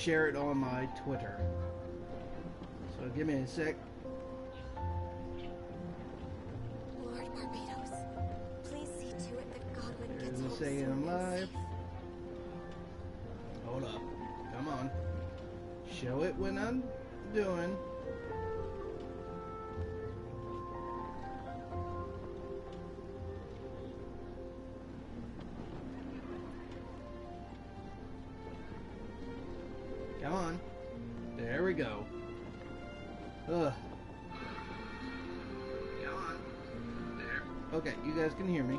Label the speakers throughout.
Speaker 1: share it on my Twitter. So give me a sec.
Speaker 2: Lord Barbados, please see to it that Godwin gets home
Speaker 1: Say
Speaker 2: soon
Speaker 1: I'm
Speaker 2: and
Speaker 1: live.
Speaker 2: safe.
Speaker 1: Hold up. Come on. Show it when I'm doing. Come on. There we go. Ugh. Come on. There. Okay, you guys can hear me.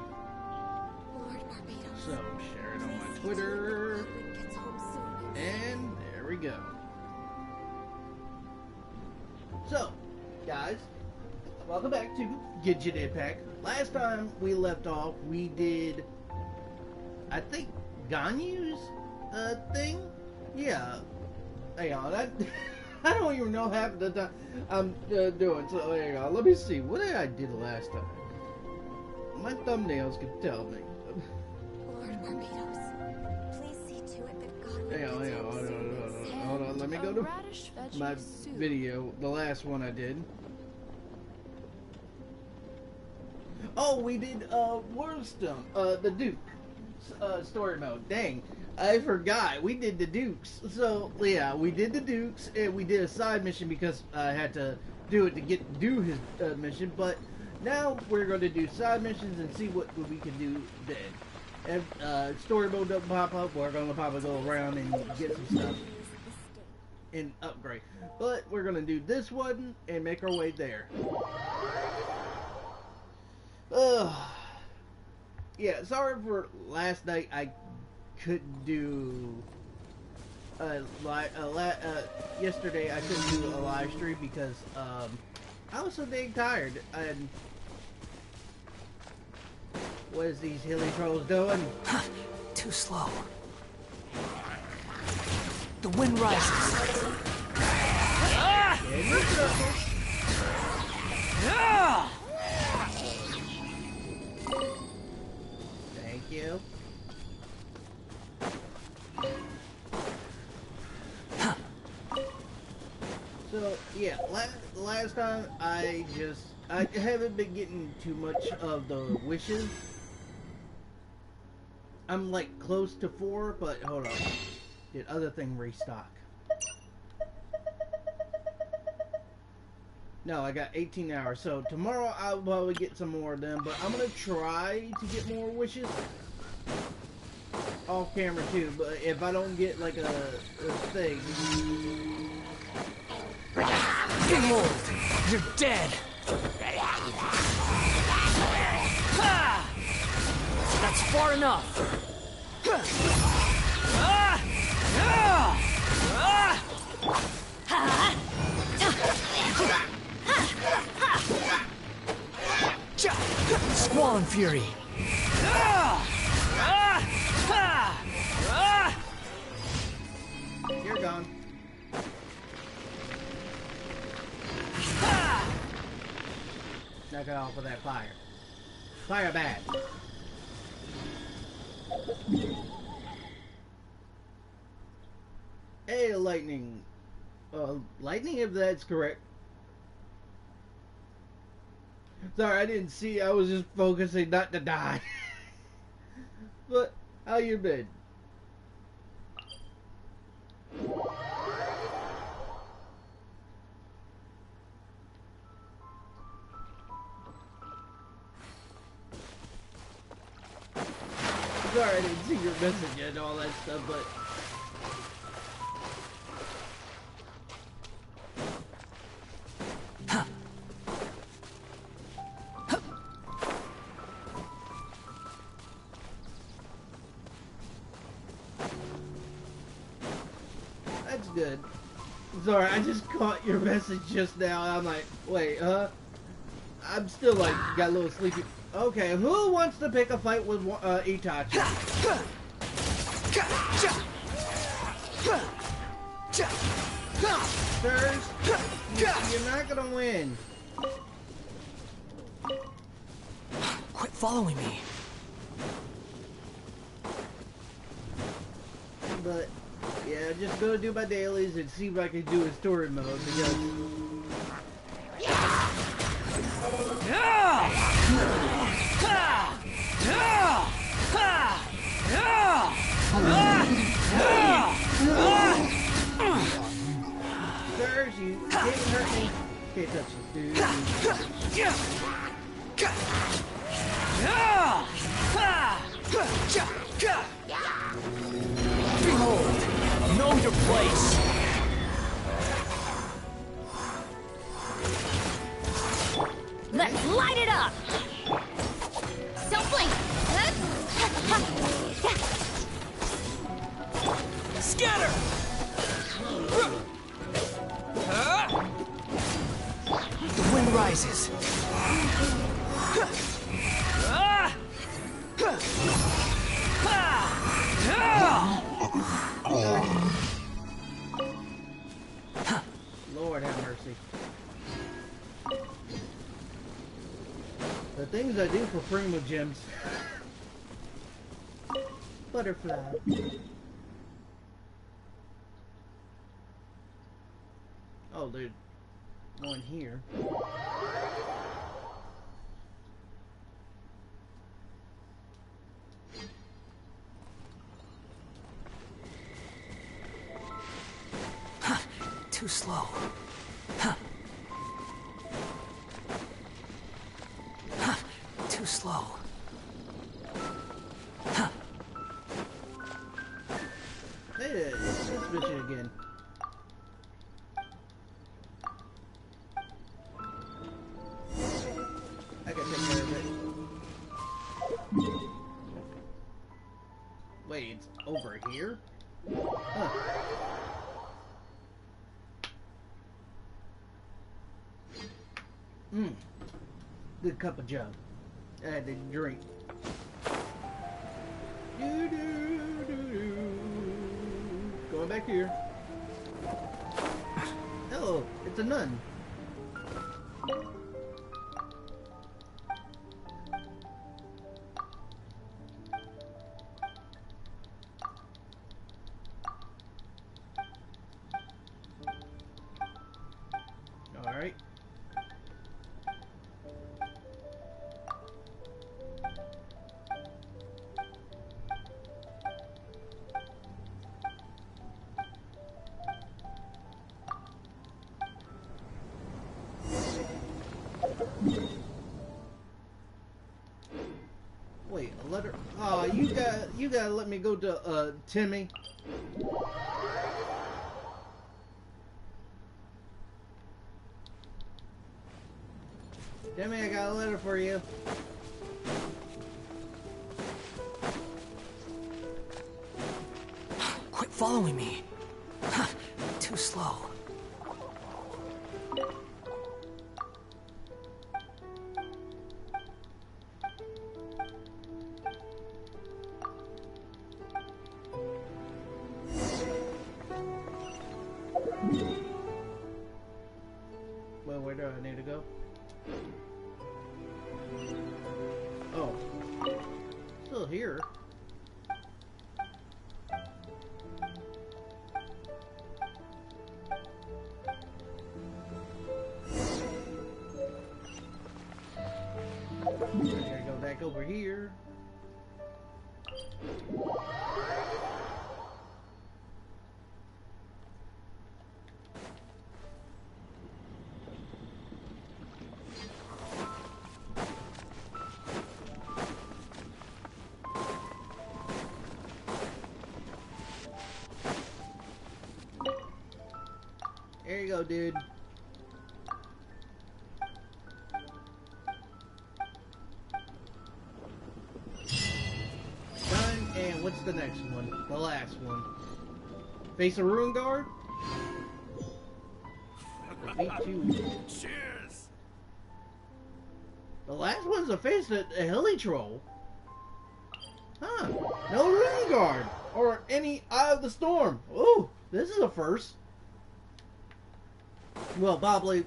Speaker 2: Lord Barbados.
Speaker 1: So, share it on my
Speaker 2: please see to it
Speaker 1: Twitter.
Speaker 2: that Godwin gets home soon and
Speaker 1: And there we go. So, guys, welcome back to Genshin Impact. Last time we left off, we did, I think, Ganyu's thing? Yeah. Hang on, I don't even know half the time I'm doing, so hang on, let me see, what did I do last time? My thumbnails can tell me.
Speaker 2: Lord Barbados, please see to it that Godwin
Speaker 1: Hang on,
Speaker 2: gets home soon and safe.
Speaker 1: hold on, let me go to my video, the last one I did. Oh, we did, Wormstone, the Duke, story mode, dang. I forgot. We did the Dukes. So, yeah, we did the Dukes, and we did a side mission because I had to do it to do his mission, but now we're going to do side missions and see what we can do then. If story mode doesn't pop up, we're going to probably go around and get some stuff and upgrade. But we're going to do this one and make our way there. Yeah, sorry for last night. I couldn't do yesterday. I couldn't do a live stream because I was so dang tired. And what is these hilly trolls doing?
Speaker 3: Too slow. The wind rises.
Speaker 1: In your circle. Thank you. So yeah, last time I haven't been getting too much of the wishes. I'm like close to 4, but hold on. Did other thing restock? No, I got 18 hours. So tomorrow I'll probably get some more of them, but I'm gonna try to get more wishes off camera too. But if I don't get like a thing.
Speaker 3: Game old. You're dead. That's far enough. Squall and Fury.
Speaker 1: You're gone. Knock it off with that fire. Fire bad. Hey, lightning. Lightning, if that's correct. Sorry, I didn't see. I was just focusing not to die. But, how you been? Sorry, I didn't see your message and all that stuff, but... That's good. Sorry, I just caught your message just now. I'm like, wait, I'm still like, got a little sleepy. Okay, who wants to pick a fight with Itachi? Sirs, you're not gonna win.
Speaker 3: Quit following me.
Speaker 1: But Yeah, just go do my dailies and see if I can do a story mode because Sirs, you can't hurt me. Can't touch this dude.
Speaker 3: Behold, know your place.
Speaker 2: Let's light it up! Don't blink!
Speaker 3: Scatter! The wind rises.
Speaker 1: Lord have mercy. The things I do for Primo Gems. Butterfly. Oh, there's one here.
Speaker 3: Too slow. Too slow.
Speaker 1: Hey, it's this mission again. I can take care of it. Wait, it's over here? Huh. Good cup of joe. I had to drink. Going back here. Hello, it's a nun. All right. Wait, a letter? Oh, you gotta let me go to Timmy. Timmy, I got a letter for you.
Speaker 3: Quit following me. Too slow.
Speaker 1: Well, where do I need to go? Oh. Still here. I gotta go back over here. There you go, dude. Done, and what's the next one? The last one. Face a ruin guard? Defeat two.
Speaker 4: Cheers!
Speaker 1: The last one's a face a hilly troll. Huh. No ruin guard. Or any Eye of the Storm. Ooh, this is a first. Well, probably,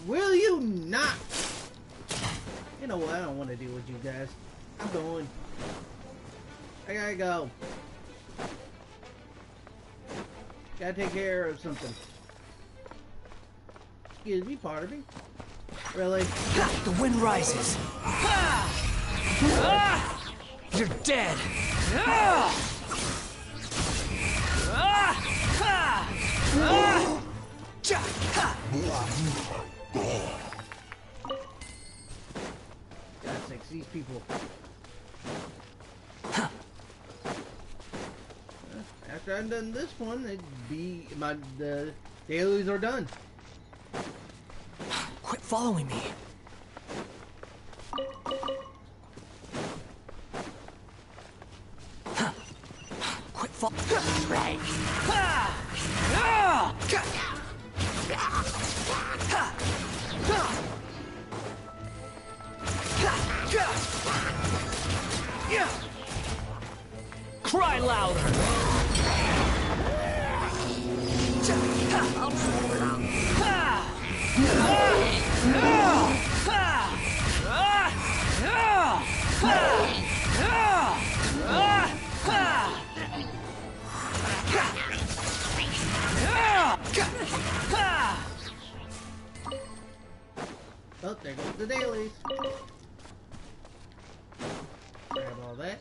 Speaker 1: will you not? You know what? I don't want to deal with you guys. I'm going. I gotta go. Gotta take care of something. Excuse me, pardon me. Really?
Speaker 3: The wind rises. You're dead.
Speaker 1: God sakes, these people. After I'm done this one, it'd be the dailies are done.
Speaker 3: Quit following me. Quit following Cry louder!
Speaker 1: Oh, there goes the dailies. Grab all that.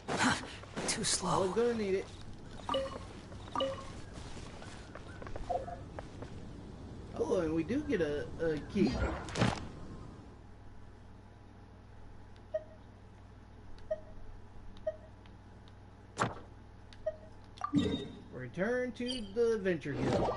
Speaker 3: Too
Speaker 1: I
Speaker 3: slow.
Speaker 1: was gonna need it. Oh, and we do get a key. Return to the Adventure Guild.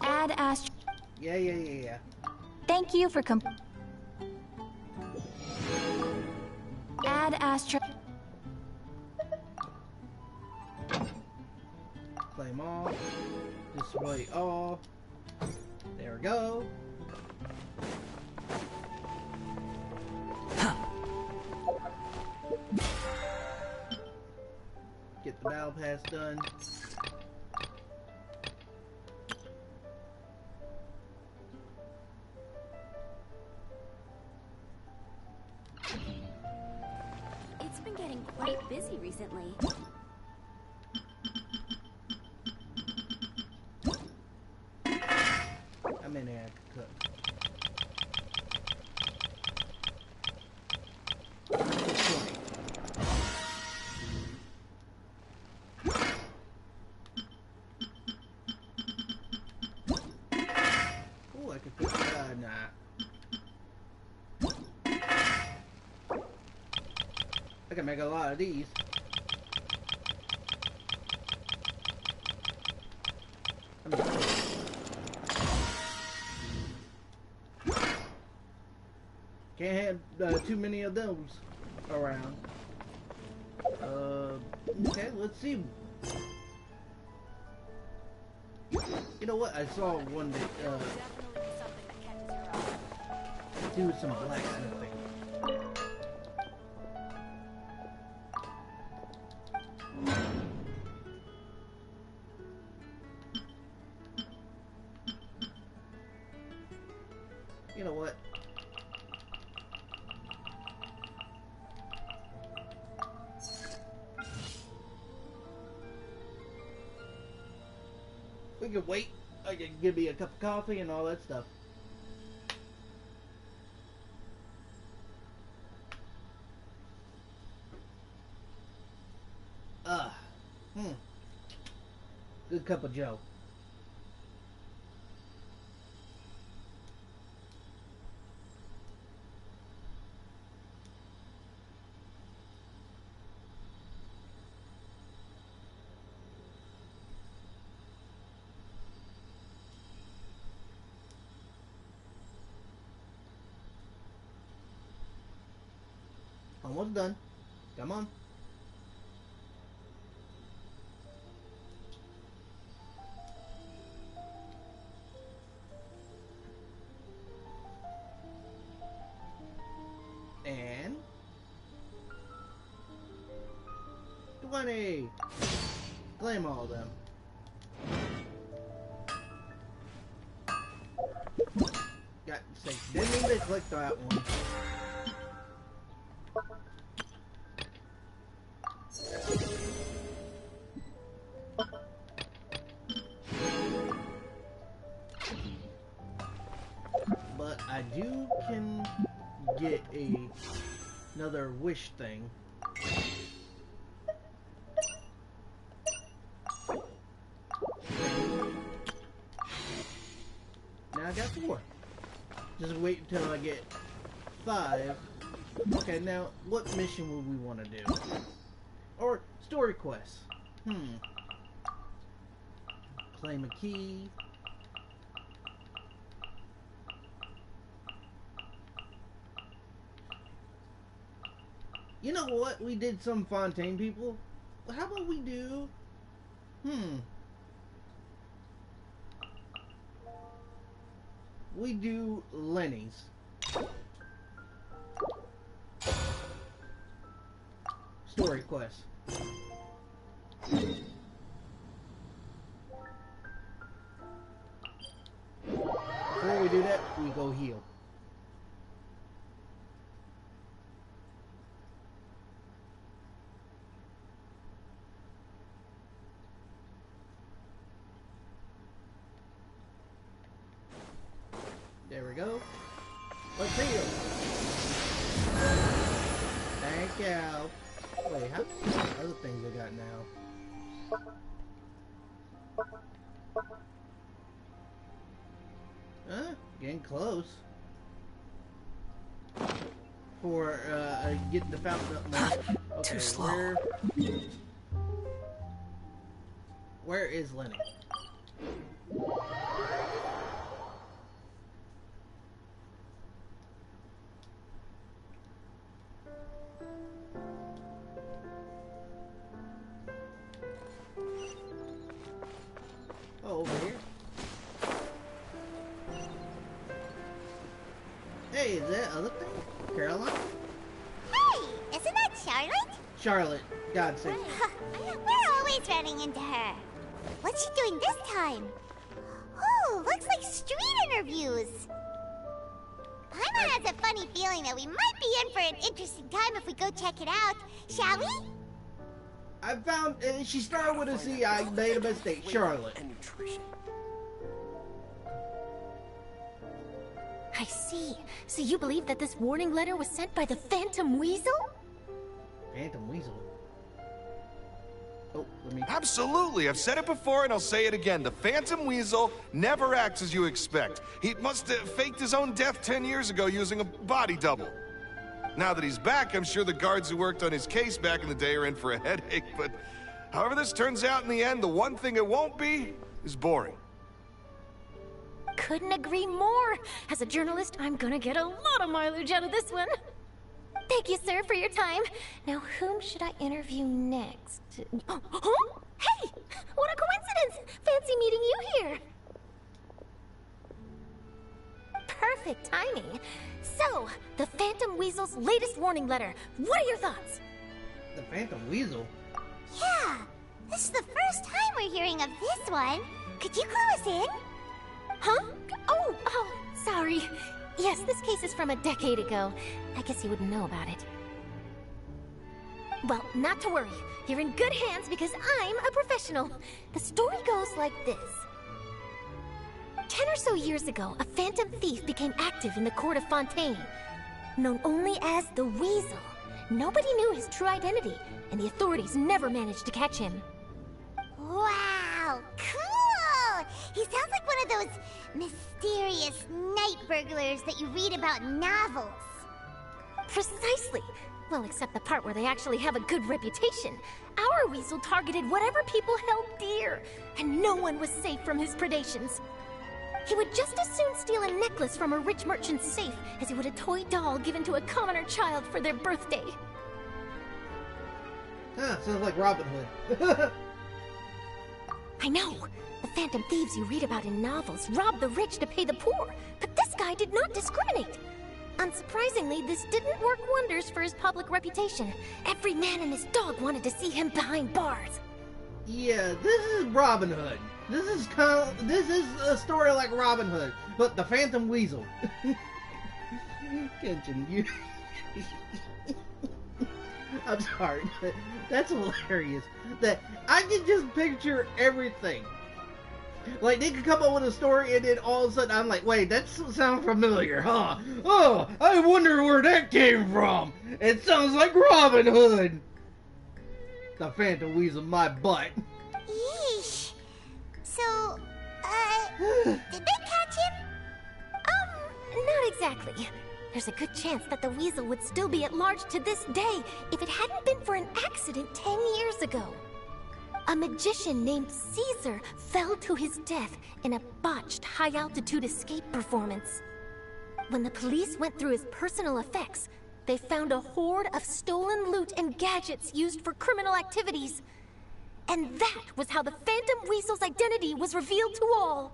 Speaker 2: Add Astro.
Speaker 1: Yeah.
Speaker 2: Thank you for Add Astro.
Speaker 1: Claim all. Display all. There we go. Get the battle pass done.
Speaker 2: It's been getting quite busy recently.
Speaker 1: I'm in there. Cook. Oh, I could put nah. I can make a lot of these. Can't have too many of those around. Okay, let's see. You know what? I saw one that do some blacksmithing. You know what? We can wait. I can give me a cup of coffee and all that stuff. Good cup of Joe. Almost done. Come on. And 20. claim all of them. Got say, didn't mean to click that one. But I can get another wish thing. Now I got 4. Just wait until I get 5. Okay, now what mission would we want to do? Or story quests. Claim a key. You know what? We did some Fontaine people. How about we do? We do Lyney's. Story quest. Before we do that, we go heal. There we go. Let's heal. Thank you. Wait, how many other things I got now? Huh? Getting close. For getting the fountain up more. Okay,
Speaker 3: Too slow.
Speaker 1: Where is Lyney? Oh, over here. Hey, is that other thing? Caroline?
Speaker 2: Hey, isn't that Charlotte?
Speaker 1: Charlotte. God sake.
Speaker 2: We're always running into her. What's she doing this time? Oh, looks like street interviews. Paimon has a funny feeling that we might be in for an interesting time if we go check it out. Shall we?
Speaker 1: I found, she started with a C. I made a mistake. Charlotte.
Speaker 3: And nutrition.
Speaker 4: I see. So you believe that this warning letter was sent by the Phantom Weasel?
Speaker 1: Phantom Weasel. Oh, let me...
Speaker 5: Absolutely. I've said it before and I'll say it again. The Phantom Weasel never acts as you expect. He must have faked his own death 10 years ago using a body double. Now that he's back, I'm sure the guards who worked on his case back in the day are in for a headache, but however this turns out in the end, the one thing it won't be is boring.
Speaker 4: Couldn't agree more. As a journalist, I'm gonna get a lot of mileage out of this one. Thank you, sir, for your time. Now, whom should I interview next? Huh? Hey! What a coincidence! Fancy meeting you here. Perfect timing. So, the Phantom Weasel's latest warning letter. What are your thoughts?
Speaker 1: The Phantom Weasel?
Speaker 2: Yeah, this is the first time we're hearing of this one. Could you clue us in?
Speaker 4: Huh? Oh, sorry. Yes, this case is from a decade ago. I guess you wouldn't know about it. Well, not to worry. You're in good hands because I'm a professional. The story goes like this. 10 or so years ago, a phantom thief became active in the court of Fontaine. Known only as the Weasel, nobody knew his true identity, and the authorities never managed to catch him.
Speaker 2: Wow, cool! He sounds like one of those mysterious night burglars that you read about in novels.
Speaker 4: Precisely. Well, except the part where they actually have a good reputation. Our Weasel targeted whatever people held dear, and no one was safe from his predations. He would just as soon steal a necklace from a rich merchant's safe as he would a toy doll given to a commoner child for their birthday.
Speaker 1: Sounds like Robin Hood.
Speaker 4: I know. The phantom thieves you read about in novels rob the rich to pay the poor, but this guy did not discriminate. Unsurprisingly, this didn't work wonders for his public reputation. Every man and his dog wanted to see him behind bars.
Speaker 1: Yeah, this is Robin Hood. This is a story like Robin Hood, but the Phantom Weasel. Genshin, you. I'm sorry, but that's hilarious. That I can just picture everything. Like, they could come up with a story and then all of a sudden I'm like, wait, that sounds familiar, huh? Oh, I wonder where that came from. It sounds like Robin Hood. The Phantom Weasel, my butt.
Speaker 2: Yeesh. So, did they catch him?
Speaker 4: Not exactly. There's a good chance that the weasel would still be at large to this day if it hadn't been for an accident 10 years ago. A magician named Caesar fell to his death in a botched high-altitude escape performance. When the police went through his personal effects, they found a hoard of stolen loot and gadgets used for criminal activities. And that was how the Phantom Weasel's identity was revealed to all.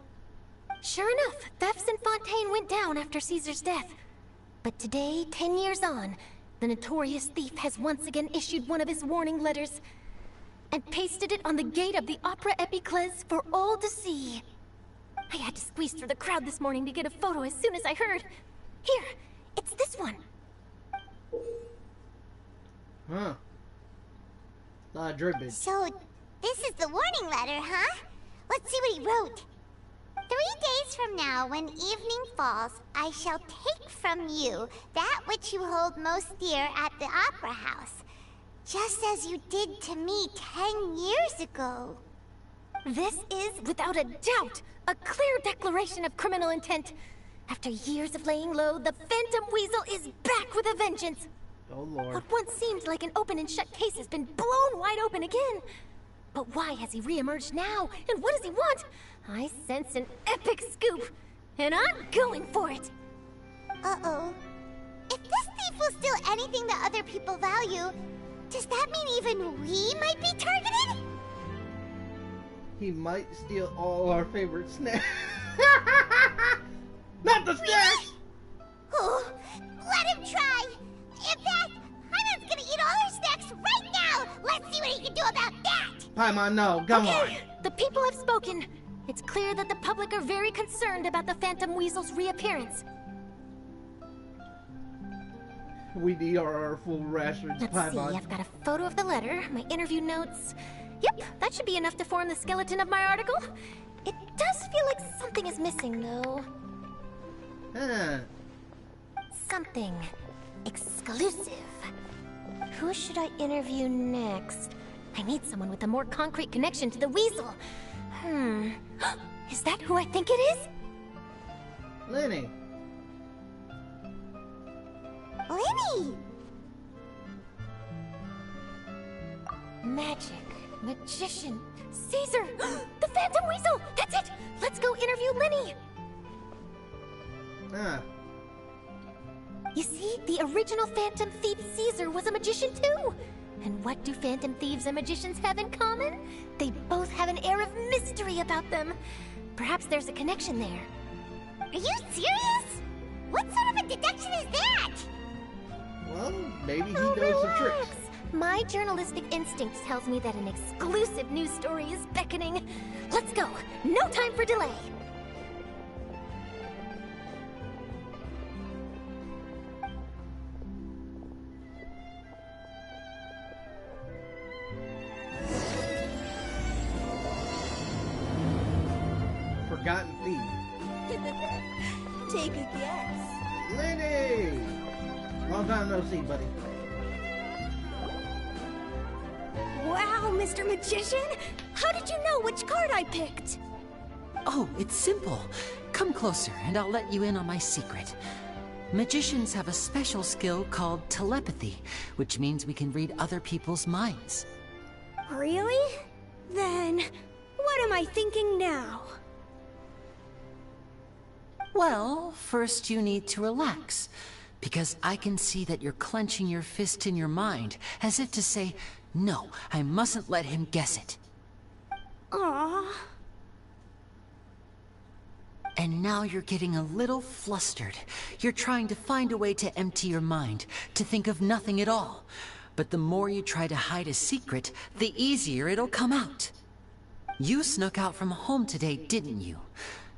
Speaker 4: Sure enough, thefts in Fontaine went down after Caesar's death. But today, 10 years on, the notorious thief has once again issued one of his warning letters and pasted it on the gate of the Opera Epiclese for all to see. I had to squeeze through the crowd this morning to get a photo as soon as I heard. Here, it's this one.
Speaker 1: Huh. Not a dribbage.
Speaker 2: So, this is the warning letter, huh? Let's see what he wrote. 3 days from now, when evening falls, I shall take from you that which you hold most dear at the Opera House, just as you did to me 10 years ago.
Speaker 4: This is, without a doubt, a clear declaration of criminal intent. After years of laying low, the Phantom Weasel is back with a vengeance.
Speaker 1: Oh, Lord.
Speaker 4: What once seemed like an open and shut case has been blown wide open again. But why has he reemerged now? And what does he want? I sense an epic scoop, and I'm going for it.
Speaker 2: Uh-oh. If this thief will steal anything that other people value, does that mean even we might be targeted?
Speaker 1: He might steal all our favorite snacks. Not the snacks!
Speaker 2: Oh, let him try. In fact, I'm gonna eat all our snacks right now. Let's see what he can do about that.
Speaker 1: Paimon, no, come on.
Speaker 4: The people have spoken. It's clear that the public are very concerned about the Phantom Weasel's reappearance.
Speaker 1: We need our full rations,
Speaker 4: Let's
Speaker 1: Paimon.
Speaker 4: see, I've got a photo of the letter, my interview notes. Yep, that should be enough to form the skeleton of my article. It does feel like something is missing, though.
Speaker 1: Huh.
Speaker 4: Something exclusive. Who should I interview next? I need someone with a more concrete connection to the weasel. Is that who I think it is?
Speaker 1: Lyney.
Speaker 2: Lyney!
Speaker 4: Magic, magician, Caesar, the Phantom Weasel! That's it! Let's go interview Lyney!
Speaker 1: Huh.
Speaker 4: You see, the original Phantom Thief Caesar was a magician too! And what do Phantom Thieves and magicians have in common? They both have an air of mystery about them. Perhaps there's a connection there.
Speaker 2: Are you serious? What sort of a deduction is that?
Speaker 1: Well, maybe he
Speaker 4: Oh,
Speaker 1: knows some tricks.
Speaker 4: relax. My journalistic instinct tells me that an exclusive news story is beckoning. Let's go. No time for delay.
Speaker 1: Forgotten thief.
Speaker 2: Take a guess.
Speaker 1: Lyney! Long time no see, buddy.
Speaker 2: Wow, Mr. Magician! How did you know which card I picked?
Speaker 3: Oh, it's simple. Come closer and I'll let you in on my secret. Magicians have a special skill called telepathy, which means we can read other people's minds.
Speaker 2: Really? Then, what am I thinking now?
Speaker 3: Well, first you need to relax, because I can see that you're clenching your fist in your mind, as if to say, no, I mustn't let him guess it.
Speaker 2: Aww.
Speaker 3: And now you're getting a little flustered. You're trying to find a way to empty your mind, to think of nothing at all. But the more you try to hide a secret, the easier it'll come out. You snuck out from home today, didn't you?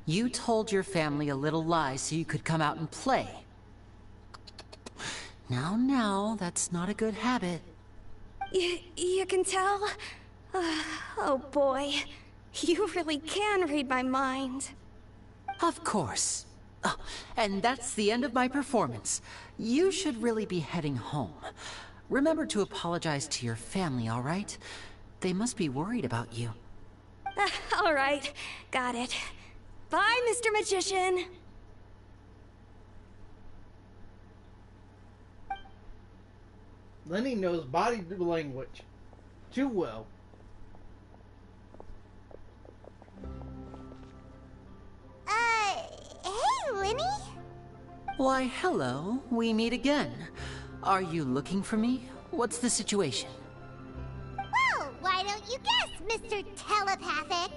Speaker 3: You told your family a little lie so you could come out and play. Now, that's not a good habit.
Speaker 6: You can tell? Oh boy, you really can read my mind.
Speaker 3: Of course. Oh, and that's the end of my performance. You should really be heading home. Remember to apologize to your family, all right? They must be worried about you.
Speaker 6: All right, got it. Bye, Mr. Magician.
Speaker 1: Lyney knows body language too well.
Speaker 2: Hey, Lyney?
Speaker 3: Why, hello. We meet again. Are you looking for me? What's the situation?
Speaker 2: Well, why don't you guess, Mr. Telepathic?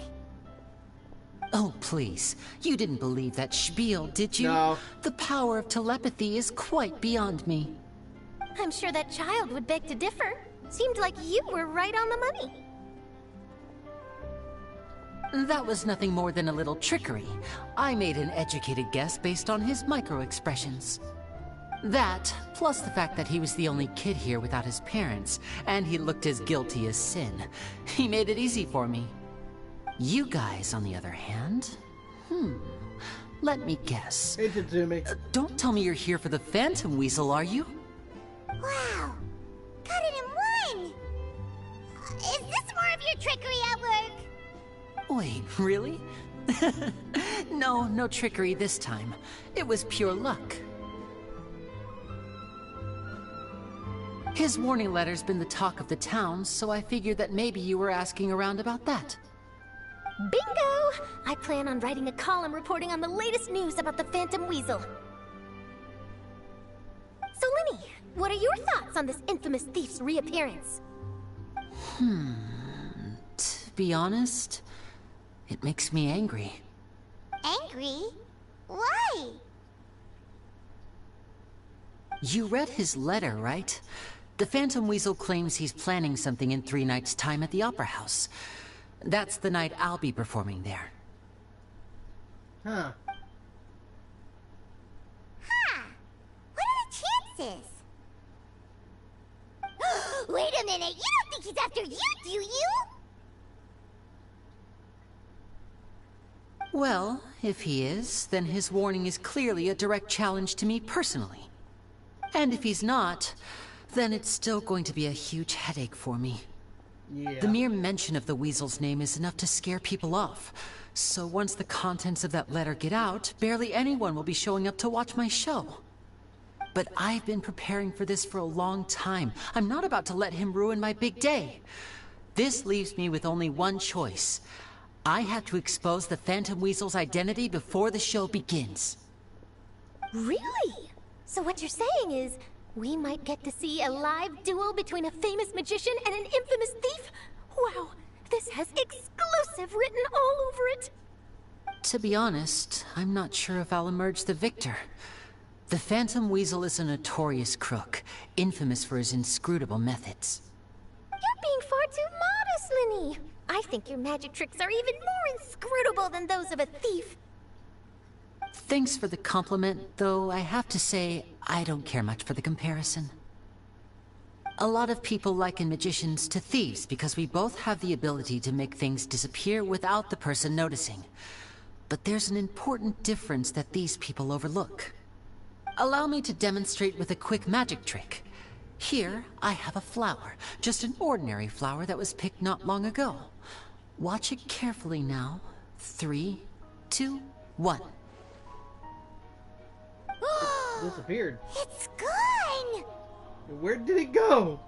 Speaker 3: Oh, please. You didn't believe that spiel, did you?
Speaker 1: No.
Speaker 3: The power of telepathy is quite beyond me.
Speaker 4: I'm sure that child would beg to differ. Seemed like you were right on the money.
Speaker 3: That was nothing more than a little trickery. I made an educated guess based on his micro-expressions. That, plus the fact that he was the only kid here without his parents, and he looked as guilty as sin. He made it easy for me. You guys, on the other hand... Let me guess.
Speaker 1: Hey, Tatsumi.
Speaker 3: Don't tell me you're here for the Phantom Weasel, are you?
Speaker 2: Wow, got it in one! Is this more of your trickery at work?
Speaker 3: Wait, really? No trickery this time. It was pure luck. His warning letter's been the talk of the town, so I figured that maybe you were asking around about that.
Speaker 4: Bingo! I plan on writing a column reporting on the latest news about the Phantom Weasel. So, Lyney, what are your thoughts on this infamous thief's reappearance?
Speaker 3: To be honest, it makes me angry.
Speaker 2: Angry? Why?
Speaker 3: You read his letter, right? The Phantom Weasel claims he's planning something in 3 nights' time at the Opera House. That's the night I'll be performing there.
Speaker 1: Huh.
Speaker 2: What are the chances? Wait a minute, you don't think he's after you, do you?
Speaker 3: Well, if he is, then his warning is clearly a direct challenge to me personally. And if he's not, then it's still going to be a huge headache for me.
Speaker 1: Yeah.
Speaker 3: The mere mention of the Weasel's name is enough to scare people off. So once the contents of that letter get out, barely anyone will be showing up to watch my show. But I've been preparing for this for a long time. I'm not about to let him ruin my big day. This leaves me with only one choice. I have to expose the Phantom Weasel's identity before the show begins.
Speaker 4: Really? So what you're saying is, we might get to see a live duel between a famous magician and an infamous thief? Wow, this has exclusive written all over it.
Speaker 3: To be honest, I'm not sure if I'll emerge the victor. The Phantom Weasel is a notorious crook, infamous for his inscrutable methods.
Speaker 4: You're being far too modest, Lyney. I think your magic tricks are even more inscrutable than those of a thief.
Speaker 3: Thanks for the compliment, though I have to say, I don't care much for the comparison. A lot of people liken magicians to thieves because we both have the ability to make things disappear without the person noticing. But there's an important difference that these people overlook. Allow me to demonstrate with a quick magic trick. Here, I have a flower, just an ordinary flower that was picked not long ago. Watch it carefully now. 3, 2, 1.
Speaker 1: Disappeared.
Speaker 2: It's gone!
Speaker 1: Where did it go?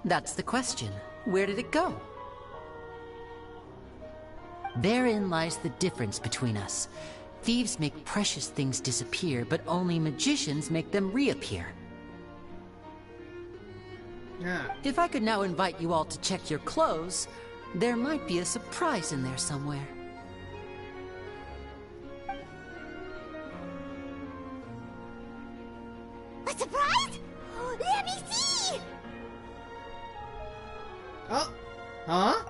Speaker 3: That's the question. Where did it go? Therein lies the difference between us. Thieves make precious things disappear, but only magicians make them reappear.
Speaker 1: Yeah.
Speaker 3: If I could now invite you all to check your clothes, there might be a surprise in there somewhere.
Speaker 2: A surprise? Let me see!
Speaker 1: Oh. Huh?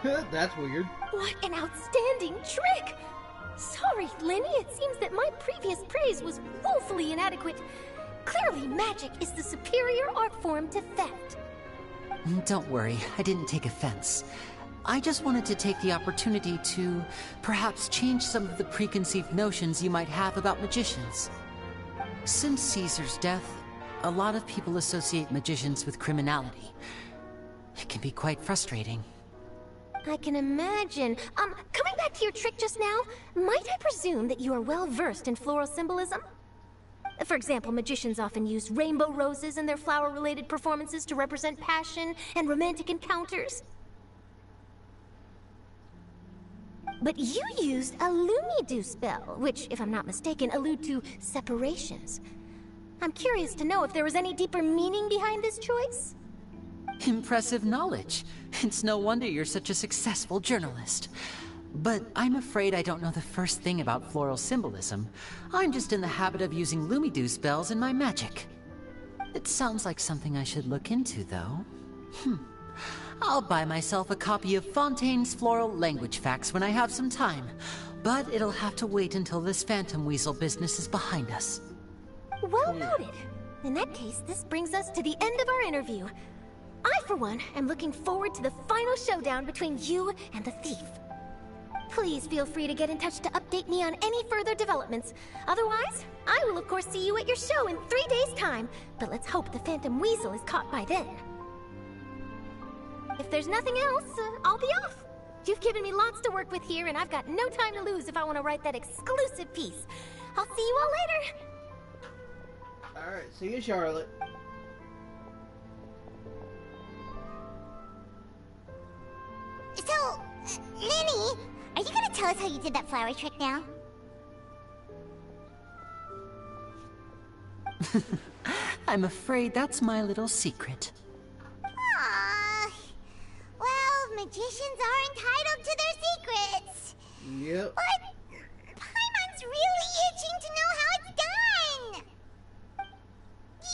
Speaker 1: That's weird.
Speaker 4: What an outstanding trick! Sorry, Lyney, it seems that my previous praise was woefully inadequate. Clearly, magic is the superior art form to theft.
Speaker 3: Don't worry, I didn't take offense. I just wanted to take the opportunity to perhaps change some of the preconceived notions you might have about magicians. Since Caesar's death, a lot of people associate magicians with criminality. It can be quite frustrating.
Speaker 4: I can imagine. Coming back to your trick just now, might I presume that you are well versed in floral symbolism? For example, magicians often use rainbow roses in their flower-related performances to represent passion and romantic encounters. But you used a Lumidu spell, which, if I'm not mistaken, allude to separations. I'm curious to know if there was any deeper meaning behind this choice?
Speaker 3: Impressive knowledge. It's no wonder you're such a successful journalist. But I'm afraid I don't know the first thing about floral symbolism. I'm just in the habit of using Lumidu spells in my magic. It sounds like something I should look into, though. I'll buy myself a copy of Fontaine's Floral Language Facts when I have some time. But it'll have to wait until this Phantom Weasel business is behind us.
Speaker 4: Well noted. In that case, this brings us to the end of our interview. I, for one, am looking forward to the final showdown between you and the thief. Please feel free to get in touch to update me on any further developments. Otherwise, I will of course see you at your show in 3 days' time, but let's hope the Phantom Weasel is caught by then. If there's nothing else, I'll be off. You've given me lots to work with here, and I've got no time to lose if I want to write that exclusive piece. I'll see you all later.
Speaker 1: Alright, see you, Charlotte.
Speaker 2: So, Lyney, are you gonna tell us how you did that flower trick now?
Speaker 3: I'm afraid that's my little secret.
Speaker 2: Aww. Well, magicians are entitled to their secrets.
Speaker 1: Yep.
Speaker 2: But Paimon's really itching to know how it's done.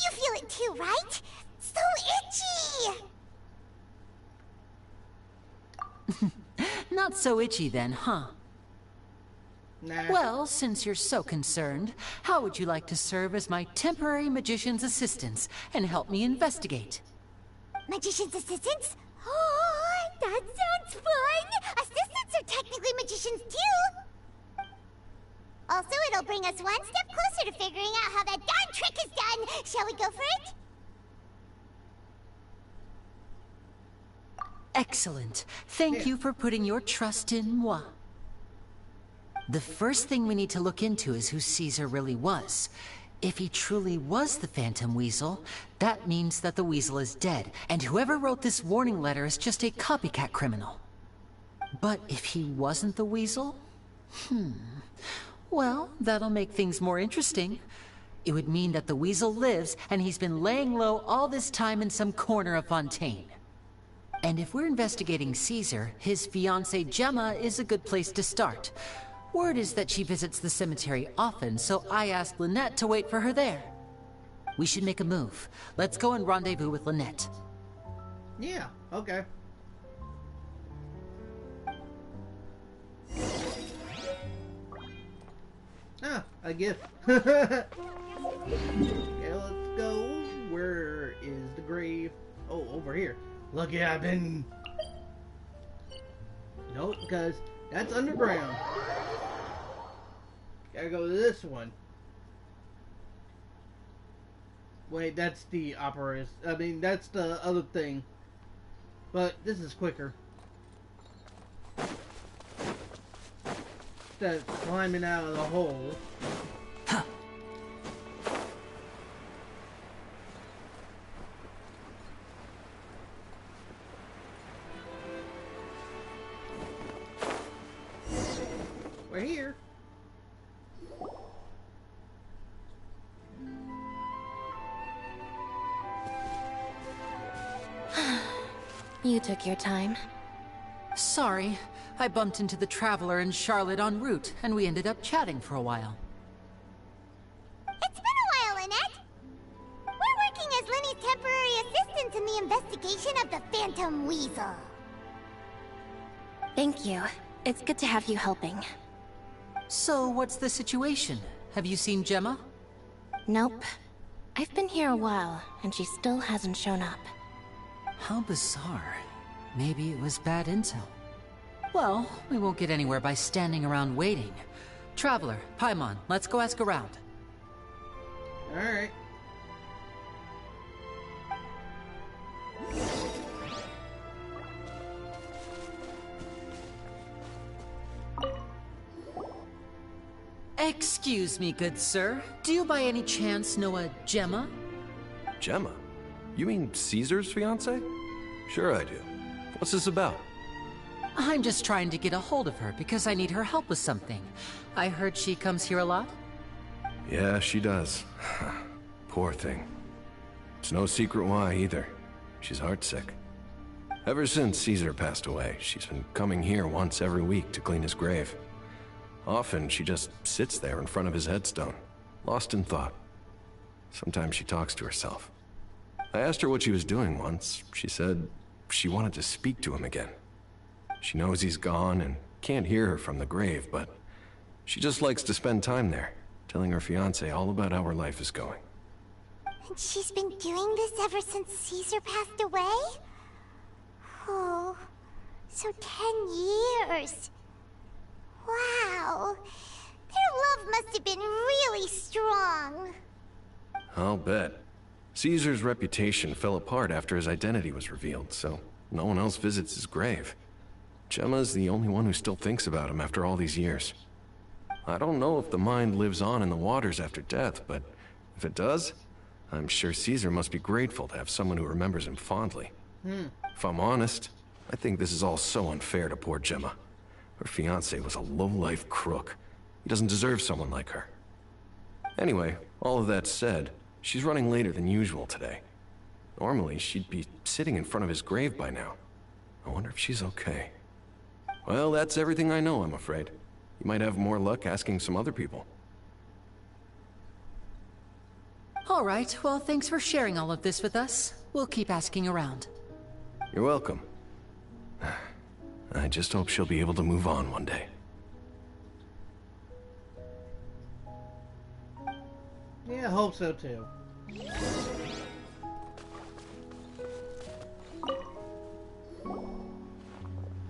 Speaker 2: You feel it too, right? So itchy.
Speaker 3: Not so itchy then, huh?
Speaker 1: Nah.
Speaker 3: Well, since you're so concerned, how would you like to serve as my temporary magician's assistants and help me investigate?
Speaker 2: Magician's assistants? Oh, that sounds fun! Assistants are technically magicians too! Also, it'll bring us one step closer to figuring out how that darn trick is done! Shall we go for it?
Speaker 3: Excellent. Thank you for putting your trust in moi. The first thing we need to look into is who Caesar really was. If he truly was the Phantom Weasel, that means that the Weasel is dead, and whoever wrote this warning letter is just a copycat criminal. But if he wasn't the Weasel? Well, that'll make things more interesting. It would mean that the Weasel lives, and he's been laying low all this time in some corner of Fontaine. And if we're investigating Caesar, his fiancée Gemma is a good place to start. Word is that she visits the cemetery often, so I asked Lynette to wait for her there. We should make a move. Let's go and rendezvous with Lynette.
Speaker 1: Yeah, okay. Ah, a gift. Okay, let's go. Where is the grave? Oh, over here. Lucky I've been... Nope, because that's underground. Gotta go to this one. Wait, that's the opera. I mean, that's the other thing. But this is quicker. Instead of climbing out of the hole.
Speaker 3: Huh.
Speaker 1: We're here.
Speaker 4: You took your time.
Speaker 3: Sorry, I bumped into the Traveler and Charlotte en route, and we ended up chatting for a while.
Speaker 2: It's been a while, Lynette. We're working as Lyney's temporary assistants in the investigation of the Phantom Weasel.
Speaker 4: Thank you. It's good to have you helping.
Speaker 3: So, what's the situation? Have you seen Gemma?
Speaker 4: Nope. I've been here a while, and she still hasn't shown up.
Speaker 3: How bizarre. Maybe it was bad intel. Well, we won't get anywhere by standing around waiting. Traveler, Paimon, let's go ask around.
Speaker 1: Alright.
Speaker 3: Excuse me, good sir. Do you by any chance know a Gemma?
Speaker 7: Gemma? You mean Caesar's fiancée? Sure I do. What's this about?
Speaker 3: I'm just trying to get a hold of her because I need her help with something. I heard she comes here a lot?
Speaker 7: Yeah, she does. Poor thing. It's no secret why, either. She's heartsick. Ever since Caesar passed away, she's been coming here once every week to clean his grave. Often, she just sits there in front of his headstone, lost in thought. Sometimes she talks to herself. I asked her what she was doing once. She said she wanted to speak to him again. She knows he's gone and can't hear her from the grave, but she just likes to spend time there, telling her fiancé all about how her life is going.
Speaker 2: And she's been doing this ever since Caesar passed away? Oh, so 10 years. Wow. Their love must have been really strong.
Speaker 7: I'll bet. Caesar's reputation fell apart after his identity was revealed, so no one else visits his grave. Gemma's the only one who still thinks about him after all these years. I don't know if the mind lives on in the waters after death, but if it does, I'm sure Caesar must be grateful to have someone who remembers him fondly. If I'm honest, I think this is all so unfair to poor Gemma. Her fiancé was a low-life crook. He doesn't deserve someone like her. Anyway, all of that said, she's running later than usual today. Normally, she'd be sitting in front of his grave by now. I wonder if she's okay. Well, that's everything I know, I'm afraid. You might have more luck asking some other people.
Speaker 3: All right, well, thanks for sharing all of this with us. We'll keep asking around.
Speaker 7: You're welcome. I just hope she'll be able to move on one day.
Speaker 1: Yeah, I hope so too.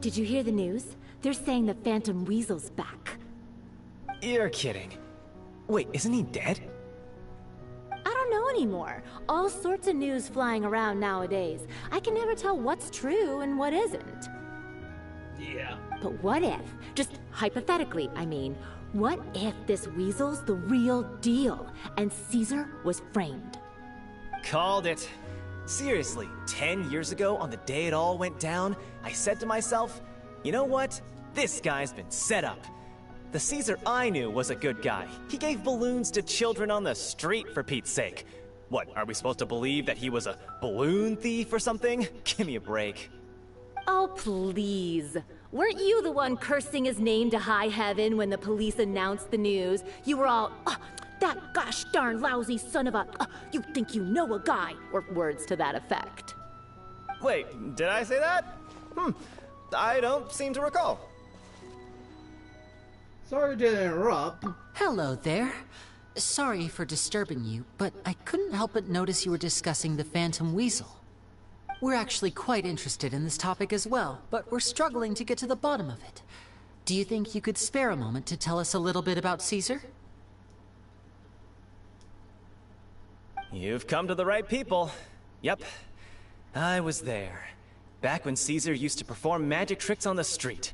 Speaker 8: Did you hear the news? They're saying the Phantom Weasel's back.
Speaker 9: You're kidding. Wait, isn't he dead?
Speaker 8: I don't know anymore. All sorts of news flying around nowadays. I can never tell what's true and what isn't.
Speaker 1: Yeah.
Speaker 8: But what if, just hypothetically, I mean, what if this Weasel's the real deal and Caesar was framed?
Speaker 9: Called it. Seriously, 10 years ago, on the day it all went down, I said to myself, you know what? This guy's been set up. The Caesar I knew was a good guy. He gave balloons to children on the street, for Pete's sake. What, are we supposed to believe that he was a balloon thief or something? Give me a break.
Speaker 8: Oh, please. Weren't you the one cursing his name to high heaven when the police announced the news? You were all, that gosh darn lousy son of a, you think you know a guy, or words to that effect.
Speaker 9: Wait, did I say that? I don't seem to recall.
Speaker 1: Sorry to interrupt.
Speaker 3: Hello there. Sorry for disturbing you, but I couldn't help but notice you were discussing the Phantom Weasel. We're actually quite interested in this topic as well, but we're struggling to get to the bottom of it. Do you think you could spare a moment to tell us a little bit about Caesar?
Speaker 9: You've come to the right people. Yep, I was there. Back when Caesar used to perform magic tricks on the street.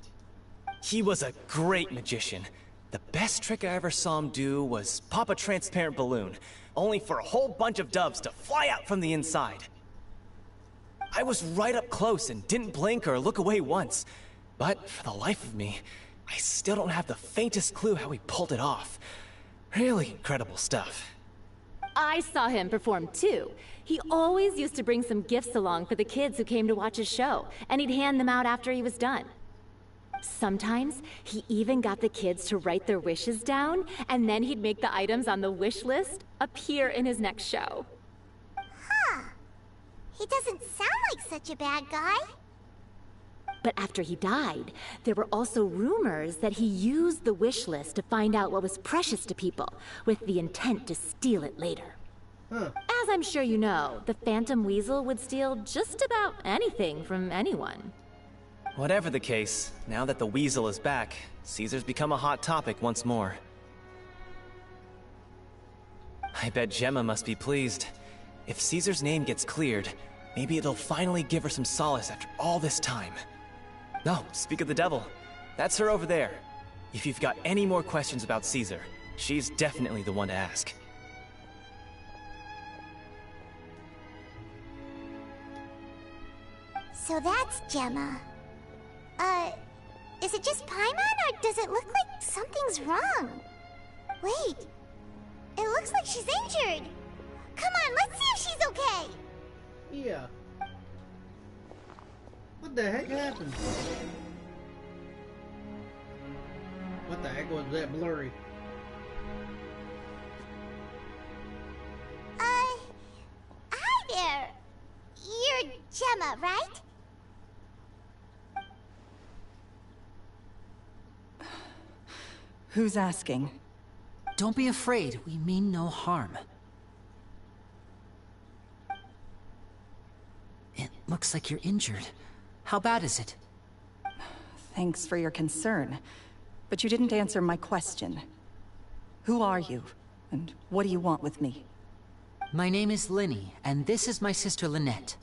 Speaker 9: He was a great magician. The best trick I ever saw him do was pop a transparent balloon, only for a whole bunch of doves to fly out from the inside. I was right up close and didn't blink or look away once. But for the life of me, I still don't have the faintest clue how he pulled it off. Really incredible stuff.
Speaker 8: I saw him perform too. He always used to bring some gifts along for the kids who came to watch his show, and he'd hand them out after he was done. Sometimes, he even got the kids to write their wishes down, and then he'd make the items on the wish list appear in his next show.
Speaker 2: Huh. He doesn't sound like such a bad guy.
Speaker 8: But after he died, there were also rumors that he used the wish list to find out what was precious to people, with the intent to steal it later. As I'm sure you know, the Phantom Weasel would steal just about anything from anyone.
Speaker 9: Whatever the case, now that the Weasel is back, Caesar's become a hot topic once more. I bet Gemma must be pleased. If Caesar's name gets cleared, maybe it'll finally give her some solace after all this time. No, speak of the devil. That's her over there. If you've got any more questions about Caesar, she's definitely the one to ask.
Speaker 2: So that's Gemma. Is it just Paimon, or does it look like something's wrong? Wait, it looks like she's injured. Come on, let's see if she's okay.
Speaker 1: Yeah. What the heck happened? What the heck was that blurry?
Speaker 2: Hi there. You're Gemma, right?
Speaker 10: Who's asking?
Speaker 3: Don't be afraid, we mean no harm. It looks like you're injured. How bad is it?
Speaker 10: Thanks for your concern, but you didn't answer my question. Who are you, and what do you want with me?
Speaker 3: My name is Lyney, and this is my sister Lynette.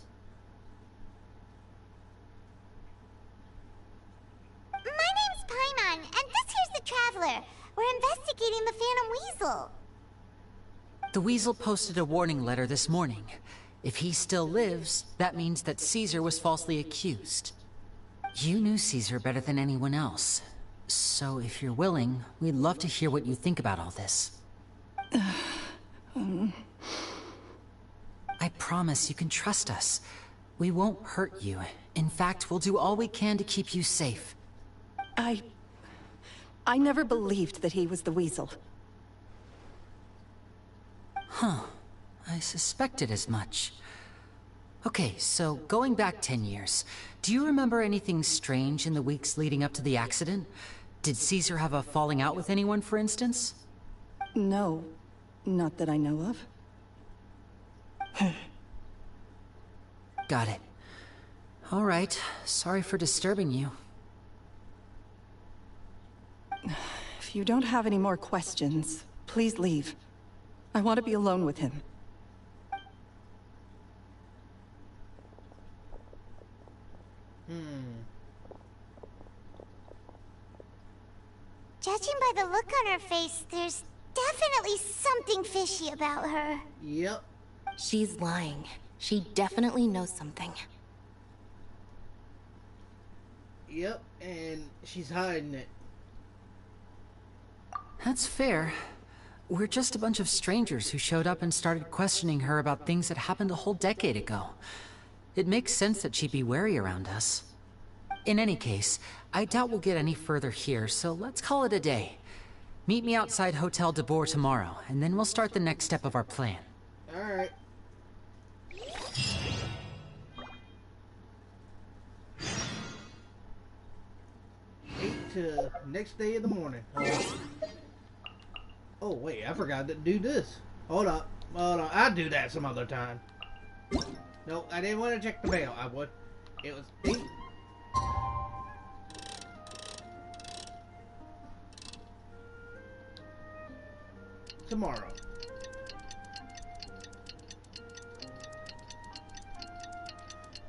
Speaker 2: My name's Paimon, and this here's the Traveler. We're investigating the Phantom Weasel.
Speaker 3: The Weasel posted a warning letter this morning. If he still lives, that means that Caesar was falsely accused. You knew Caesar better than anyone else. So if you're willing, we'd love to hear what you think about all this. I promise you can trust us. We won't hurt you. In fact, we'll do all we can to keep you safe.
Speaker 10: I never believed that he was the Weasel.
Speaker 3: Huh. I suspected as much. Okay, so going back 10 years, do you remember anything strange in the weeks leading up to the accident? Did Caesar have a falling out with anyone, for instance?
Speaker 10: No, not that I know of.
Speaker 3: Got it. All right, sorry for disturbing you.
Speaker 10: If you don't have any more questions, please leave. I want to be alone with him.
Speaker 2: Judging by the look on her face, there's definitely something fishy about her.
Speaker 1: Yep.
Speaker 4: She's lying. She definitely knows something.
Speaker 1: Yep, and she's hiding it.
Speaker 3: That's fair. We're just a bunch of strangers who showed up and started questioning her about things that happened a whole decade ago. It makes sense that she'd be wary around us. In any case, I doubt we'll get any further here, so let's call it a day. Meet me outside Hotel de Boer tomorrow, and then we'll start the next step of our plan.
Speaker 1: Alright. To next day in the morning. Oh wait, I forgot to do this. Hold up. I'll do that some other time. No, I didn't want to check the mail. I would. It was 8. Tomorrow.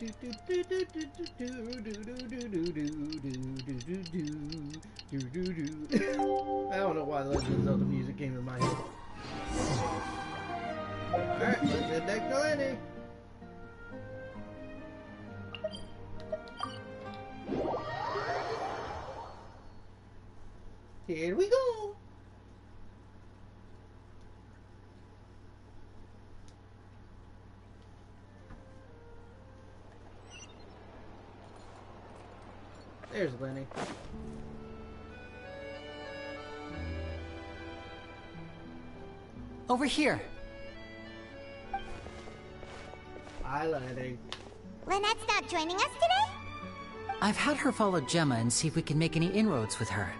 Speaker 1: I don't know why Legend of Zelda music came in my head. Alright, let's head back to Lyney. Here we go. There's Lyney.
Speaker 3: Over here.
Speaker 1: Hi, Lyney.
Speaker 2: Lynette's not joining us today?
Speaker 3: I've had her follow Gemma and see if we can make any inroads with her.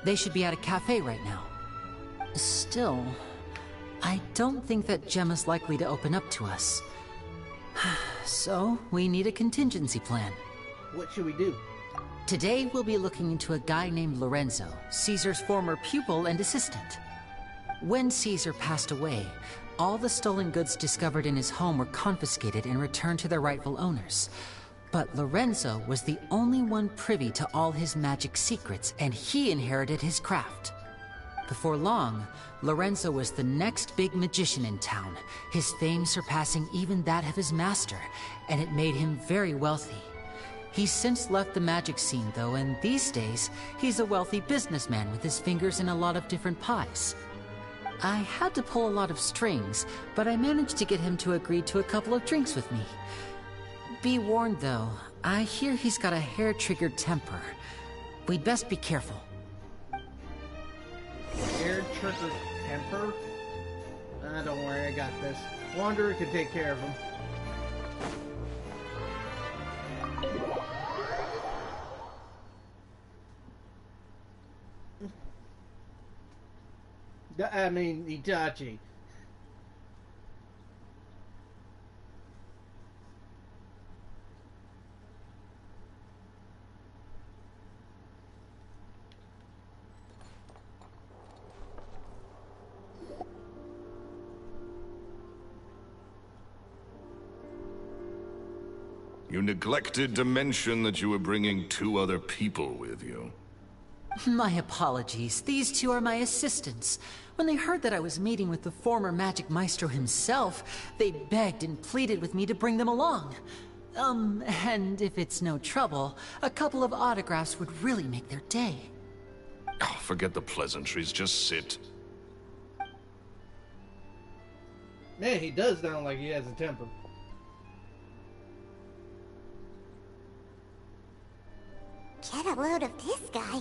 Speaker 3: They should be at a cafe right now. Still, I don't think that Gemma's likely to open up to us. So, we need a contingency plan.
Speaker 1: What should we do?
Speaker 3: Today, we'll be looking into a guy named Lorenzo, Caesar's former pupil and assistant. When Caesar passed away, all the stolen goods discovered in his home were confiscated and returned to their rightful owners. But Lorenzo was the only one privy to all his magic secrets, and he inherited his craft. Before long, Lorenzo was the next big magician in town, his fame surpassing even that of his master, and it made him very wealthy. He's since left the magic scene, though, and these days, he's a wealthy businessman with his fingers in a lot of different pies. I had to pull a lot of strings, but I managed to get him to agree to a couple of drinks with me. Be warned, though, I hear he's got a hair-triggered temper. We'd best be careful.
Speaker 1: Hair-triggered temper? Don't worry, I got this. Wanderer can take care of him. I mean, Itachi.
Speaker 5: You neglected to mention that you were bringing 2 other people with you.
Speaker 3: My apologies. These 2 are my assistants. When they heard that I was meeting with the former Magic Maestro himself, they begged and pleaded with me to bring them along. And if it's no trouble, a couple of autographs would really make their day.
Speaker 5: Oh, forget the pleasantries, just sit.
Speaker 1: Man, he does sound like he has a temper.
Speaker 2: Get a load of this guy.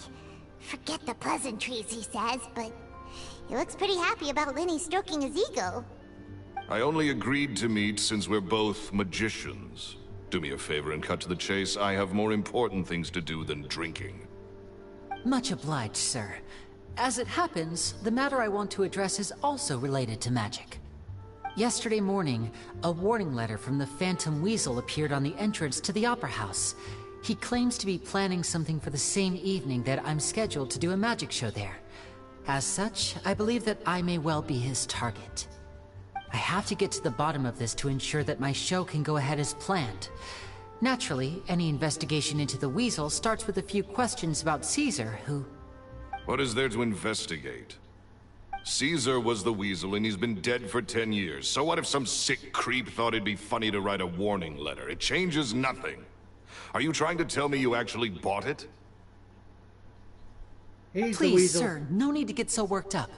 Speaker 2: Forget the pleasantries, he says, but he looks pretty happy about Lyney stroking his ego.
Speaker 5: I only agreed to meet since we're both magicians. Do me a favor and cut to the chase. I have more important things to do than drinking.
Speaker 3: Much obliged, sir. As it happens, the matter I want to address is also related to magic. Yesterday morning, a warning letter from the Phantom Weasel appeared on the entrance to the Opera House. He claims to be planning something for the same evening that I'm scheduled to do a magic show there. As such, I believe that I may well be his target. I have to get to the bottom of this to ensure that my show can go ahead as planned. Naturally, any investigation into the Weasel starts with a few questions about Caesar, who...
Speaker 5: What is there to investigate? Caesar was the Weasel and he's been dead for 10 years. So what if some sick creep thought it'd be funny to write a warning letter? It changes nothing. Are you trying to tell me you actually bought it?
Speaker 3: Please, sir, no need to get so worked up.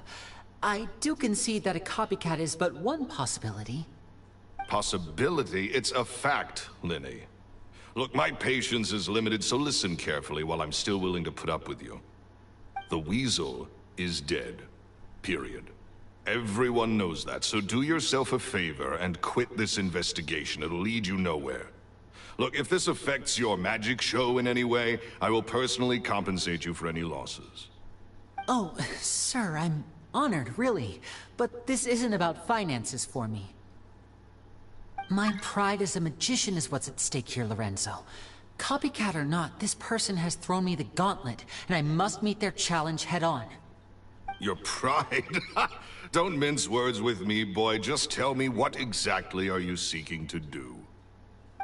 Speaker 3: I do concede that a copycat is but one possibility.
Speaker 5: Possibility? It's a fact, Lyney. Look, my patience is limited, so listen carefully while I'm still willing to put up with you. The Weasel is dead. Period. Everyone knows that, so do yourself a favor and quit this investigation. It'll lead you nowhere. Look, if this affects your magic show in any way, I will personally compensate you for any losses.
Speaker 3: Oh, sir, I'm honored, really. But this isn't about finances for me. My pride as a magician is what's at stake here, Lorenzo. Copycat or not, this person has thrown me the gauntlet, and I must meet their challenge head on.
Speaker 5: Your pride? Don't mince words with me, boy. Just tell me, what exactly are you seeking to do?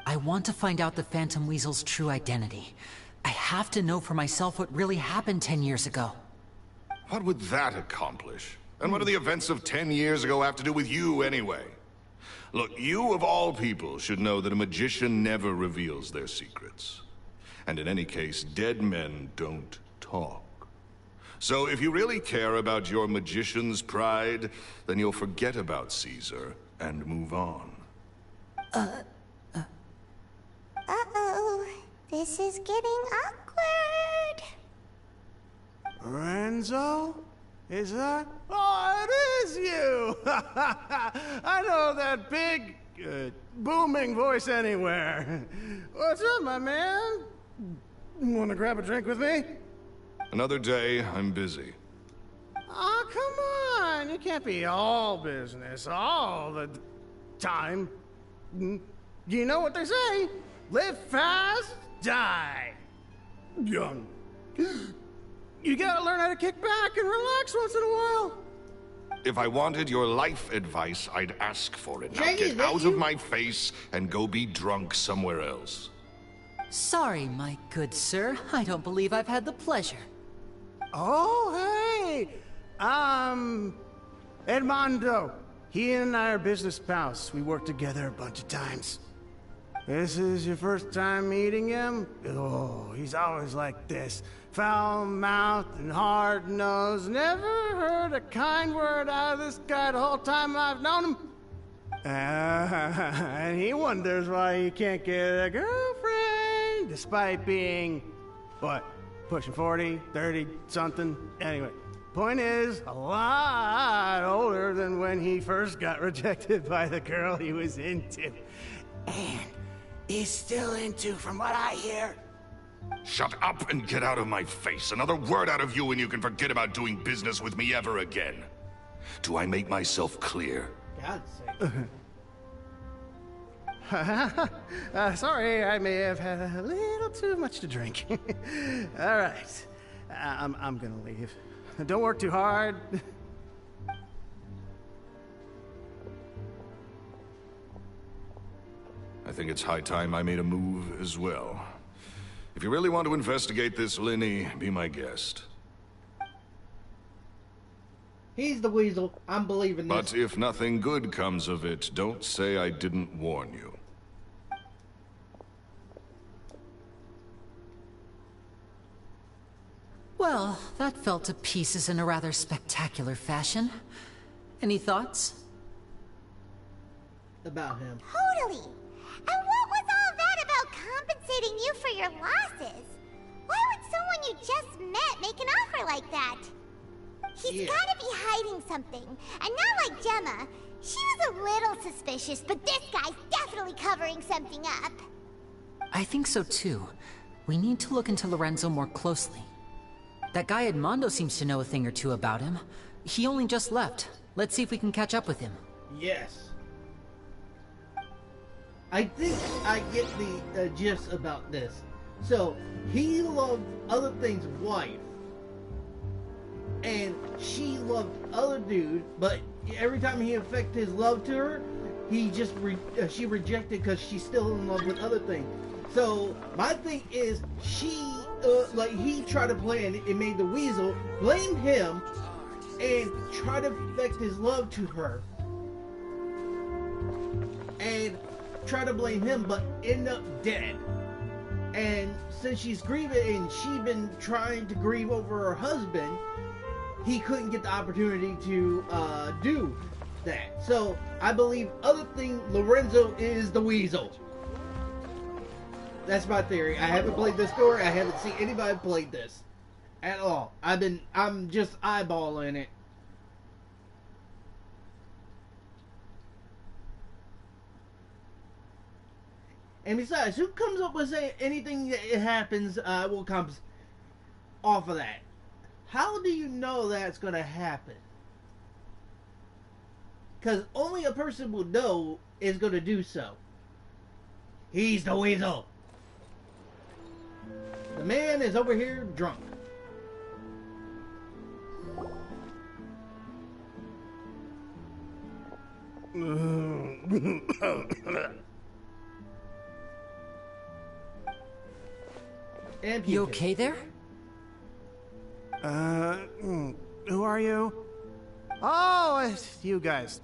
Speaker 3: I want to find out the Phantom Weasel's true identity. I have to know for myself what really happened 10 years ago.
Speaker 5: What would that accomplish? And what do the events of 10 years ago have to do with you, anyway? Look, you of all people should know that a magician never reveals their secrets. And in any case, dead men don't talk. So if you really care about your magician's pride, then you'll forget about Caesar and move on.
Speaker 2: Uh-oh. This is getting awkward.
Speaker 11: Lorenzo? Is that? Oh, it is you! I know that big, booming voice anywhere. What's up, my man? Wanna grab a drink with me?
Speaker 5: Another day, I'm busy.
Speaker 11: Oh, come on! You can't be all business all the time. You know what they say? Live fast, die young. You gotta learn how to kick back and relax once in a while.
Speaker 5: If I wanted your life advice, I'd ask for it. Now
Speaker 1: Jay, is
Speaker 5: get
Speaker 1: that
Speaker 5: out
Speaker 1: you?
Speaker 5: of my face and go be drunk somewhere else.
Speaker 3: Sorry, my good sir. I don't believe I've had the pleasure.
Speaker 11: Oh, hey! Edmondo. He and I are business pals. We worked together a bunch of times. This is your first time meeting him? Oh, he's always like this. Foul-mouthed and hard-nosed. Never heard a kind word out of this guy the whole time I've known him. And he wonders why he can't get a girlfriend, despite being, what, pushing 40, 30, something? Anyway, point is, a lot older than when he first got rejected by the girl he was into. And is still into, from what I hear.
Speaker 5: Shut up and get out of my face. Another word out of you and you can forget about doing business with me ever again. Do I make myself clear?
Speaker 1: God's sake.
Speaker 11: Sorry, I may have had a little too much to drink. All right, I'm gonna leave. Don't work too hard.
Speaker 5: I think it's high time I made a move as well. If you really want to investigate this, Lyney, be my guest.
Speaker 1: He's the weasel. I'm believing this.
Speaker 5: But if nothing good comes of it, don't say I didn't warn you.
Speaker 3: Well, that fell to pieces in a rather spectacular fashion. Any thoughts?
Speaker 1: About him.
Speaker 2: Totally. And what was all that about compensating you for your losses? Why would someone you just met make an offer like that? He's gotta be hiding something. And not like Gemma. She was a little suspicious, but this guy's definitely covering something up.
Speaker 3: I think so too. We need to look into Lorenzo more closely. That guy Edmondo seems to know a thing or two about him. He only just left. Let's see if we can catch up with him.
Speaker 1: Yes. I think I get the gist about this. So, he loved other thing's wife. And she loved other dude, but every time he affected his love to her, he just she rejected because she's still in love with other thing. So, my thing is, she, like, he tried to plan it and made the weasel blame him and try to affect his love to her. And try to blame him, but end up dead. And since she's grieving and she's been trying to grieve over her husband, he couldn't get the opportunity to do that. So I believe other thing, Lorenzo is the weasel. That's my theory. I haven't played this story. I haven't seen anybody play this at all. I'm just eyeballing it. And besides, who comes up with saying anything that happens will come off of that? How do you know that's going to happen? Because only a person will know is going to do so. He's the weasel. The man is over here drunk. And
Speaker 3: You okay there?
Speaker 11: Who are you? Oh, it's you guys.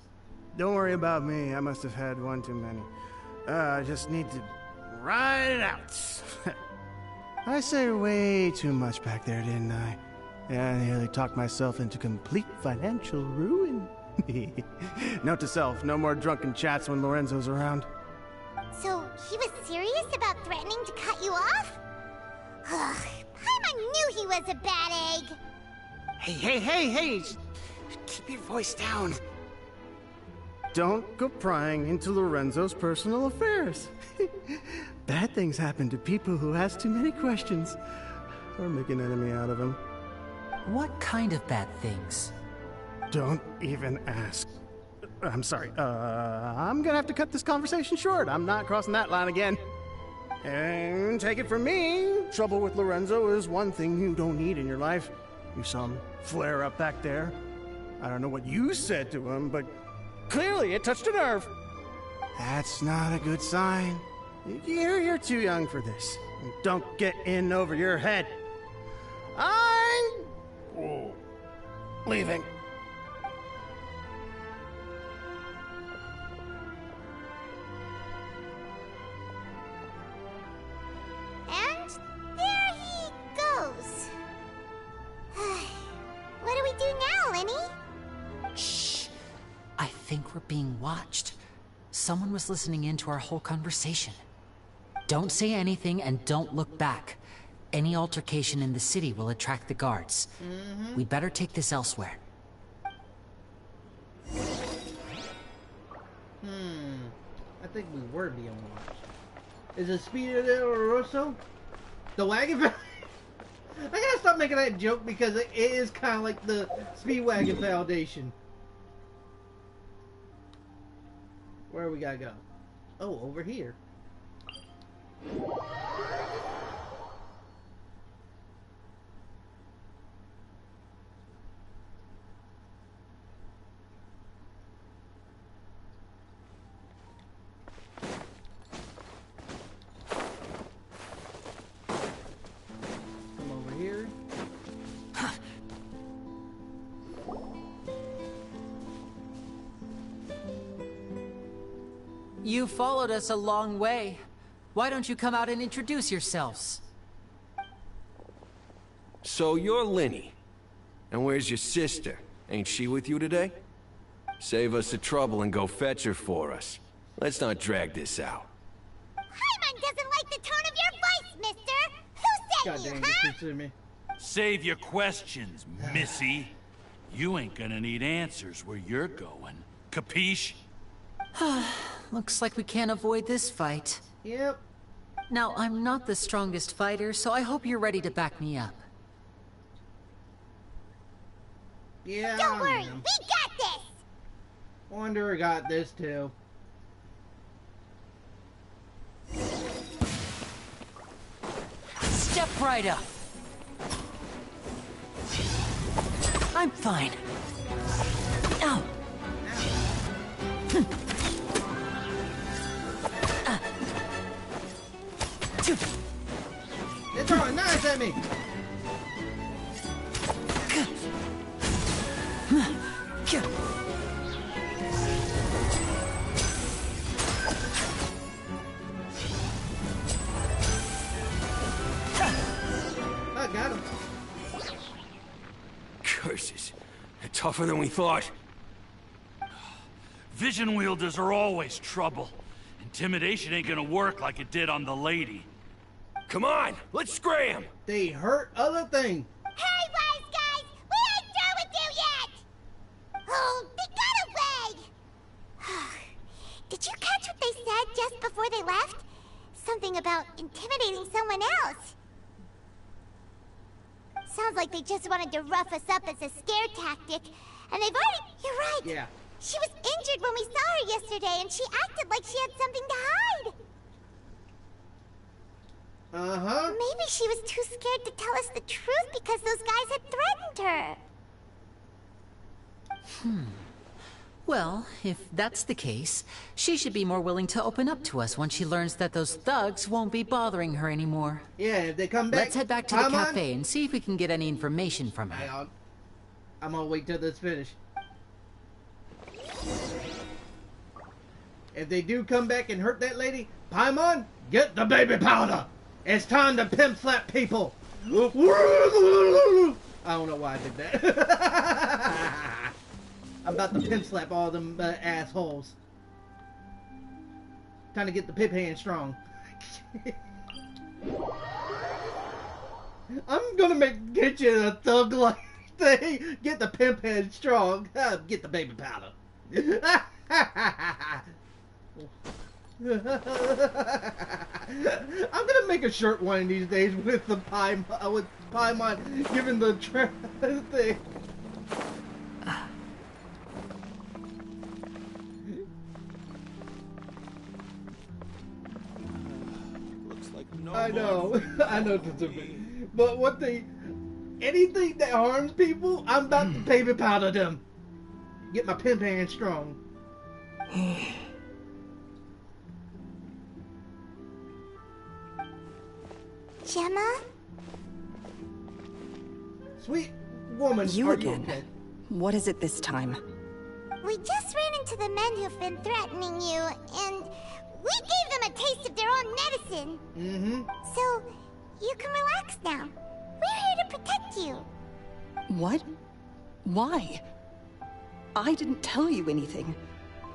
Speaker 11: Don't worry about me. I must have had one too many. I just need to ride it out. I said way too much back there, didn't I? Yeah, I nearly talked myself into complete financial ruin. Note to self, no more drunken chats when Lorenzo's around.
Speaker 2: So, he was serious about threatening to cut you off? Ugh, Paimon knew he was a bad egg.
Speaker 11: Hey! Keep your voice down. Don't go prying into Lorenzo's personal affairs. Bad things happen to people who ask too many questions. Or make an enemy out of them.
Speaker 3: What kind of bad things?
Speaker 11: Don't even ask. I'm sorry. I'm gonna have to cut this conversation short. I'm not crossing that line again. And take it from me, trouble with Lorenzo is one thing you don't need in your life. You saw him flare up back there. I don't know what you said to him, but clearly it touched a nerve. That's not a good sign. You're too young for this. Don't get in over your head. I'm leaving.
Speaker 2: And there he goes. What do we do now, Lyney?
Speaker 3: Shh. I think we're being watched. Someone was listening in to our whole conversation. Don't say anything and don't look back. Any altercation in the city will attract the guards. We'd better take this elsewhere.
Speaker 1: I think we were being watched. Is it Speeder del Rosso? The wagon? I gotta stop making that joke because it is kind of like the Speedwagon Foundation. Where we gotta go? Oh, over here. Come over here.
Speaker 3: You followed us a long way. Why don't you come out and introduce yourselves?
Speaker 7: So you're Lyney. And where's your sister? Ain't she with you today? Save us the trouble and go fetch her for us. Let's not drag this out.
Speaker 2: Paimon doesn't like the tone of your voice, mister! Who
Speaker 1: God
Speaker 2: sent
Speaker 1: dang
Speaker 2: you,
Speaker 1: it,
Speaker 2: huh?
Speaker 1: she threw me.
Speaker 12: Save your questions, missy. You ain't gonna need answers where you're going. Capiche?
Speaker 3: Looks like we can't avoid this fight.
Speaker 1: Yep.
Speaker 3: Now, I'm not the strongest fighter, so I hope you're ready to back me up.
Speaker 1: Yeah.
Speaker 2: Don't worry,
Speaker 1: I am.
Speaker 2: we got this!
Speaker 1: Wanderer got this too.
Speaker 3: Step right up. I'm fine. Ow.
Speaker 1: They're throwing knives at me. I got him.
Speaker 7: Curses. They're tougher than we thought.
Speaker 12: Vision wielders are always trouble. Intimidation ain't gonna work like it did on the lady.
Speaker 7: Come on, let's scram!
Speaker 1: They hurt other thing.
Speaker 2: Hey, wise guys! We ain't through with you yet! Oh, they got away! Did you catch what they said just before they left? Something about intimidating someone else. Sounds like they just wanted to rough us up as a scare tactic. And they've already... You're right!
Speaker 1: Yeah.
Speaker 2: She was injured when we saw her yesterday, and she acted like she had something to hide.
Speaker 1: Uh-huh.
Speaker 2: Maybe she was too scared to tell us the truth because those guys had threatened her.
Speaker 3: Well, if that's the case, she should be more willing to open up to us once she learns that those thugs won't be bothering her anymore.
Speaker 1: Yeah, if they come back...
Speaker 3: Let's head back to the
Speaker 1: Paimon?
Speaker 3: cafe and see if we can get any information from
Speaker 1: Hang
Speaker 3: her.
Speaker 1: on. I'm gonna wait till this finish. If they do come back and hurt that lady, Paimon, get the baby powder. It's time to pimp slap people. I don't know why I did that. I'm about to pimp slap all them assholes. Time to get the pip hand strong. I'm gonna make Genshin a thug like thing. Get the pimp hand strong. Get the baby powder. I'm gonna make a shirt one of these days with the Paimon giving the thing.
Speaker 13: Looks like no
Speaker 1: I know, I know, but anything that harms people, I'm about to baby powder them. Get my pimp hand strong.
Speaker 2: Gemma?
Speaker 1: Sweet woman,
Speaker 10: You
Speaker 1: are
Speaker 10: again.
Speaker 1: You okay?
Speaker 10: What is it this time?
Speaker 2: We just ran into the men who've been threatening you, and we gave them a taste of their own medicine.
Speaker 1: Mm-hmm.
Speaker 2: So, you can relax now. We're here to protect you.
Speaker 10: What? Why? I didn't tell you anything.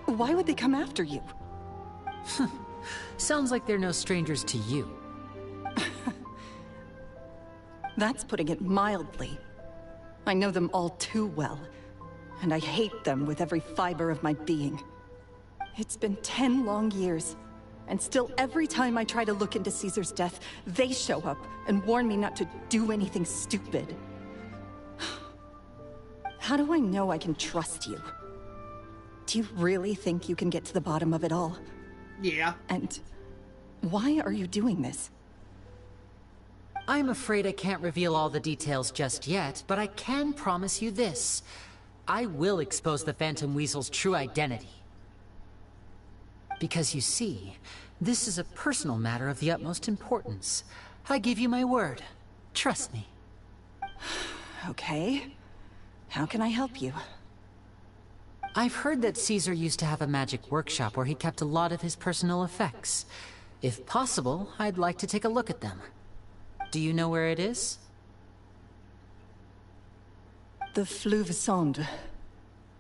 Speaker 10: Why would they come after you?
Speaker 3: Sounds like they're no strangers to you.
Speaker 10: That's putting it mildly. I know them all too well, and I hate them with every fiber of my being. It's been 10 long years, and still every time I try to look into Caesar's death, they show up and warn me not to do anything stupid. How do I know I can trust you? Do you really think you can get to the bottom of it all?
Speaker 1: Yeah.
Speaker 10: And why are you doing this?
Speaker 3: I'm afraid I can't reveal all the details just yet, but I can promise you this. I will expose the Phantom Weasel's true identity. Because you see, this is a personal matter of the utmost importance. I give you my word. Trust me.
Speaker 10: Okay. How can I help you?
Speaker 3: I've heard that Caesar used to have a magic workshop where he kept a lot of his personal effects. If possible, I'd like to take a look at them. Do you know where it is?
Speaker 10: The Fleuve Sonde.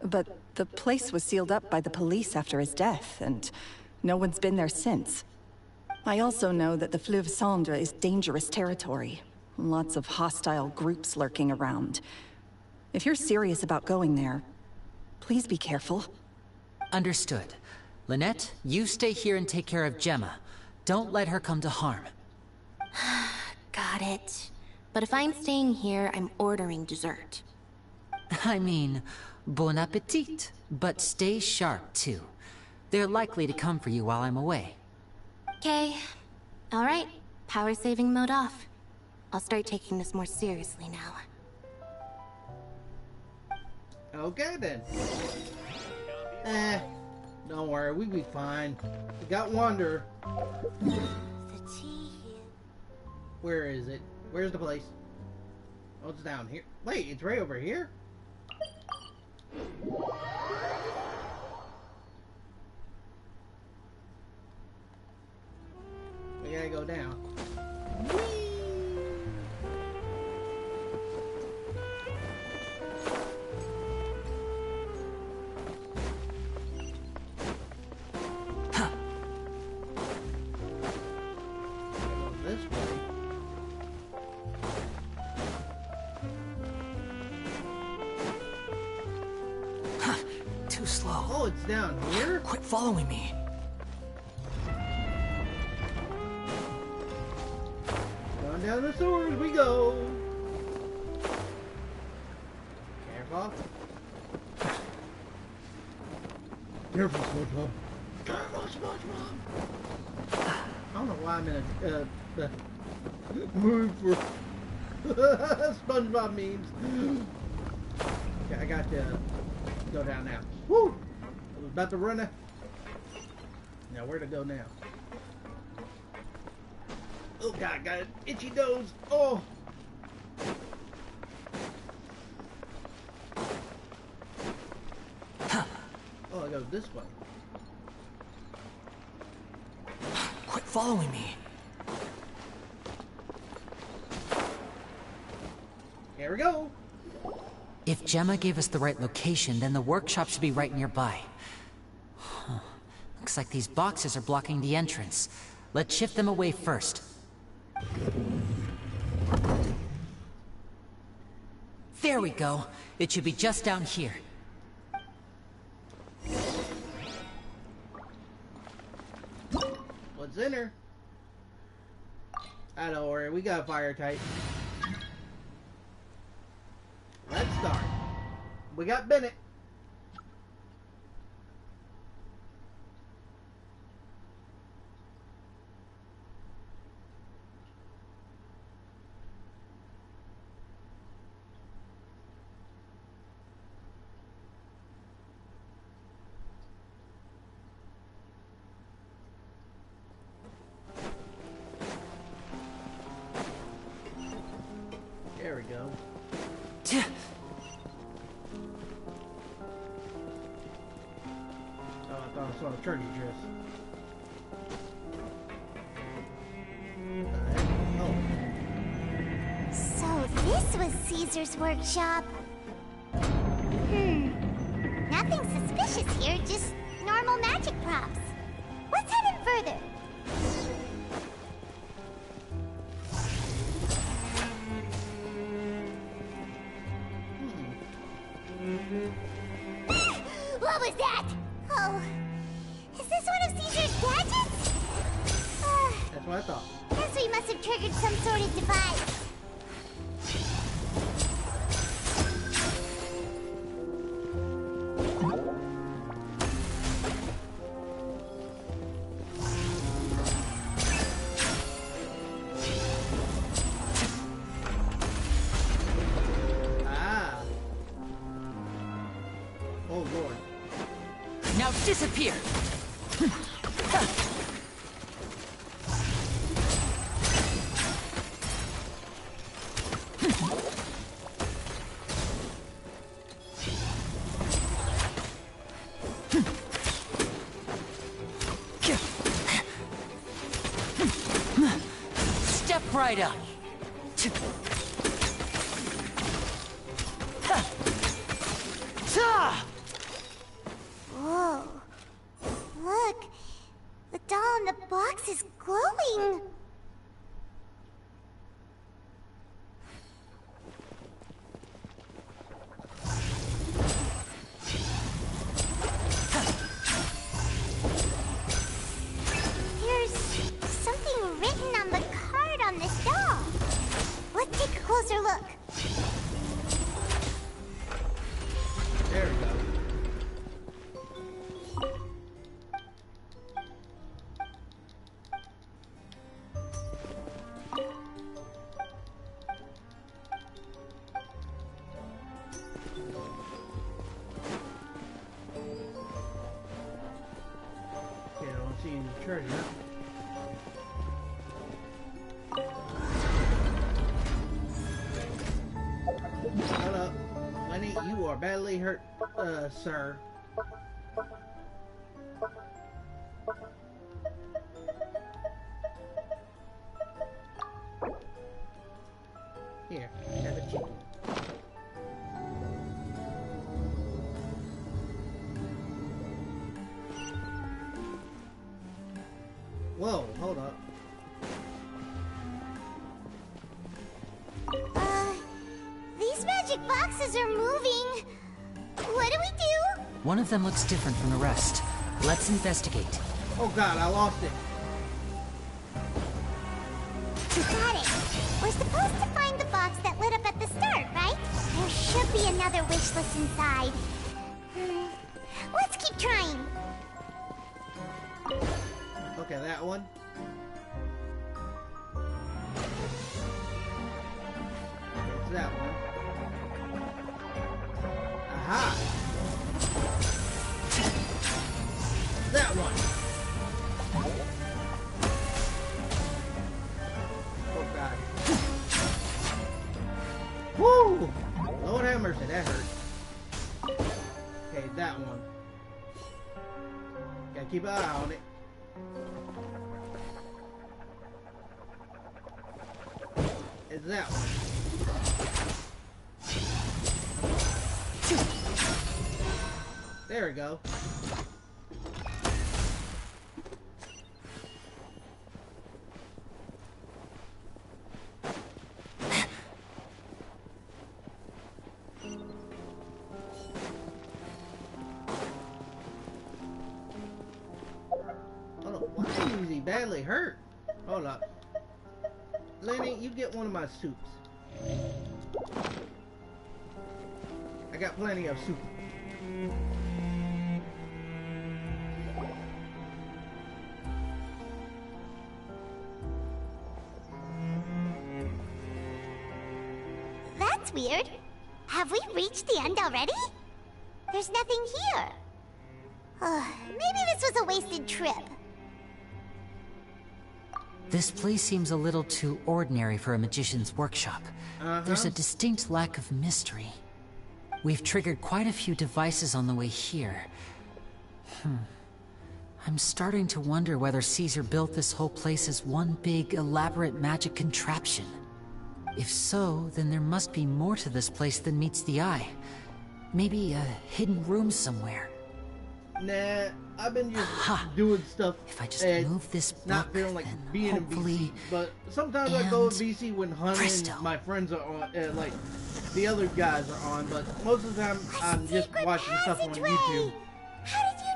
Speaker 10: But the place was sealed up by the police after his death, and no one's been there since. I also know that the Fleuve Sonde is dangerous territory. Lots of hostile groups lurking around. If you're serious about going there, please be careful.
Speaker 3: Understood. Lynette, you stay here and take care of Gemma. Don't let her come to harm.
Speaker 4: Got it. But if I'm staying here, I'm ordering dessert.
Speaker 3: I mean, bon appetit. But stay sharp, too. They're likely to come for you while I'm away.
Speaker 4: Okay. Alright. Power saving mode off. I'll start taking this more seriously now.
Speaker 1: Okay then. Don't worry, we'll be fine. We got Wander. Where is it? Where's the place? Oh, it's down here. Wait, it's right over here? We gotta go down. This way.
Speaker 9: Too slow.
Speaker 1: Oh, it's down here?
Speaker 9: Quit following me.
Speaker 1: Going down the sewers we go. Careful. Careful, SpongeBob. Careful, SpongeBob. I don't know why I'm in a mood for SpongeBob memes. Okay, I got to go down now. Woo! I was about to run it. Now where to go now? Oh God, got an itchy nose. Oh! Oh, it goes this way.
Speaker 9: Quit following me.
Speaker 1: Here we go.
Speaker 3: If Gemma gave us the right location, then the workshop should be right nearby. Huh. Looks like these boxes are blocking the entrance. Let's shift them away first. There we go. It should be just down here.
Speaker 1: What's in her? I don't worry, we got fire type. Let's start. We got Bennett. There we go. Oh, I thought I saw the turkey dress. Oh.
Speaker 2: So this was Caesar's workshop. Nothing suspicious here, just normal magic props. Let's head in further. What was that? Oh, is this one of Caesar's gadgets?
Speaker 1: That's what I thought.
Speaker 2: Guess we must have triggered some sort of device.
Speaker 1: Ah. Oh Lord.
Speaker 3: Now disappear! Step right up.
Speaker 2: Whoa. Look. The doll in the box is glowing. There's something written on the card on this doll. Let's take a closer look.
Speaker 1: There we go. Okay, I don't see any treasure. Hold up. Lenny, you are badly hurt, sir. Here, have a chicken. Whoa, hold up.
Speaker 2: These magic boxes are moving. What do we do?
Speaker 3: One of them looks different from the rest. Let's investigate.
Speaker 1: Oh god, I lost it.
Speaker 2: Got it. We're supposed to find the box that lit up at the start, right? There should be another wish list inside. Let's keep trying.
Speaker 1: Okay, that one. It's that one. Aha! That one! Oh god. Woo! Lord have mercy, that hurt. Okay, that one. Gotta keep an eye on it. It's that one. There we go. Hold on, why is he badly hurt? Hold up. Lyney, you get one of my soups. I got plenty of soup.
Speaker 2: That's weird. Have we reached the end already? There's nothing here. Maybe this was a wasted trip.
Speaker 3: This place seems a little too ordinary for a magician's workshop. There's a distinct lack of mystery. We've triggered quite a few devices on the way here. I'm starting to wonder whether Caesar built this whole place as one big, elaborate magic contraption. If so, then there must be more to this place than meets the eye. Maybe a hidden room somewhere.
Speaker 1: Nah, I've been just doing stuff.
Speaker 3: If I just move this book,
Speaker 1: not feeling like being in BC, but sometimes I go to BC when hunting and my friends are on, like the other guys are on. But most of the time, I'm just watching stuff on YouTube.
Speaker 2: How did you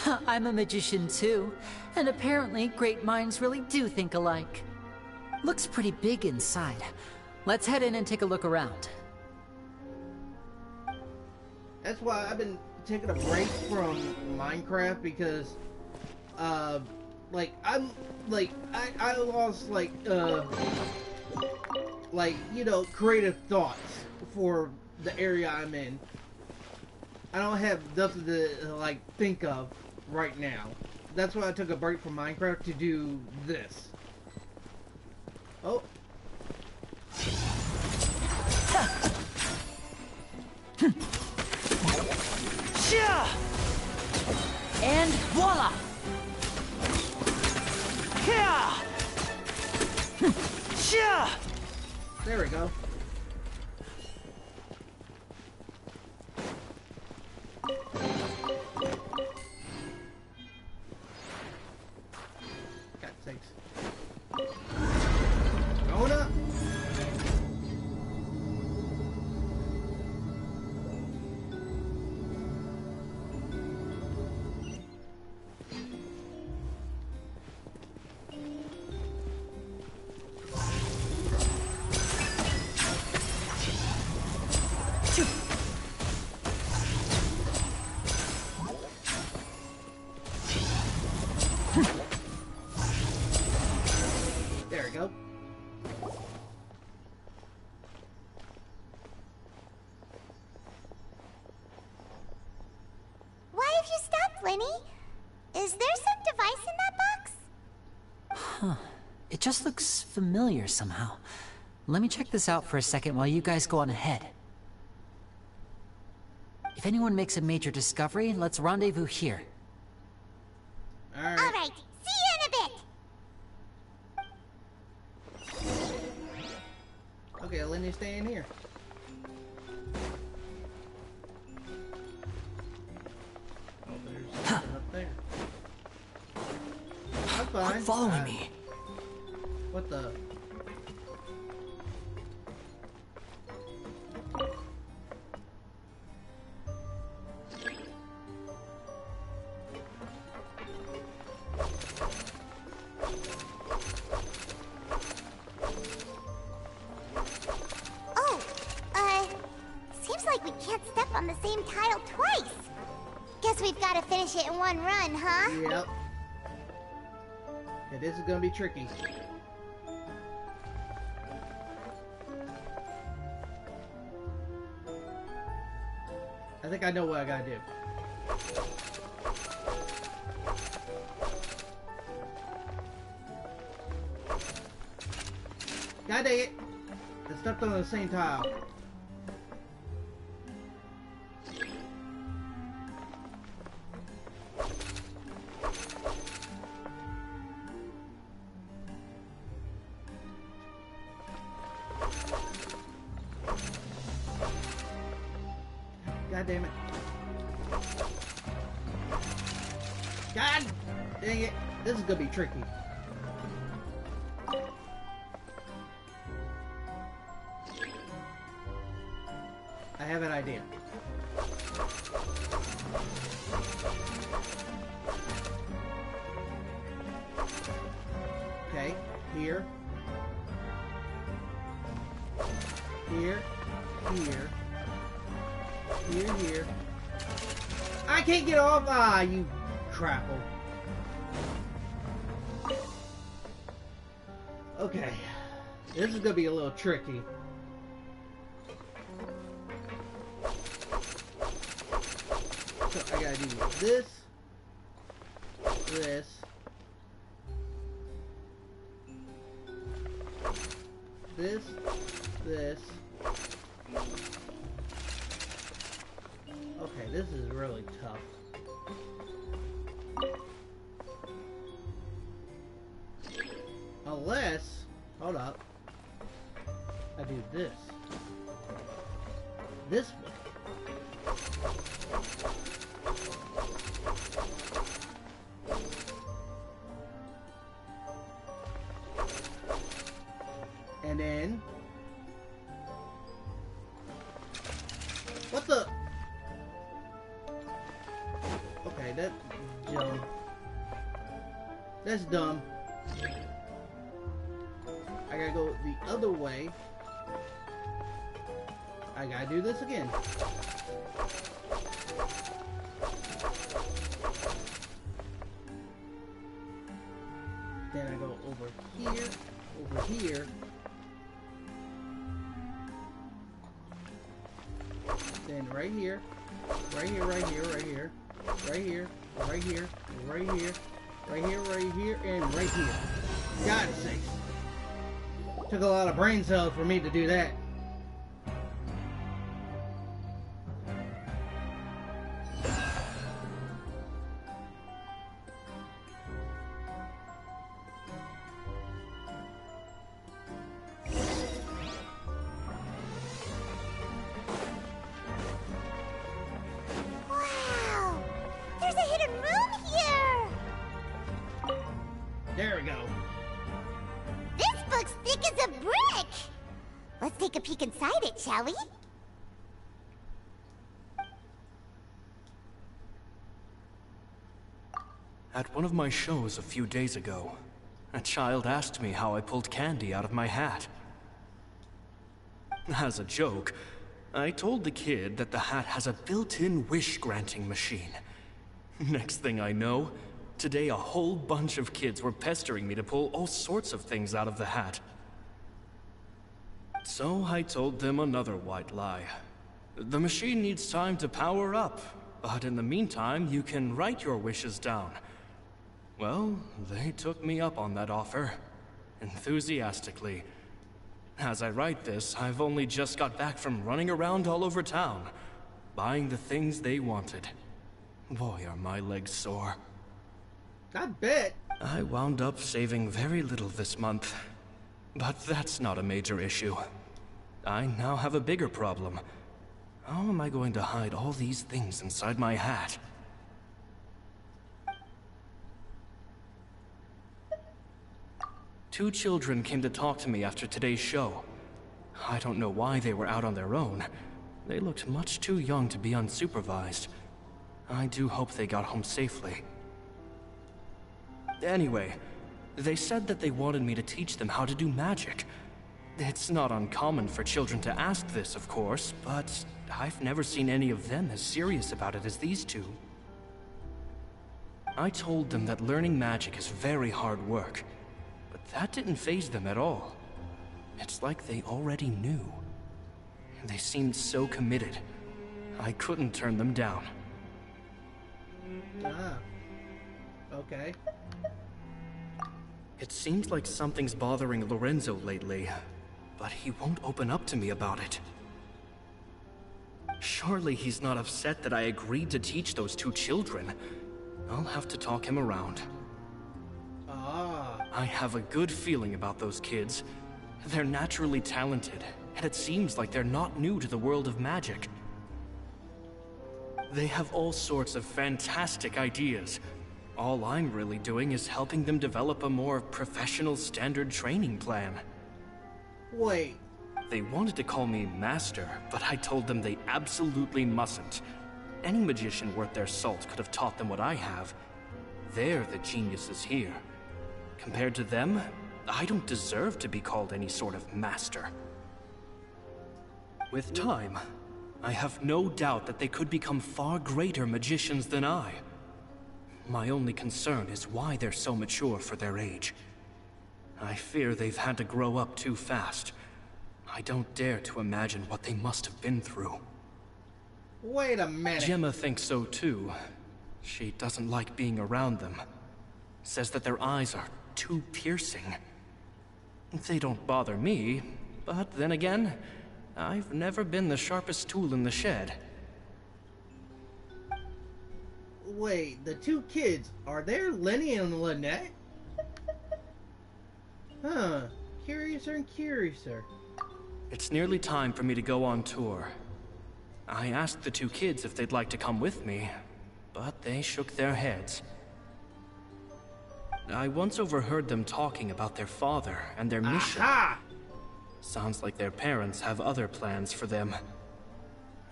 Speaker 2: know?
Speaker 3: I'm a magician too, and apparently great minds really do think alike. Looks pretty big inside. Let's head in and take a look around.
Speaker 1: That's why I've been taking a break from Minecraft because, like I lost like you know, creative thoughts for the area I'm in. I don't have nothing to like think of right now. That's why I took a break from Minecraft to do this. Oh.
Speaker 3: And voila!
Speaker 1: There we go. God sakes. Going up. There we go.
Speaker 2: Why have you stopped, Lyney? Is there some device in that box?
Speaker 3: Huh. It just looks familiar somehow. Let me check this out for a second while you guys go on ahead. If anyone makes a major discovery, let's rendezvous here.
Speaker 2: Alright, see you in a bit!
Speaker 1: Okay, Lyney, stay in here. Oh, there's something up there. I'm fine.
Speaker 3: Quit following me.
Speaker 1: What the?
Speaker 2: Seems like we can't step on the same tile twice. Guess we've got to finish it in one run, huh?
Speaker 1: Yep. Yeah, this is gonna be tricky. I think I know what I gotta do. God dang it! I stepped on the same tile. God damn it. God dang it. This is gonna be tricky. I have an idea. Okay. Here. Here. Here. Here, here. I can't get off! Ah, you crapple. Okay. This is gonna be a little tricky. So I gotta do this. This. This. This. Okay, this is really tough. Unless, hold up, I do this. This way. And then, what the? Okay, that's dumb. That's dumb. I gotta go the other way. I gotta do this again. Then I go over here, then right here, right here, right here, right here, right here, right here, right here, right here, right here, and right here. God's sakes. Took a lot of brain cells for me to do that.
Speaker 2: Wow! There's a hidden room here!
Speaker 1: There we go.
Speaker 2: This book's thick as a brick! Let's take a peek inside it, shall we?
Speaker 14: At one of my shows a few days ago, a child asked me how I pulled candy out of my hat. As a joke, I told the kid that the hat has a built-in wish-granting machine. Next thing I know, today a whole bunch of kids were pestering me to pull all sorts of things out of the hat. So I told them another white lie. The machine needs time to power up, but in the meantime, you can write your wishes down. Well, they took me up on that offer, enthusiastically. As I write this, I've only just got back from running around all over town, buying the things they wanted. Boy, are my legs sore.
Speaker 1: I bet.
Speaker 14: I wound up saving very little this month, but that's not a major issue. I now have a bigger problem. How am I going to hide all these things inside my hat? Two children came to talk to me after today's show. I don't know why they were out on their own. They looked much too young to be unsupervised. I do hope they got home safely. Anyway, they said that they wanted me to teach them how to do magic. It's not uncommon for children to ask this, of course, but I've never seen any of them as serious about it as these two. I told them that learning magic is very hard work, but that didn't faze them at all. It's like they already knew. They seemed so committed. I couldn't turn them down.
Speaker 1: Ah. Okay.
Speaker 14: It seems like something's bothering Lorenzo lately, but he won't open up to me about it. Surely he's not upset that I agreed to teach those two children. I'll have to talk him around.
Speaker 1: Ah.
Speaker 14: I have a good feeling about those kids. They're naturally talented, and it seems like they're not new to the world of magic. They have all sorts of fantastic ideas. All I'm really doing is helping them develop a more professional standard training plan.
Speaker 1: Wait.
Speaker 14: They wanted to call me Master, but I told them they absolutely mustn't. Any magician worth their salt could have taught them what I have. They're the geniuses here. Compared to them, I don't deserve to be called any sort of master. With time, I have no doubt that they could become far greater magicians than I. My only concern is why they're so mature for their age. I fear they've had to grow up too fast. I don't dare to imagine what they must have been through.
Speaker 1: Wait a minute.
Speaker 14: Gemma thinks so too. She doesn't like being around them. Says that their eyes are too piercing. They don't bother me, but then again, I've never been the sharpest tool in the shed.
Speaker 1: Wait, the two kids, are they Lyney and Lynette? Huh, curiouser and curiouser.
Speaker 14: It's nearly time for me to go on tour. I asked the two kids if they'd like to come with me, but they shook their heads. I once overheard them talking about their father and their mission.
Speaker 1: Aha!
Speaker 14: Sounds like their parents have other plans for them.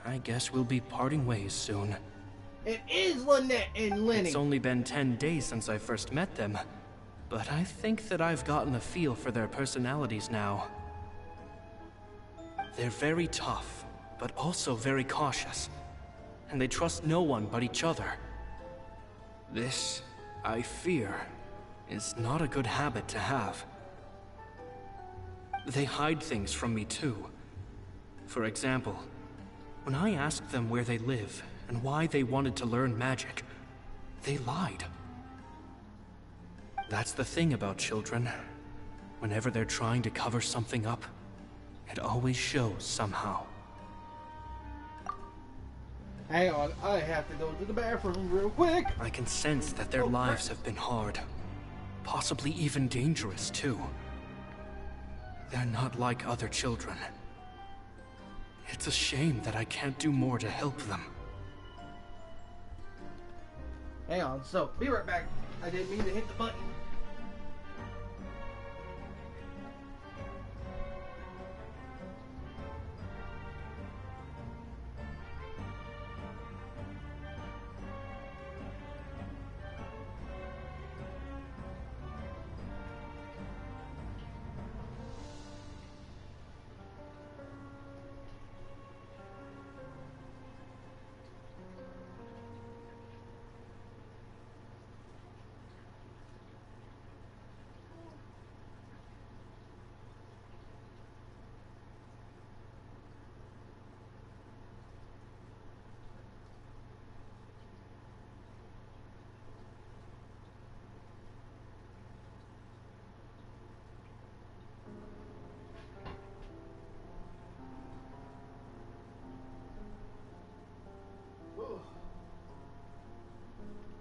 Speaker 14: I guess we'll be parting ways soon.
Speaker 1: It is Lynette and Lyney.
Speaker 14: It's only been 10 days since I first met them, but I think that I've gotten a feel for their personalities now. They're very tough, but also very cautious, and they trust no one but each other. This, I fear, is not a good habit to have. They hide things from me too. For example, when I asked them where they live and why they wanted to learn magic, they lied. That's the thing about children. Whenever they're trying to cover something up, it always shows somehow.
Speaker 1: Hang on, I have to go to the bathroom real quick.
Speaker 14: I can sense that their lives have been hard. Possibly even dangerous, too. They're not like other children. It's a shame that I can't do more to help them.
Speaker 1: Hang on, so, be right back. I didn't mean to hit the button.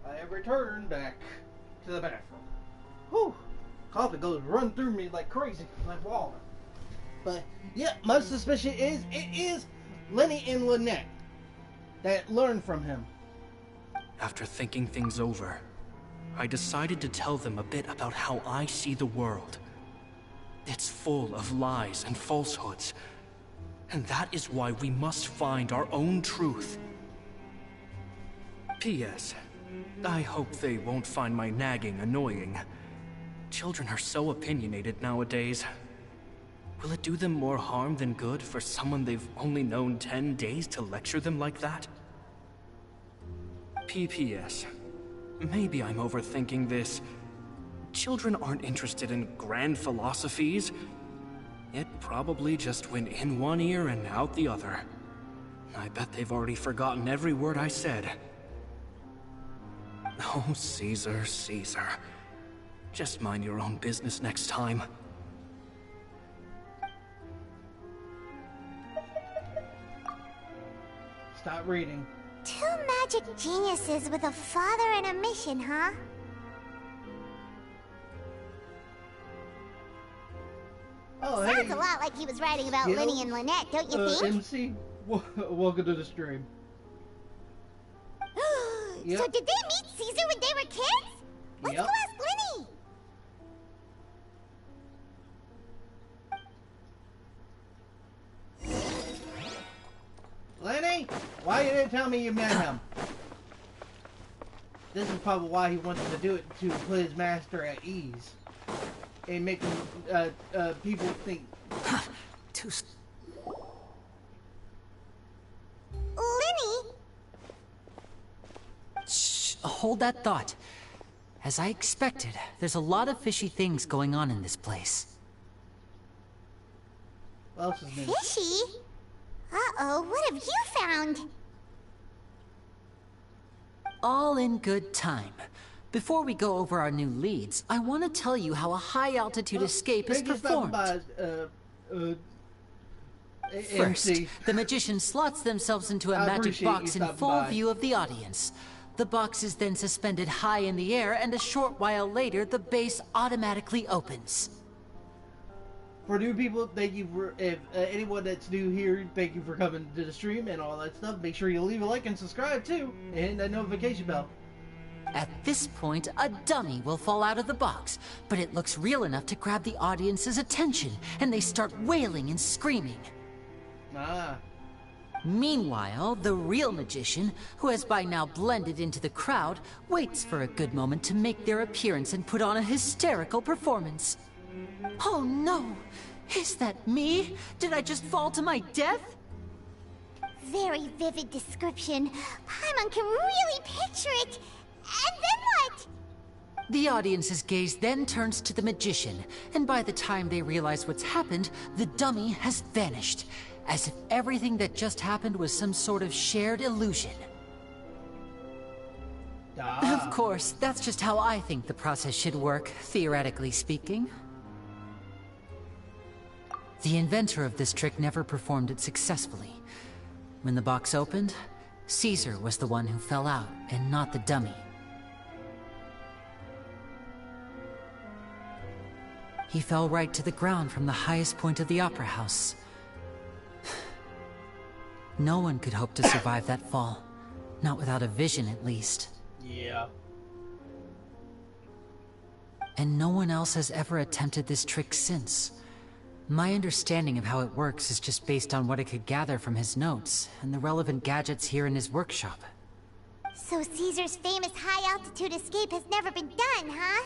Speaker 1: I have returned back to the bathroom. Whew! Coffee goes run through me like crazy, like water. But yeah, my suspicion is it is Lyney and Lynette that learned from him.
Speaker 14: After thinking things over, I decided to tell them a bit about how I see the world. It's full of lies and falsehoods, and that is why we must find our own truth. P.S. I hope they won't find my nagging annoying. Children are so opinionated nowadays. Will it do them more harm than good for someone they've only known 10 days to lecture them like that? P.P.S. Maybe I'm overthinking this. Children aren't interested in grand philosophies. It probably just went in one ear and out the other. I bet they've already forgotten every word I said. Oh, Caesar, Caesar. Just mind your own business next time.
Speaker 1: Stop reading.
Speaker 2: Two magic geniuses with a father and a mission, huh?
Speaker 1: Oh,
Speaker 2: Sounds
Speaker 1: hey.
Speaker 2: a lot like he was writing about Lyney and Lynette, don't you think?
Speaker 1: MC, welcome to the stream.
Speaker 2: So did they meet Caesar when they were kids? Let's go ask
Speaker 1: Lyney. Lyney, why you didn't tell me you met him? This is probably why he wanted to do it, to put his master at ease. and making people think.
Speaker 3: Too.
Speaker 2: Lyney!
Speaker 3: Shh, hold that thought. As I expected, there's a lot of fishy things going on in this place.
Speaker 1: What else is new?
Speaker 2: Fishy? Uh-oh, what have you found?
Speaker 3: All in good time. Before we go over our new leads, I want to tell you how a high-altitude escape is performed. First,
Speaker 1: MC.
Speaker 3: the magician slots themselves into a magic box in full view of the audience. The box is then suspended high in the air, and a short while later, the base automatically opens.
Speaker 1: For new people, thank you for, if anyone that's new here, thank you for coming to the stream and all that stuff. Make sure you leave a like and subscribe too, and that notification bell.
Speaker 3: At this point, a dummy will fall out of the box, but it looks real enough to grab the audience's attention, and they start wailing and screaming.
Speaker 1: Ah.
Speaker 3: Meanwhile, the real magician, who has by now blended into the crowd, waits for a good moment to make their appearance and put on a hysterical performance. Oh no! Is that me? Did I just fall to my death?
Speaker 2: Very vivid description. Paimon can really picture it. And then what?
Speaker 3: The audience's gaze then turns to the magician, and by the time they realize what's happened, the dummy has vanished, as if everything that just happened was some sort of shared illusion. Of course, that's just how I think the process should work, theoretically speaking. The inventor of this trick never performed it successfully. When the box opened, Caesar was the one who fell out, and not the dummy. He fell right to the ground from the highest point of the opera house. No one could hope to survive that fall. Not without a vision, at least.
Speaker 1: Yeah.
Speaker 3: And no one else has ever attempted this trick since. My understanding of how it works is just based on what I could gather from his notes and the relevant gadgets here in his workshop.
Speaker 2: So Caesar's famous high-altitude escape has never been done, huh?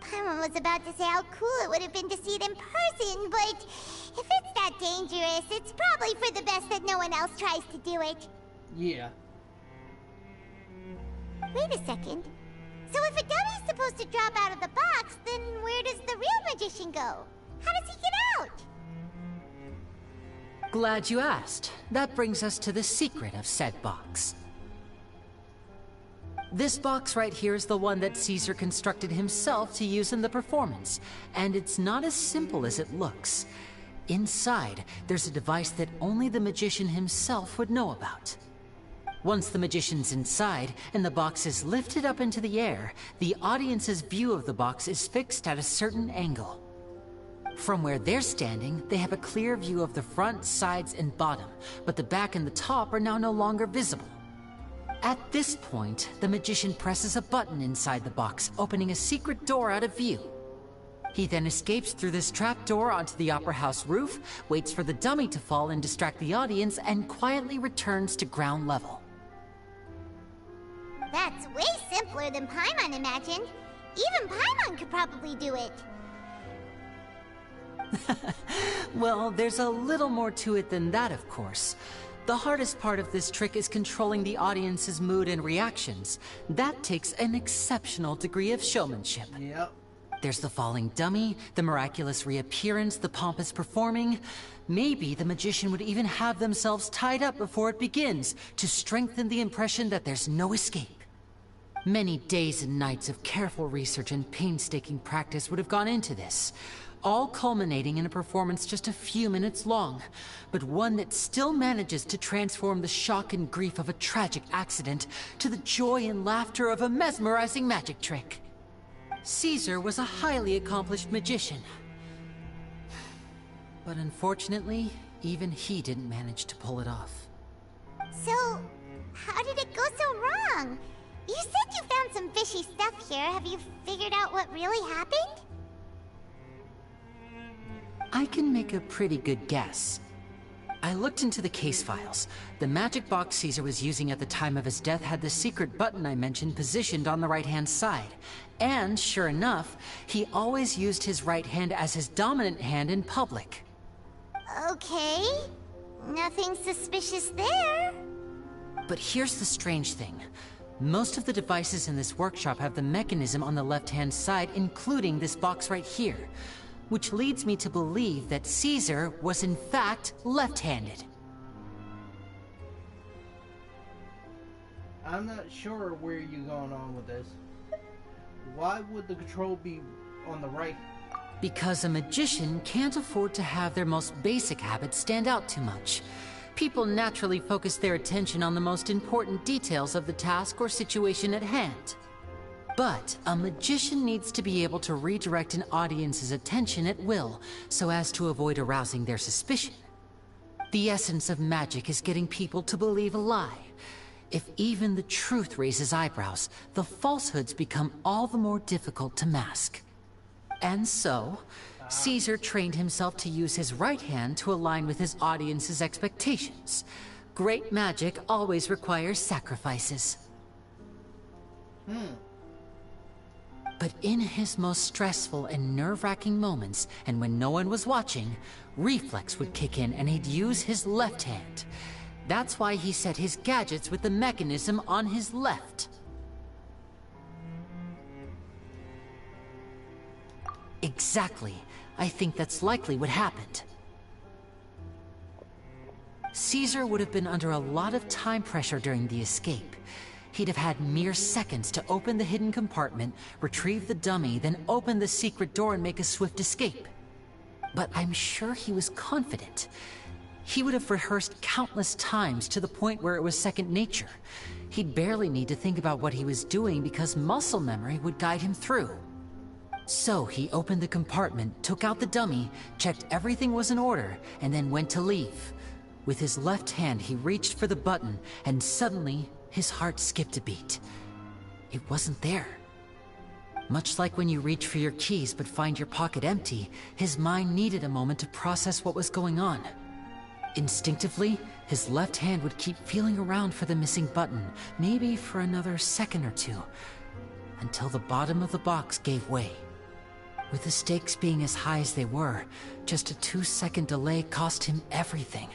Speaker 2: Paimon was about to say how cool it would have been to see it in person, but if it's that dangerous, it's probably for the best that no one else tries to do it.
Speaker 1: Yeah.
Speaker 2: Wait a second. So if a dummy's supposed to drop out of the box, then where does the real magician go? How does he get out?
Speaker 3: Glad you asked. That brings us to the secret of said box. This box right here is the one that Caesar constructed himself to use in the performance, and it's not as simple as it looks. Inside, there's a device that only the magician himself would know about. Once the magician's inside, and the box is lifted up into the air, the audience's view of the box is fixed at a certain angle. From where they're standing, they have a clear view of the front, sides, and bottom, but the back and the top are now no longer visible. At this point, the magician presses a button inside the box, opening a secret door out of view. He then escapes through this trap door onto the opera house roof, waits for the dummy to fall and distract the audience, and quietly returns to ground level.
Speaker 2: That's way simpler than Paimon imagined. Even Paimon could probably do it.
Speaker 3: Well, there's a little more to it than that, of course. The hardest part of this trick is controlling the audience's mood and reactions. That takes an exceptional degree of showmanship.
Speaker 1: Yep.
Speaker 3: There's the falling dummy, the miraculous reappearance, the pompous performing. Maybe the magician would even have themselves tied up before it begins to strengthen the impression that there's no escape. Many days and nights of careful research and painstaking practice would have gone into this, all culminating in a performance just a few minutes long, but one that still manages to transform the shock and grief of a tragic accident to the joy and laughter of a mesmerizing magic trick. Caesar was a highly accomplished magician. But unfortunately, even he didn't manage to pull it off.
Speaker 2: So, how did it go so wrong? You said you found some fishy stuff here. Have you figured out what really happened?
Speaker 3: I can make a pretty good guess. I looked into the case files. The magic box Caesar was using at the time of his death had the secret button I mentioned positioned on the right-hand side. And, sure enough, he always used his right hand as his dominant hand in public.
Speaker 2: Okay. Nothing suspicious there.
Speaker 3: But here's the strange thing. Most of the devices in this workshop have the mechanism on the left-hand side, including this box right here. Which leads me to believe that Caesar was in fact left-handed.
Speaker 1: I'm not sure where you're going on with this. Why would the control be on the right?
Speaker 3: Because a magician can't afford to have their most basic habits stand out too much. People naturally focus their attention on the most important details of the task or situation at hand. But a magician needs to be able to redirect an audience's attention at will, so as to avoid arousing their suspicion. The essence of magic is getting people to believe a lie. If even the truth raises eyebrows, the falsehoods become all the more difficult to mask. And so, Caesar trained himself to use his right hand to align with his audience's expectations. Great magic always requires sacrifices. But in his most stressful and nerve-wracking moments, and when no one was watching, reflex would kick in and he'd use his left hand. That's why he set his gadgets with the mechanism on his left. Exactly. I think that's likely what happened. Caesar would have been under a lot of time pressure during the escape. He'd have had mere seconds to open the hidden compartment, retrieve the dummy, then open the secret door and make a swift escape. But I'm sure he was confident. He would have rehearsed countless times to the point where it was second nature. He'd barely need to think about what he was doing because muscle memory would guide him through. So he opened the compartment, took out the dummy, checked everything was in order, and then went to leave. With his left hand, he reached for the button, and suddenly, his heart skipped a beat. It wasn't there. Much like when you reach for your keys but find your pocket empty, his mind needed a moment to process what was going on. Instinctively, his left hand would keep feeling around for the missing button, maybe for another second or two, until the bottom of the box gave way. With the stakes being as high as they were, just a 2-second delay cost him everything.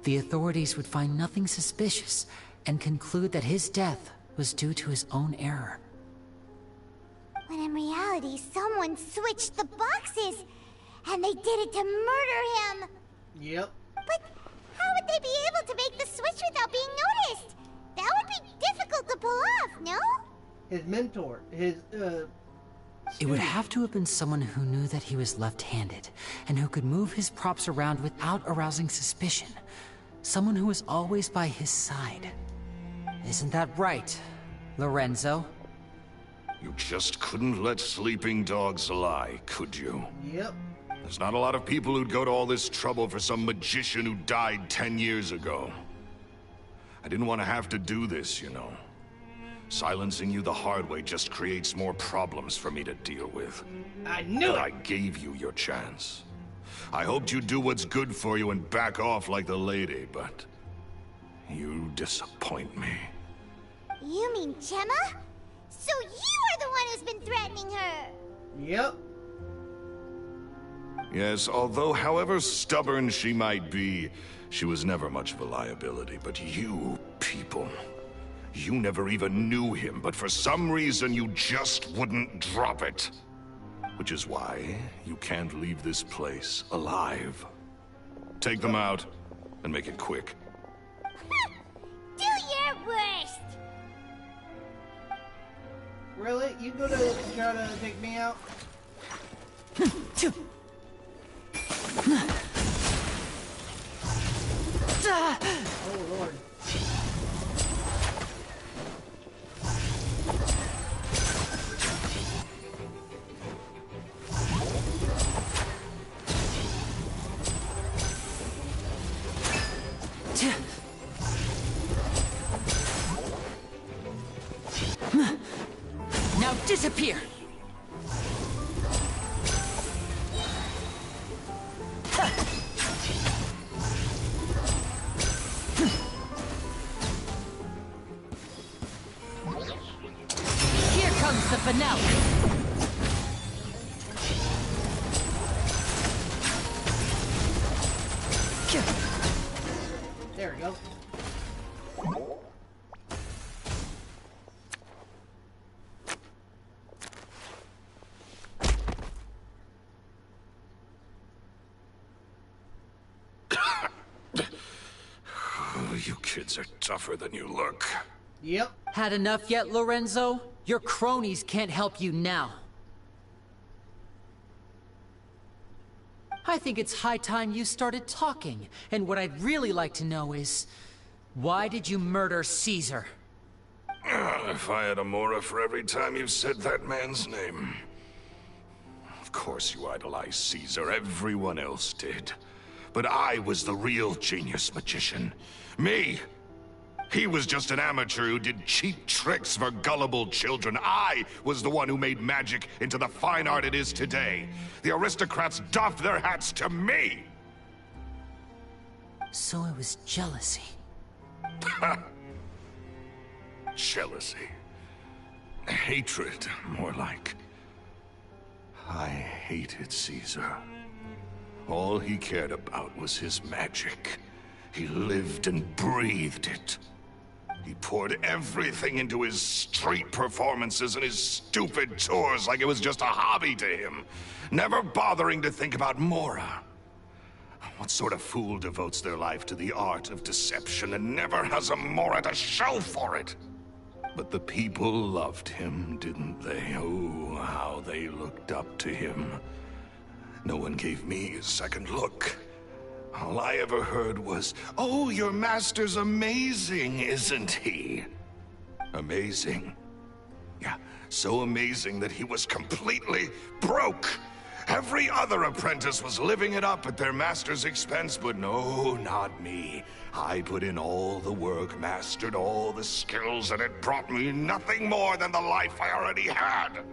Speaker 3: The authorities would find nothing suspicious and conclude that his death was due to his own error.
Speaker 2: When in reality, someone switched the boxes, and they did it to murder him.
Speaker 1: Yep.
Speaker 2: But how would they be able to make the switch without being noticed? That would be difficult to pull off, no?
Speaker 1: His mentor, his,
Speaker 3: It would have to have been someone who knew that he was left-handed, and who could move his props around without arousing suspicion. Someone who was always by his side. Isn't that right, Lorenzo?
Speaker 5: You just couldn't let sleeping dogs lie, could you?
Speaker 1: Yep.
Speaker 5: There's not a lot of people who'd go to all this trouble for some magician who died 10 years ago. I didn't want to have to do this, you know. Silencing you the hard way just creates more problems for me to deal with.
Speaker 1: I knew it!
Speaker 5: I gave you your chance. I hoped you'd do what's good for you and back off like the lady, but you disappoint me.
Speaker 2: You mean Gemma? So you are the one who's been threatening her!
Speaker 1: Yep.
Speaker 5: Yes, although however stubborn she might be, she was never much of a liability. But you people, you never even knew him, but for some reason you just wouldn't drop it. Which is why you can't leave this place alive. Take them out, and make it quick.
Speaker 2: Do your worst!
Speaker 1: Really? You gonna try to take me out? Oh, Lord.
Speaker 3: Now disappear! comes the finale.
Speaker 1: There we go.
Speaker 5: You kids are tougher than you look.
Speaker 1: Yep.
Speaker 3: Had enough yet, Lorenzo? Your cronies can't help you now. I think it's high time you started talking. And what I'd really like to know is, why did you murder Caesar?
Speaker 5: If I had a Mora for every time you said that man's name. Of course you idolized Caesar, everyone else did. But I was the real genius magician. Me! He was just an amateur who did cheap tricks for gullible children. I was the one who made magic into the fine art it is today. The aristocrats doffed their hats to me!
Speaker 3: So it was jealousy.
Speaker 5: Jealousy. Hatred, more like. I hated Caesar. All he cared about was his magic. He lived and breathed it. He poured everything into his street performances and his stupid tours like it was just a hobby to him, never bothering to think about Mora. What sort of fool devotes their life to the art of deception and never has a Mora to show for it? But the people loved him, didn't they? Oh, how they looked up to him. No one gave me a second look. All I ever heard was, "Oh, your master's amazing, isn't he?" Amazing? Yeah, so amazing that he was completely broke. Every other apprentice was living it up at their master's expense, but no, not me. I put in all the work, mastered all the skills, and it brought me nothing more than the life I already had.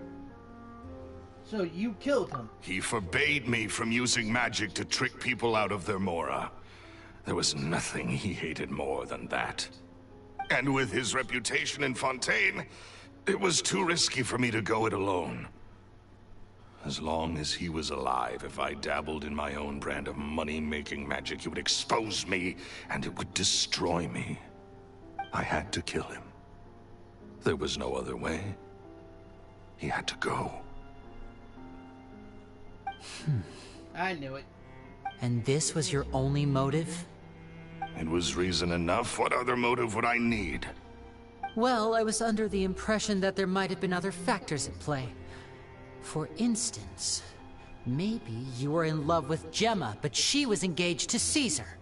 Speaker 1: So you killed him?
Speaker 5: He forbade me from using magic to trick people out of their Mora. There was nothing he hated more than that. And with his reputation in Fontaine, it was too risky for me to go it alone. As long as he was alive, if I dabbled in my own brand of money-making magic, he would expose me, and it would destroy me. I had to kill him. There was no other way. He had to go.
Speaker 1: I knew it.
Speaker 3: And this was your only motive?
Speaker 5: It was reason enough. What other motive would I need?
Speaker 3: Well, I was under the impression that there might have been other factors at play. For instance, maybe you were in love with Gemma, but she was engaged to Caesar.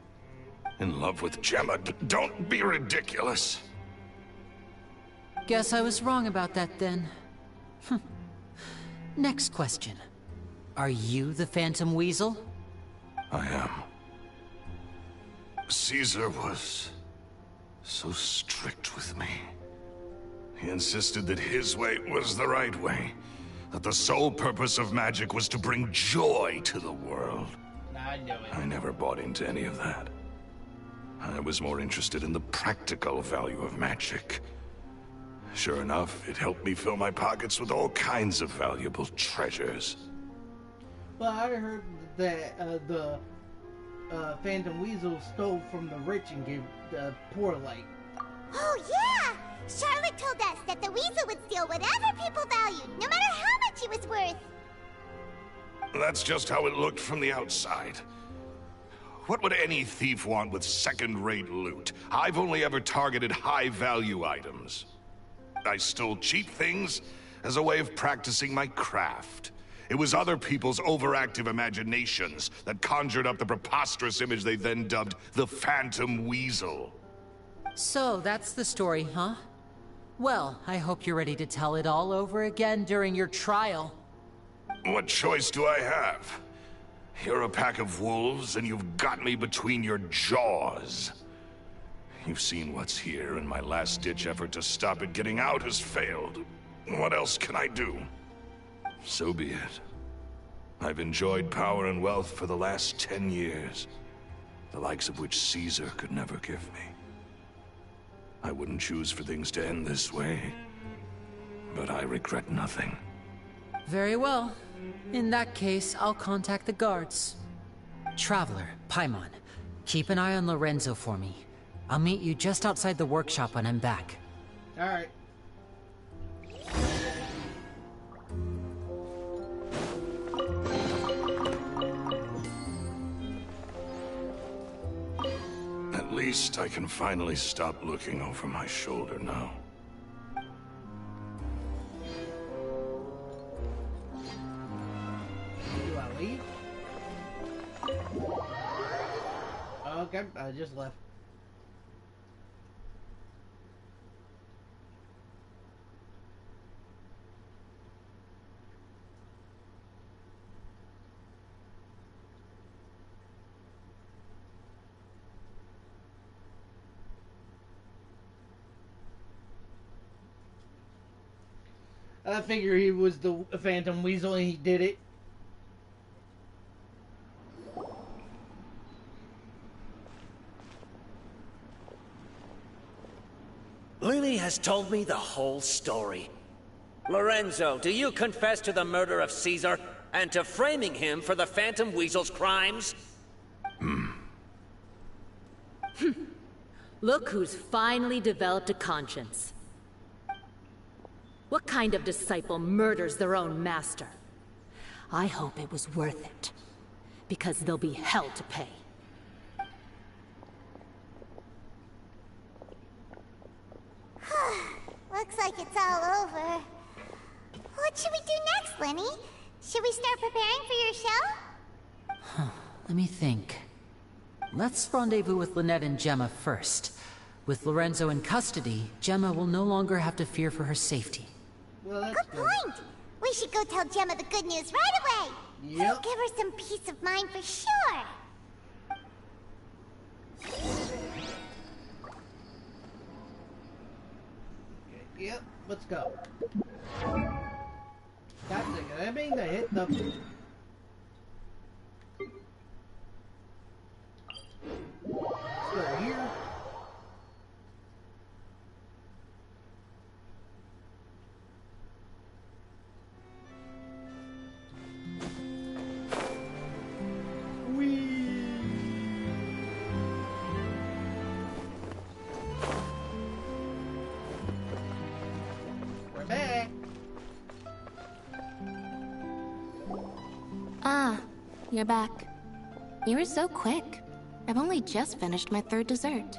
Speaker 5: In love with Gemma? Don't be ridiculous.
Speaker 3: Guess I was wrong about that then. Next question. Are you the Phantom Weasel?
Speaker 5: I am. Caesar was so strict with me. He insisted that his way was the right way. That the sole purpose of magic was to bring joy to the world.
Speaker 1: I knew it.
Speaker 5: I never bought into any of that. I was more interested in the practical value of magic. Sure enough, it helped me fill my pockets with all kinds of valuable treasures.
Speaker 1: Well, I heard that the Phantom Weasel stole from the rich and gave the poor light.
Speaker 2: Oh, yeah! Charlotte told us that the weasel would steal whatever people valued, no matter how much it was worth.
Speaker 5: That's just how it looked from the outside. What would any thief want with second-rate loot? I've only ever targeted high-value items. I stole cheap things as a way of practicing my craft. It was other people's overactive imaginations that conjured up the preposterous image they then dubbed the Phantom Weasel.
Speaker 3: So, that's the story, huh? Well, I hope you're ready to tell it all over again during your trial.
Speaker 5: What choice do I have? You're a pack of wolves, and you've got me between your jaws. You've seen what's here, and my last-ditch effort to stop it getting out has failed. What else can I do? So be it. I've enjoyed power and wealth for the last 10 years, the likes of which Caesar could never give me. I wouldn't choose for things to end this way,
Speaker 7: but I regret nothing.
Speaker 3: Very well. In that case, I'll contact the guards. Traveler, Paimon, keep an eye on Lorenzo for me. I'll meet you just outside the workshop when I'm back.
Speaker 1: Alright.
Speaker 15: At least I can finally stop looking over my shoulder now.
Speaker 1: Do I leave? Okay, I just left. I figure he was the Phantom Weasel and he did it.
Speaker 16: Lyney has told me the whole story. Lorenzo, do you confess to the murder of Caesar and to framing him for the Phantom Weasel's crimes?
Speaker 8: Look who's finally developed a conscience. What kind of disciple murders their own master? I hope it was worth it, because there'll be hell to pay.
Speaker 2: Looks like it's all over. What should we do next, Lyney? Should we start preparing for your show?
Speaker 3: Let me think. Let's rendezvous with Lynette and Gemma first. With Lorenzo in custody, Gemma will no longer have to fear for her safety.
Speaker 1: Well, that's
Speaker 2: good point. We should go tell Gemma the good news right away.
Speaker 1: Yep.
Speaker 2: It'll give her some peace of mind for sure.
Speaker 1: Yep, let's go. That's it. I mean, they hit the... Let's go here. We're back.
Speaker 4: Ah, you're back. You were so quick. I've only just finished my third dessert.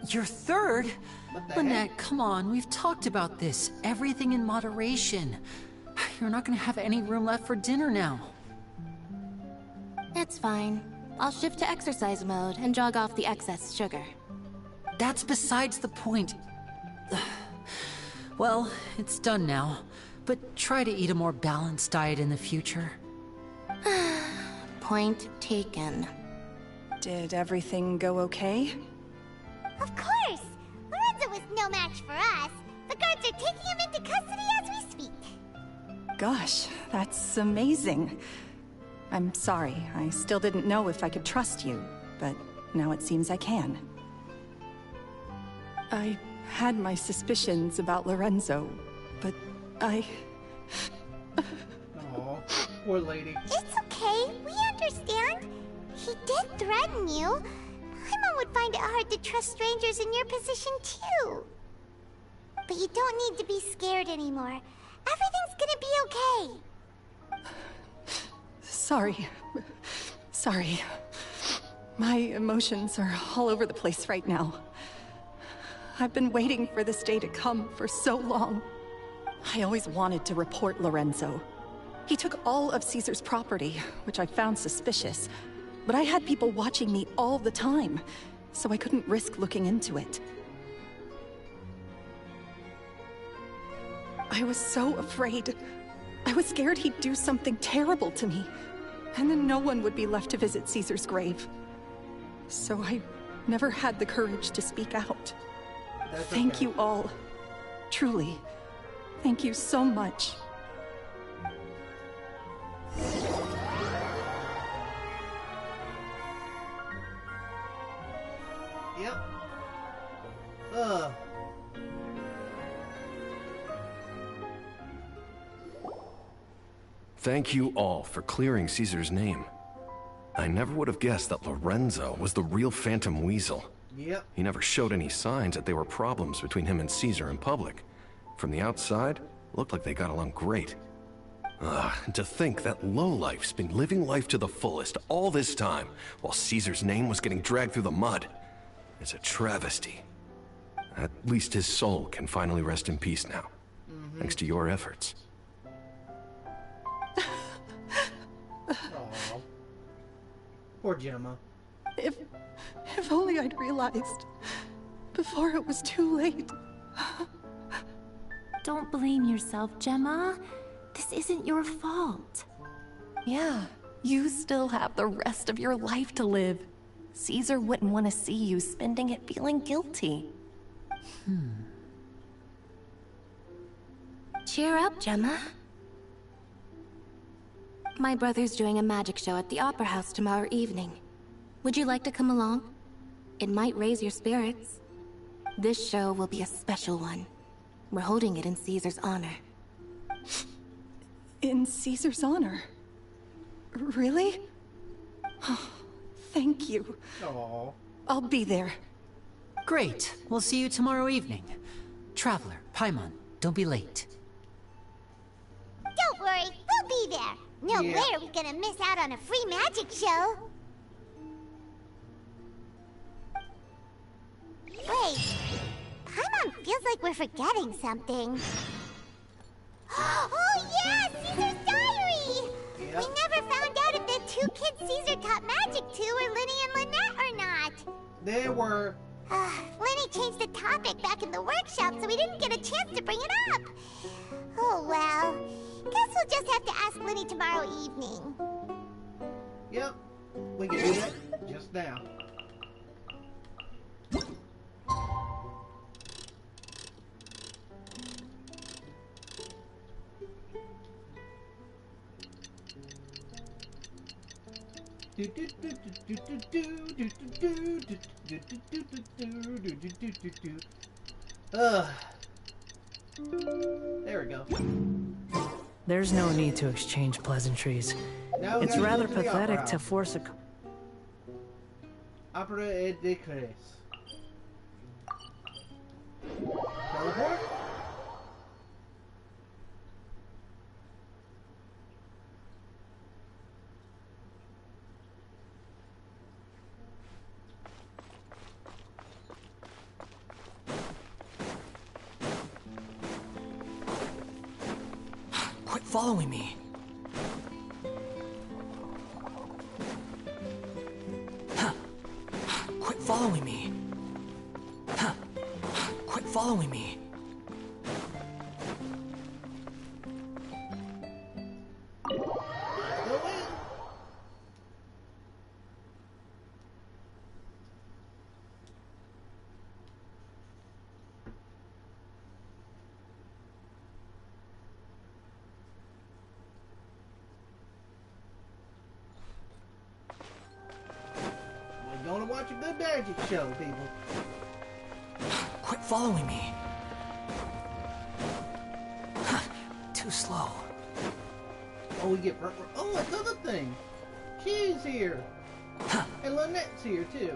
Speaker 3: Your third?
Speaker 1: What the
Speaker 3: Lynette,
Speaker 1: heck?
Speaker 3: come on, we've talked about this. Everything in moderation. You're not gonna have any room left for dinner now.
Speaker 4: It's fine. I'll shift to exercise mode and jog off the excess sugar.
Speaker 3: That's besides the point. Well, it's done now. But try to eat a more balanced diet in the future.
Speaker 4: Point taken.
Speaker 10: Did everything go okay?
Speaker 2: Of course! Lorenzo was no match for us. The guards are taking him into custody as we speak.
Speaker 10: Gosh, that's amazing. I'm sorry, I still didn't know if I could trust you, but now it seems I can. I had my suspicions about Lorenzo, but I...
Speaker 1: Oh, poor lady.
Speaker 2: It's okay. We understand. He did threaten you. Paimon would find it hard to trust strangers in your position, too. But you don't need to be scared anymore. Everything's gonna be okay.
Speaker 10: Sorry. Sorry. My emotions are all over the place right now. I've been waiting for this day to come for so long. I always wanted to report Lorenzo. He took all of Caesar's property, which I found suspicious. But I had people watching me all the time, so I couldn't risk looking into it. I was so afraid. I was scared he'd do something terrible to me, and then no one would be left to visit Caesar's grave. So I never had the courage to speak out. Thank you all. Truly. Thank you so much.
Speaker 1: Yep.
Speaker 7: Thank you all for clearing Caesar's name. I never would have guessed that Lorenzo was the real Phantom Weasel.
Speaker 1: Yep.
Speaker 7: He never showed any signs that there were problems between him and Caesar in public. From the outside, it looked like they got along great. And to think that lowlife's been living life to the fullest all this time, while Caesar's name was getting dragged through the mud. It's a travesty. At least his soul can finally rest in peace now, thanks to your efforts.
Speaker 1: Aww. Poor Gemma.
Speaker 10: If only I'd realized before it was too late.
Speaker 8: Don't blame yourself, Gemma. This isn't your fault.
Speaker 17: Yeah, you still have the rest of your life to live. Caesar wouldn't want to see you spending it feeling guilty.
Speaker 4: Cheer up, Gemma. My brother's doing a magic show at the Opera House tomorrow evening. Would you like to come along? It might raise your spirits. This show will be a special one. We're holding it in Caesar's honor.
Speaker 10: In Caesar's honor? Really? Oh, thank you.
Speaker 1: Aww.
Speaker 10: I'll be there.
Speaker 3: Great. We'll see you tomorrow evening. Traveler, Paimon, don't be late.
Speaker 2: Don't worry, we'll be there. No way are we gonna miss out on a free magic show. Wait, Paimon feels like we're forgetting something. Oh yeah, Caesar's diary! We never found out if the two kids Caesar taught magic to were Lyney and Lynette or not.
Speaker 1: They were.
Speaker 2: Lyney changed the topic back in the workshop, so we didn't get a chance to bring it up. Oh well, guess we'll just have to ask Lyney tomorrow evening.
Speaker 1: Yep, we can do that just now. There we go.
Speaker 18: There's no need to exchange pleasantries.
Speaker 1: Now
Speaker 18: It's rather pathetic to force a...
Speaker 1: Opera et decrees. Teleport?
Speaker 18: Quit following me. Quit following me. Quit following me.
Speaker 1: We're gonna watch a good magic show, people.
Speaker 18: Quit following me. Too slow.
Speaker 1: Oh, we get... Oh, another thing. She's here. And Lynette's here, too.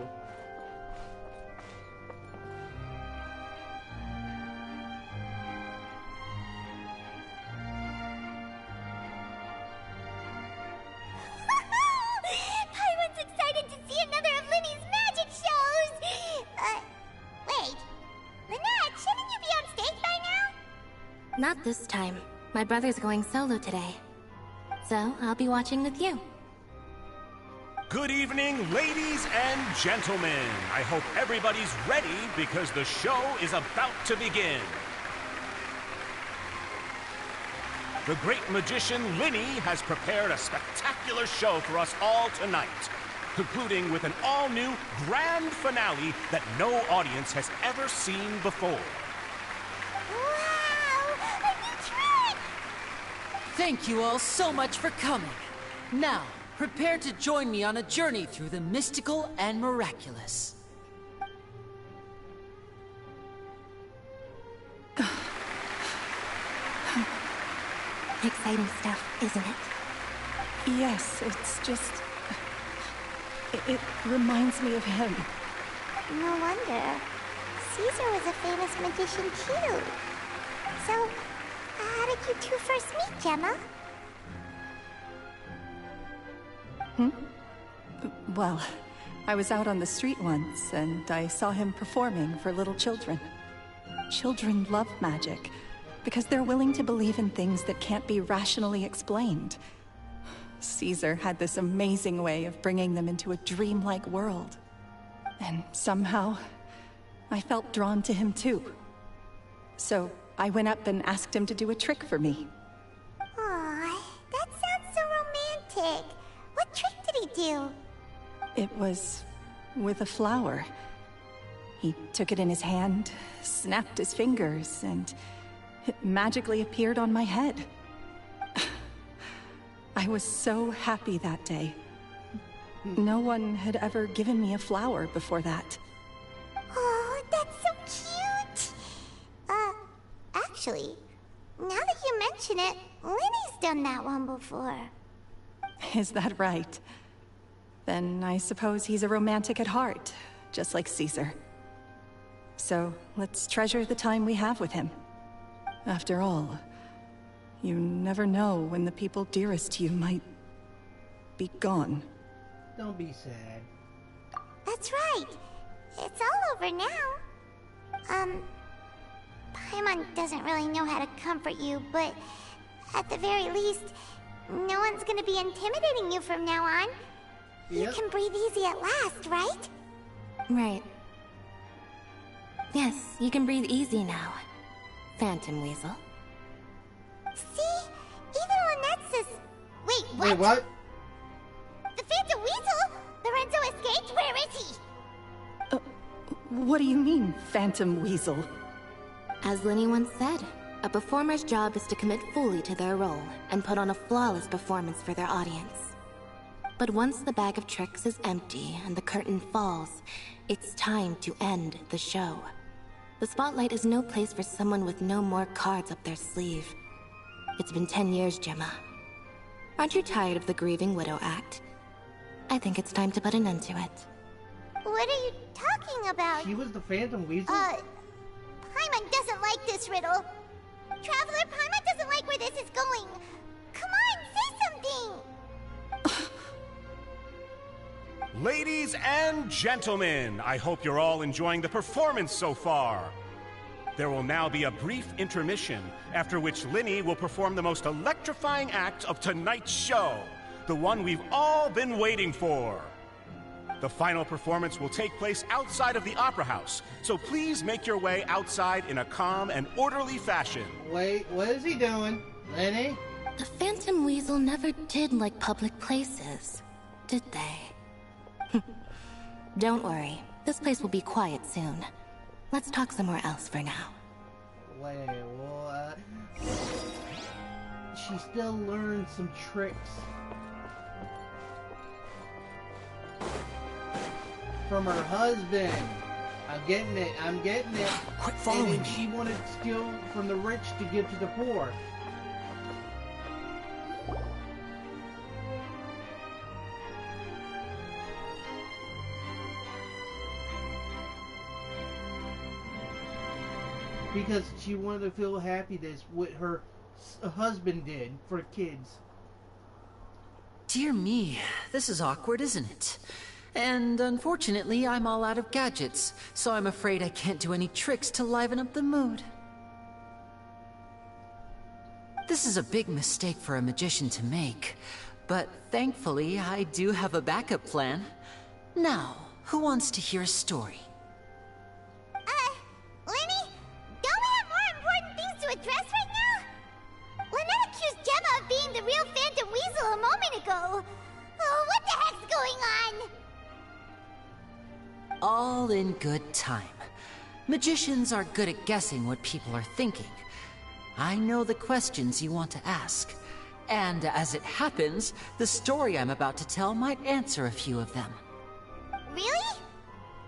Speaker 2: Paimon's excited to see another of Lyney's magic shows! Wait. Lynette, shouldn't you be on stage by now?
Speaker 4: Not this time. My brother's going solo today. So, I'll be watching with you.
Speaker 19: Good evening, ladies and gentlemen. I hope everybody's ready because the show is about to begin. The great magician Lyney has prepared a spectacular show for us all tonight, concluding with an all-new grand finale that no audience has ever seen before.
Speaker 2: Wow! A new trick!
Speaker 3: Thank you all so much for coming. Now, prepare to join me on a journey through the mystical and miraculous.
Speaker 4: Exciting stuff, isn't it?
Speaker 10: Yes, it's just... It reminds me of him.
Speaker 2: No wonder. Caesar was a famous magician too. So, how did you two first meet, Gemma?
Speaker 10: Well, I was out on the street once, and I saw him performing for little children. Children love magic, because they're willing to believe in things that can't be rationally explained. Caesar had this amazing way of bringing them into a dreamlike world. And somehow, I felt drawn to him too. So, I went up and asked him to do a trick for me.
Speaker 2: Aw, that sounds so romantic. What trick did he do?
Speaker 10: It was with a flower. He took it in his hand, snapped his fingers, and it magically appeared on my head. I was so happy that day. No one had ever given me a flower before that.
Speaker 2: Oh, that's so cute! Actually, now that you mention it, Lyney's done that one before.
Speaker 10: Is that right? Then I suppose he's a romantic at heart, just like Caesar. So, let's treasure the time we have with him. After all, you never know when the people dearest to you might be gone.
Speaker 1: Don't be sad.
Speaker 2: That's right. It's all over now. Paimon doesn't really know how to comfort you, but at the very least, no one's gonna be intimidating you from now on.
Speaker 1: Yep.
Speaker 2: You can breathe easy at last, right?
Speaker 17: Right. Yes, you can breathe easy now, Phantom Weasel.
Speaker 2: See? Even Lynette says... Wait, what?
Speaker 1: Wait, what?
Speaker 2: The Phantom Weasel? Lorenzo escaped? Where is he?
Speaker 10: What do you mean, Phantom Weasel?
Speaker 17: As Lyney once said, a performer's job is to commit fully to their role and put on a flawless performance for their audience. But once the bag of tricks is empty and the curtain falls, it's time to end the show. The spotlight is no place for someone with no more cards up their sleeve. It's been 10 years, Gemma. Aren't you tired of the grieving widow act? I think it's time to put an end to it.
Speaker 2: What are you talking about?
Speaker 1: She was the Phantom Weasel?
Speaker 2: Paimon doesn't like this riddle. Traveler, Paimon doesn't like where this is going. Come on, say something!
Speaker 19: Ladies and gentlemen, I hope you're all enjoying the performance so far. There will now be a brief intermission, after which Lyney will perform the most electrifying act of tonight's show, the one we've all been waiting for. The final performance will take place outside of the Opera House, so please make your way outside in a calm and orderly fashion.
Speaker 1: Wait, what is he doing? Lyney?
Speaker 17: The Phantom Weasel never did like public places, did they? Don't worry, this place will be quiet soon. Let's talk somewhere else for now.
Speaker 1: Wait, what? She still learned some tricks. From her husband. I'm getting it.
Speaker 9: Quit following
Speaker 1: and she wanted to steal from the rich to give to the poor. Because she wanted to feel happiness what her husband did for kids.
Speaker 3: Dear me, this is awkward, isn't it? And unfortunately, I'm all out of gadgets, so I'm afraid I can't do any tricks to liven up the mood. This is a big mistake for a magician to make, but thankfully, I do have a backup plan. Now, who wants to hear a story?
Speaker 2: Lyney, don't we have more important things to address right now? Lynette accused Gemma of being the real Phantom Weasel a moment ago. Oh, what the heck's going on?
Speaker 3: All in good time. Magicians are good at guessing what people are thinking. I know the questions you want to ask. And as it happens, the story I'm about to tell might answer a few of them.
Speaker 2: Really?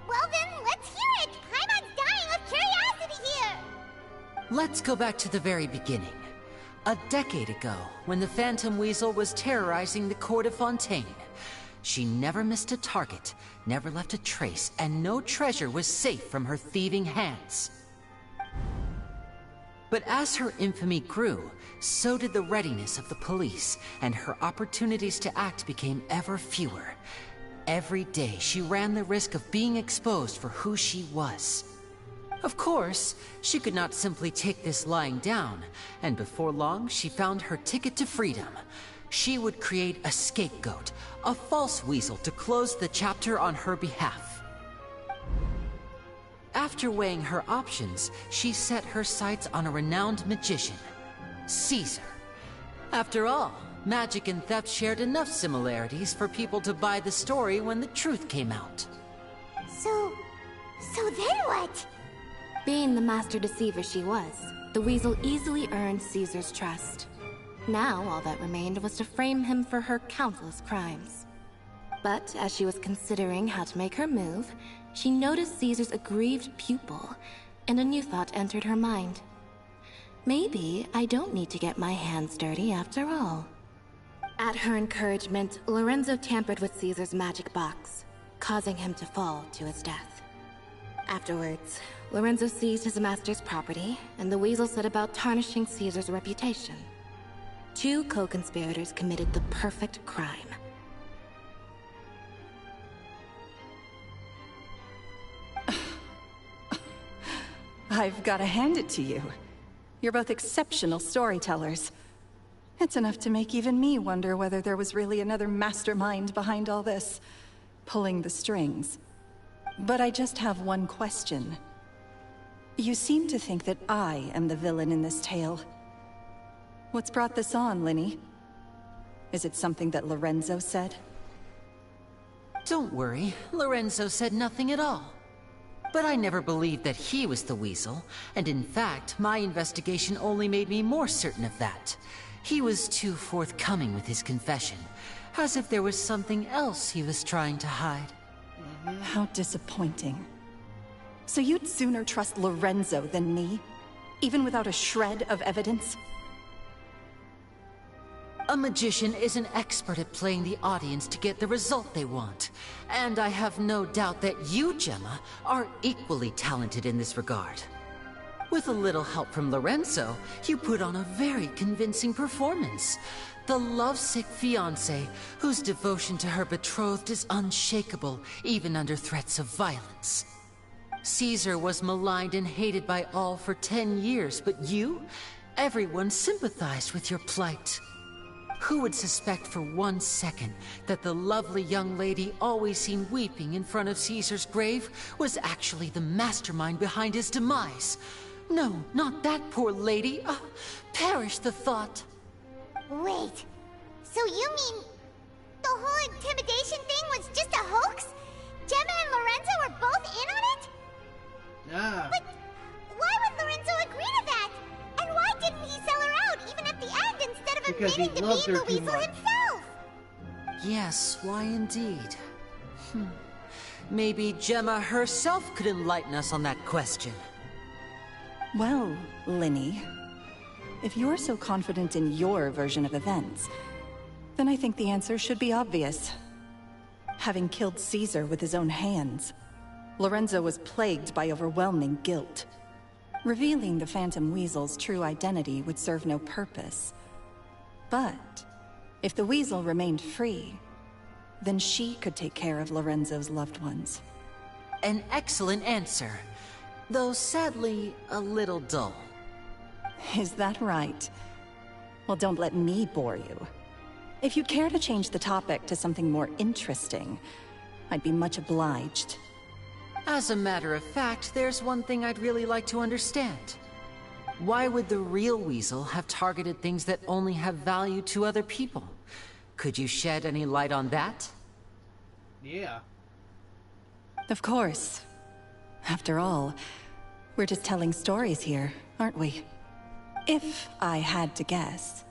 Speaker 2: Well then, let's hear it! Paimon's dying of curiosity here!
Speaker 3: Let's go back to the very beginning. A decade ago, when the Phantom Weasel was terrorizing the court of Fontaine, she never missed a target, never left a trace, and no treasure was safe from her thieving hands. But as her infamy grew, so did the readiness of the police, and her opportunities to act became ever fewer. Every day, she ran the risk of being exposed for who she was. Of course, she could not simply take this lying down, and before long, she found her ticket to freedom. She would create a scapegoat, a false weasel to close the chapter on her behalf. After weighing her options, she set her sights on a renowned magician, Caesar. After all, magic and theft shared enough similarities for people to buy the story when the truth came out.
Speaker 2: So then what?
Speaker 17: Being the master deceiver she was, the weasel easily earned Caesar's trust. Now, all that remained was to frame him for her countless crimes. But as she was considering how to make her move, she noticed Caesar's aggrieved pupil, and a new thought entered her mind. Maybe I don't need to get my hands dirty after all. At her encouragement, Lorenzo tampered with Caesar's magic box, causing him to fall to his death. Afterwards, Lorenzo seized his master's property, and the weasel set about tarnishing Caesar's reputation. Two co-conspirators committed the perfect crime.
Speaker 10: I've got to hand it to you. You're both exceptional storytellers. It's enough to make even me wonder whether there was really another mastermind behind all this, pulling the strings. But I just have one question. You seem to think that I am the villain in this tale. What's brought this on, Lyney? Is it something that Lorenzo said?
Speaker 3: Don't worry, Lorenzo said nothing at all. But I never believed that he was the weasel, and in fact, my investigation only made me more certain of that. He was too forthcoming with his confession, as if there was something else he was trying to hide.
Speaker 10: How disappointing. So you'd sooner trust Lorenzo than me? Even without a shred of evidence?
Speaker 3: A magician is an expert at playing the audience to get the result they want. And I have no doubt that you, Gemma, are equally talented in this regard. With a little help from Lorenzo, you put on a very convincing performance. The lovesick fiancé, whose devotion to her betrothed is unshakable, even under threats of violence. Caesar was maligned and hated by all for 10 years, but you? Everyone sympathized with your plight. Who would suspect for 1 second that the lovely young lady always seen weeping in front of Caesar's grave was actually the mastermind behind his demise? No, not that poor lady. Perish the thought.
Speaker 2: Wait, so you mean the whole intimidation thing was just a hoax? Gemma and Lorenzo were both in on it? But why would Lorenzo agree to that? And why didn't he sell her out, even at the end, instead of admitting to being the weasel himself?
Speaker 3: Yes, why indeed? Maybe Gemma herself could enlighten us on that question.
Speaker 10: Well, Lyney, if you're so confident in your version of events, then I think the answer should be obvious. Having killed Caesar with his own hands, Lorenzo was plagued by overwhelming guilt. Revealing the Phantom Weasel's true identity would serve no purpose. But if the Weasel remained free, then she could take care of Lorenzo's loved ones.
Speaker 3: An excellent answer, though sadly a little dull.
Speaker 10: Is that right? Well, don't let me bore you. If you'd care to change the topic to something more interesting, I'd be much obliged.
Speaker 3: As a matter of fact, there's one thing I'd really like to understand. Why would the real weasel have targeted things that only have value to other people? Could you shed any light on that?
Speaker 1: Yeah.
Speaker 10: Of course. After all, we're just telling stories here, aren't we? If I had to guess,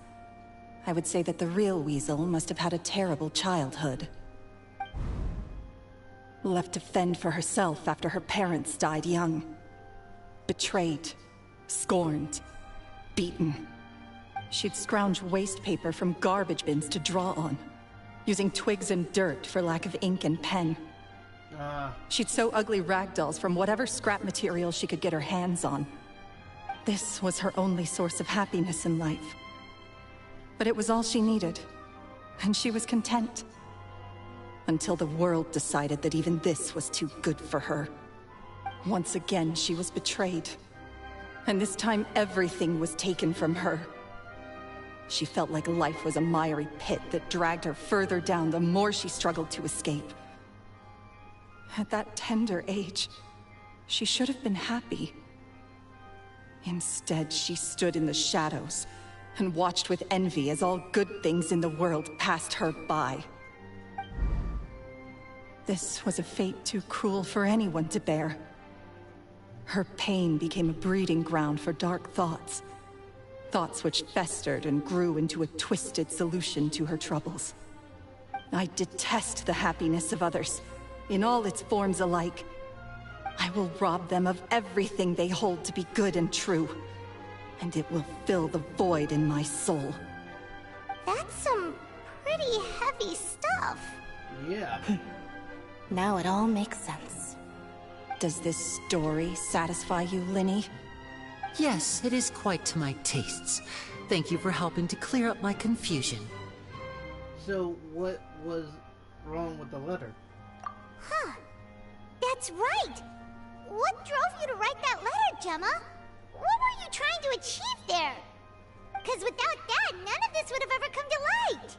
Speaker 10: I would say that the real weasel must have had a terrible childhood. Left to fend for herself after her parents died young. Betrayed, scorned, beaten. She'd scrounge waste paper from garbage bins to draw on, using twigs and dirt for lack of ink and pen. She'd sew ugly ragdolls from whatever scrap material she could get her hands on. This was her only source of happiness in life. But it was all she needed, and she was content. Until the world decided that even this was too good for her. Once again, she was betrayed. And this time, everything was taken from her. She felt like life was a miry pit that dragged her further down the more she struggled to escape. At that tender age, she should have been happy. Instead, she stood in the shadows and watched with envy as all good things in the world passed her by. This was a fate too cruel for anyone to bear. Her pain became a breeding ground for dark thoughts. Thoughts which festered and grew into a twisted solution to her troubles. I detest the happiness of others, in all its forms alike. I will rob them of everything they hold to be good and true, and it will fill the void in my soul.
Speaker 2: That's some pretty heavy stuff.
Speaker 1: Yeah.
Speaker 17: Now it all makes sense.
Speaker 10: Does this story satisfy you, Lyney?
Speaker 3: Yes, it is quite to my tastes. Thank you for helping to clear up my confusion.
Speaker 1: So, what was wrong with the letter?
Speaker 2: Huh. That's right! What drove you to write that letter, Gemma? What were you trying to achieve there? Because without that, none of this would have ever come to light!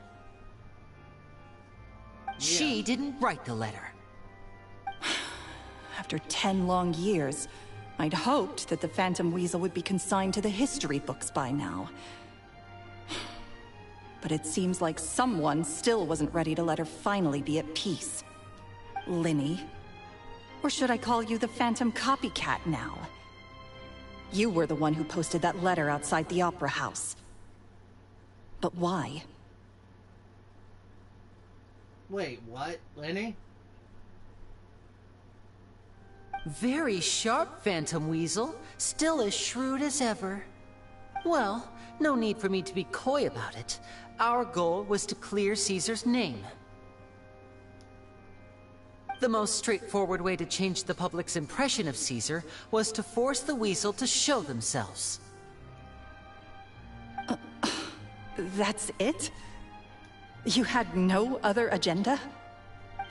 Speaker 3: She didn't write the letter.
Speaker 10: After 10 long years, I'd hoped that the Phantom Weasel would be consigned to the history books by now. But it seems like someone still wasn't ready to let her finally be at peace. Lyney. Or should I call you the Phantom Copycat now? You were the one who posted that letter outside the Opera House. But why?
Speaker 1: Wait, what? Lyney?
Speaker 3: Very sharp, Phantom Weasel. Still as shrewd as ever. Well, no need for me to be coy about it. Our goal was to clear Caesar's name. The most straightforward way to change the public's impression of Caesar was to force the Weasel to show themselves.
Speaker 10: That's it? You had no other agenda?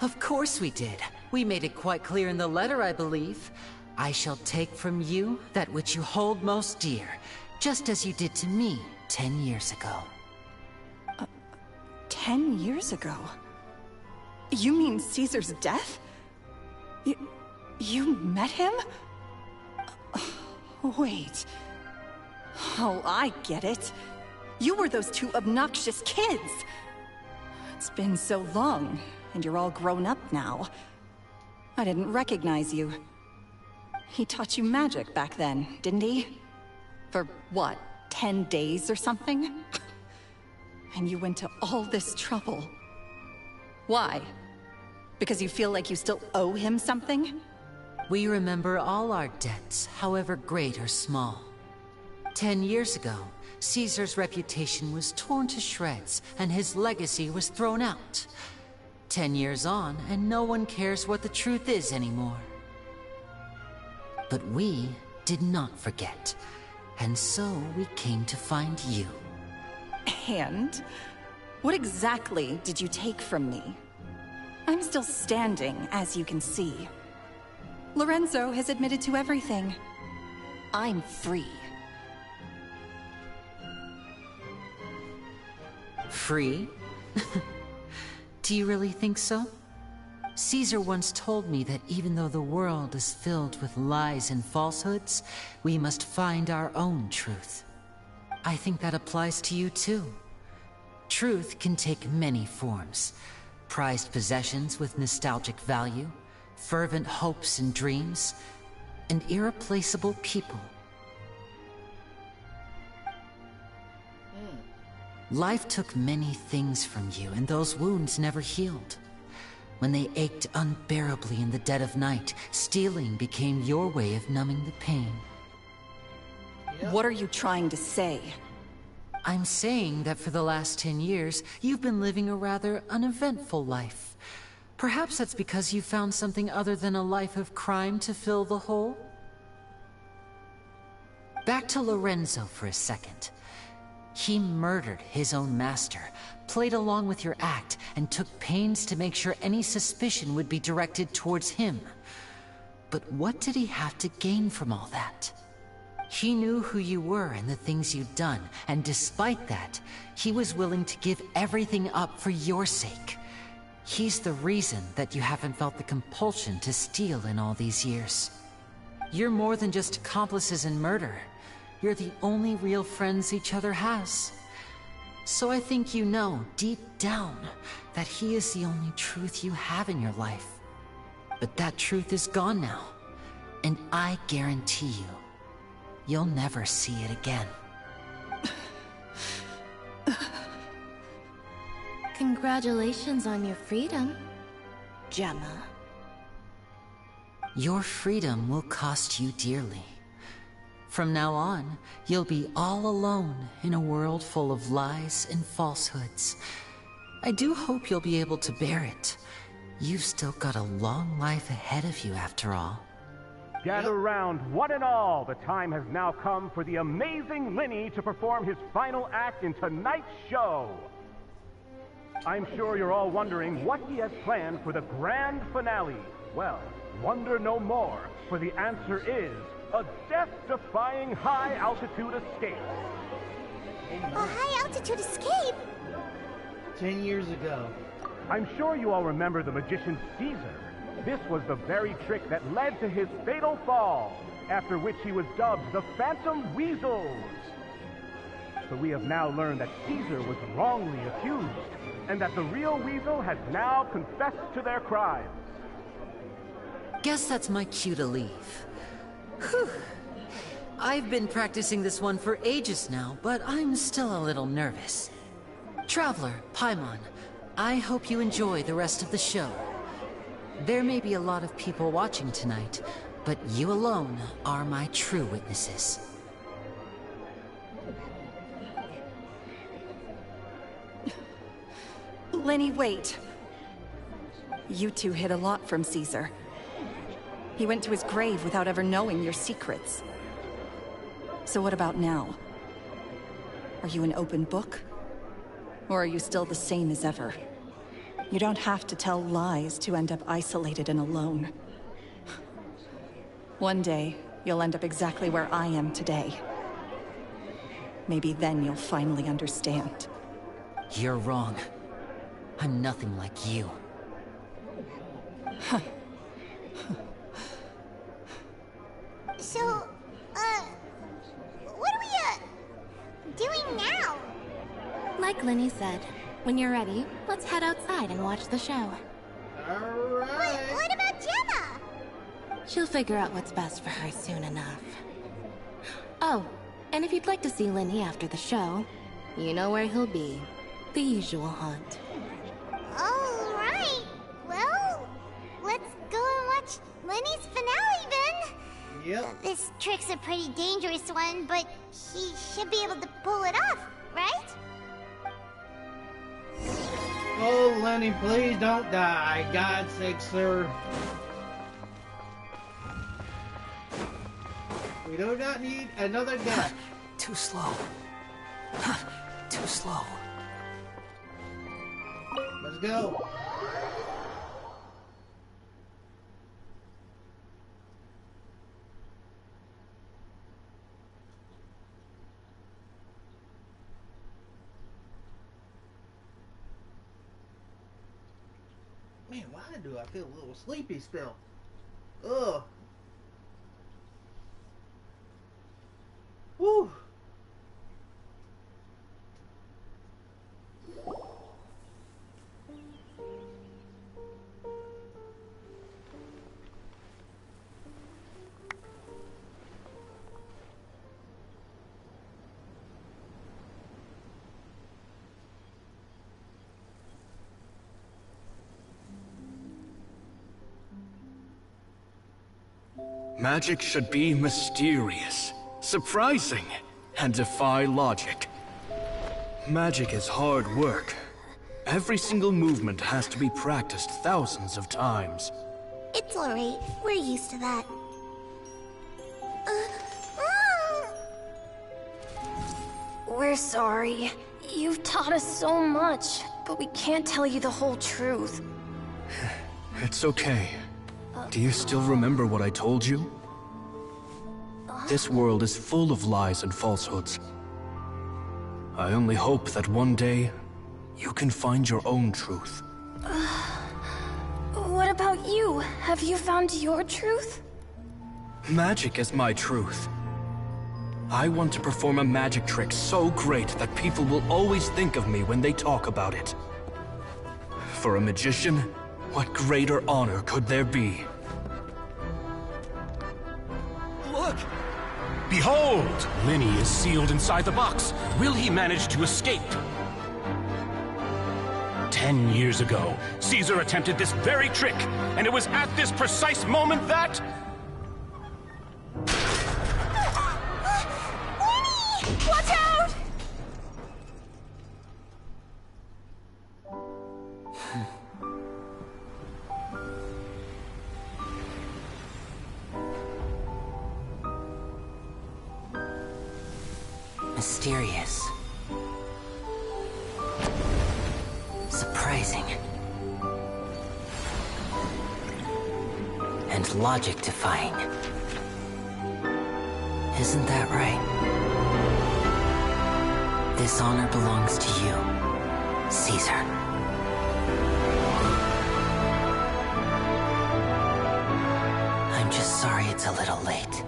Speaker 3: Of course we did. We made it quite clear in the letter, I believe. I shall take from you that which you hold most dear, just as you did to me 10 years ago.
Speaker 10: 10 years ago? You mean Caesar's death? You met him? Wait. Oh, I get it. You were those two obnoxious kids. It's been so long, and you're all grown up now. I didn't recognize you. He taught you magic back then, didn't he? For what, 10 days or something? And you went to all this trouble. Why? Because you feel like you still owe him something?
Speaker 3: We remember all our debts, however great or small. 10 years ago, Caesar's reputation was torn to shreds, and his legacy was thrown out. 10 years on, and no one cares what the truth is anymore. But we did not forget, and so we came to find you.
Speaker 10: And? What exactly did you take from me? I'm still standing, as you can see. Lorenzo has admitted to everything. I'm free.
Speaker 3: Free? Do you really think so? Caesar once told me that even though the world is filled with lies and falsehoods, we must find our own truth. I think that applies to you too. Truth can take many forms. Prized possessions with nostalgic value, fervent hopes and dreams, and irreplaceable people. Life took many things from you, and those wounds never healed. When they ached unbearably in the dead of night, stealing became your way of numbing the pain.
Speaker 10: What are you trying to say?
Speaker 3: I'm saying that for the last 10 years, you've been living a rather uneventful life. Perhaps that's because you found something other than a life of crime to fill the hole? Back to Lorenzo for a second. He murdered his own master, played along with your act, and took pains to make sure any suspicion would be directed towards him. But what did he have to gain from all that? He knew who you were and the things you'd done, and despite that, he was willing to give everything up for your sake. He's the reason that you haven't felt the compulsion to steal in all these years. You're more than just accomplices in murder. You're the only real friends each other has. So I think you know, deep down, that he is the only truth you have in your life. But that truth is gone now, and I guarantee you, you'll never see it again.
Speaker 17: Congratulations on your freedom, Gemma.
Speaker 3: Your freedom will cost you dearly. From now on, you'll be all alone in a world full of lies and falsehoods. I do hope you'll be able to bear it. You've still got a long life ahead of you, after all.
Speaker 19: Gather round, one and all. The time has now come for the amazing Lyney to perform his final act in tonight's show. I'm sure you're all wondering what he has planned for the grand finale. Well, wonder no more, for the answer is a death-defying high-altitude escape.
Speaker 2: A high-altitude escape?
Speaker 1: 10 years ago.
Speaker 19: I'm sure you all remember the magician Caesar. This was the very trick that led to his fatal fall, after which he was dubbed the Phantom Weasels. But we have now learned that Caesar was wrongly accused, and that the real Weasel has now confessed to their crimes.
Speaker 3: Guess that's my cue to leave. Whew. I've been practicing this one for ages now, but I'm still a little nervous. Traveler, Paimon, I hope you enjoy the rest of the show. There may be a lot of people watching tonight, but you alone are my true witnesses.
Speaker 10: Lyney, wait. You two hid a lot from Caesar. He went to his grave without ever knowing your secrets. So what about now? Are you an open book? Or are you still the same as ever? You don't have to tell lies to end up isolated and alone. One day, you'll end up exactly where I am today. Maybe then you'll finally understand.
Speaker 3: You're wrong. I'm nothing like you.
Speaker 2: So, what are we, doing now?
Speaker 17: Like Lyney said, when you're ready, let's head outside and watch the show.
Speaker 2: Alright. What about Gemma?
Speaker 17: She'll figure out what's best for her soon enough. Oh, and if you'd like to see Lyney after the show, you know where he'll be. The usual haunt.
Speaker 2: Alright. Well, let's go and watch Lyney's finale then.
Speaker 1: Yep.
Speaker 2: This trick's a pretty dangerous one, but he should be able to pull it off, right?
Speaker 1: Oh, Lyney, please don't die. God's sake, sir. We do not need another death.
Speaker 3: Too slow. Too slow.
Speaker 1: Let's go. Man, why do I feel a little sleepy still? Ugh. Woo.
Speaker 14: Magic should be mysterious, surprising, and defy logic. Magic is hard work. Every single movement has to be practiced thousands of times.
Speaker 2: It's alright. We're used to that.
Speaker 6: We're sorry. You've taught us so much, but we can't tell you the whole truth.
Speaker 14: It's okay. Do you still remember what I told you? This world is full of lies and falsehoods. I only hope that one day, you can find your own truth.
Speaker 6: What about you? Have you found your truth?
Speaker 14: Magic is my truth. I want to perform a magic trick so great that people will always think of me when they talk about it. For a magician, what greater honor could there be?
Speaker 19: Look! Behold! Lyney is sealed inside the box. Will he manage to escape? 10 years ago, Caesar attempted this very trick, and it was at this precise moment that...
Speaker 6: Lyney! Watch out!
Speaker 3: Mysterious. Surprising. And logic-defying. Isn't that right? This honor belongs to you, Caesar. I'm just sorry it's a little late.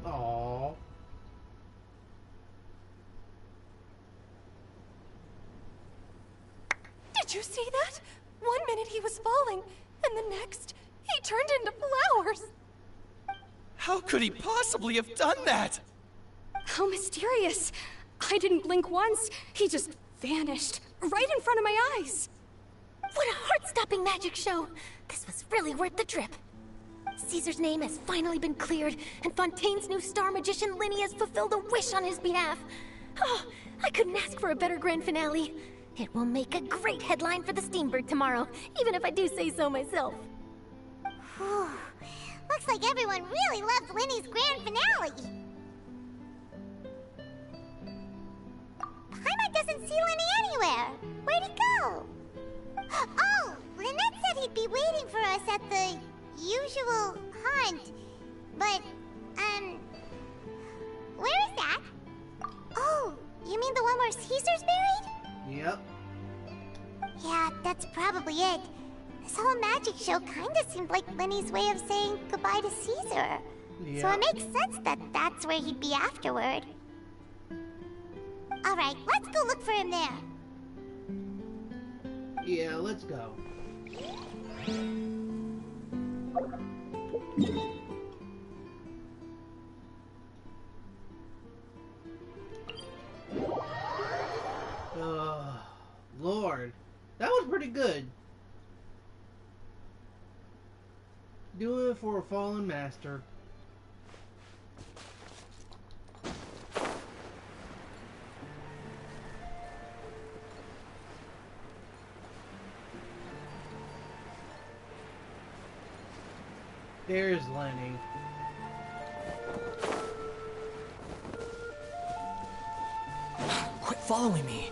Speaker 1: Aww.
Speaker 6: Did you see that? 1 minute he was falling, and the next, he turned into flowers.
Speaker 9: How could he possibly have done that?
Speaker 6: How mysterious. I didn't blink once. He just vanished, right in front of my eyes.
Speaker 4: What a heart-stopping magic show! This was really worth the trip. Caesar's name has finally been cleared, and Fontaine's new star magician Lyney has fulfilled a wish on his behalf. Oh, I couldn't ask for a better grand finale. It will make a great headline for the Steambird tomorrow, even if I do say so myself.
Speaker 2: Whew. Looks like everyone really loved Lyney's grand finale. Paimon doesn't see Lyney anywhere. Where'd he go? Oh, Lynette said he'd be waiting for us at the usual hunt. But, where is that? Oh, you mean the one where Caesar's buried?
Speaker 1: Yep.
Speaker 2: Yeah, that's probably it. This whole magic show kinda seemed like Lyney's way of saying goodbye to Caesar.
Speaker 1: Yeah.
Speaker 2: So it makes sense that that's where he'd be afterward. Alright, let's go look for him there.
Speaker 1: Yeah, let's go. Lord, that was pretty good. Doing it for a fallen master. There's Lyney.
Speaker 9: Quit following me.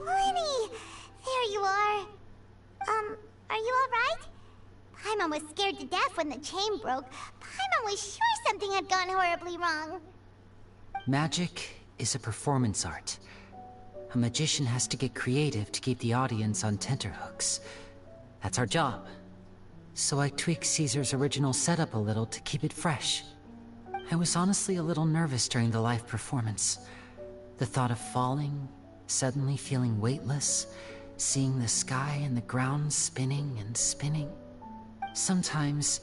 Speaker 2: Lyney! There you are. Are you alright? Paimon was scared to death when the chain broke. Paimon was sure something had gone horribly wrong.
Speaker 3: Magic is a performance art. A magician has to get creative to keep the audience on tenterhooks. That's our job. So I tweaked Caesar's original setup a little to keep it fresh. I was honestly a little nervous during the live performance. The thought of falling, suddenly feeling weightless, seeing the sky and the ground spinning and spinning. Sometimes,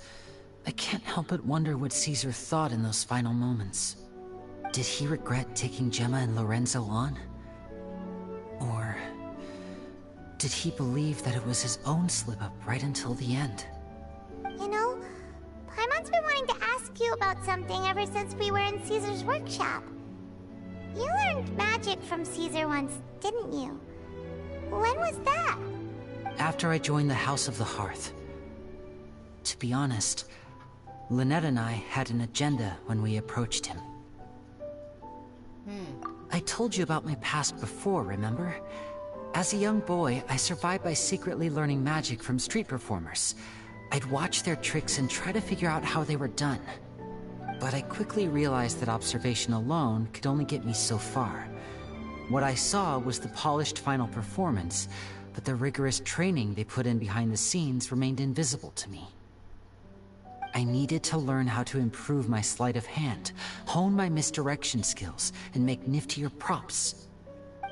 Speaker 3: I can't help but wonder what Caesar thought in those final moments. Did he regret taking Gemma and Lorenzo on? Or did he believe that it was his own slip-up right until the end?
Speaker 2: You know, Paimon's been wanting to ask you about something ever since we were in Caesar's workshop. You learned magic from Caesar once, didn't you? When was that?
Speaker 3: After I joined the House of the Hearth. To be honest, Lynette and I had an agenda when we approached him. I told you about my past before, remember? As a young boy, I survived by secretly learning magic from street performers. I'd watch their tricks and try to figure out how they were done. But I quickly realized that observation alone could only get me so far. What I saw was the polished final performance, but the rigorous training they put in behind the scenes remained invisible to me. I needed to learn how to improve my sleight of hand, hone my misdirection skills, and make niftier props.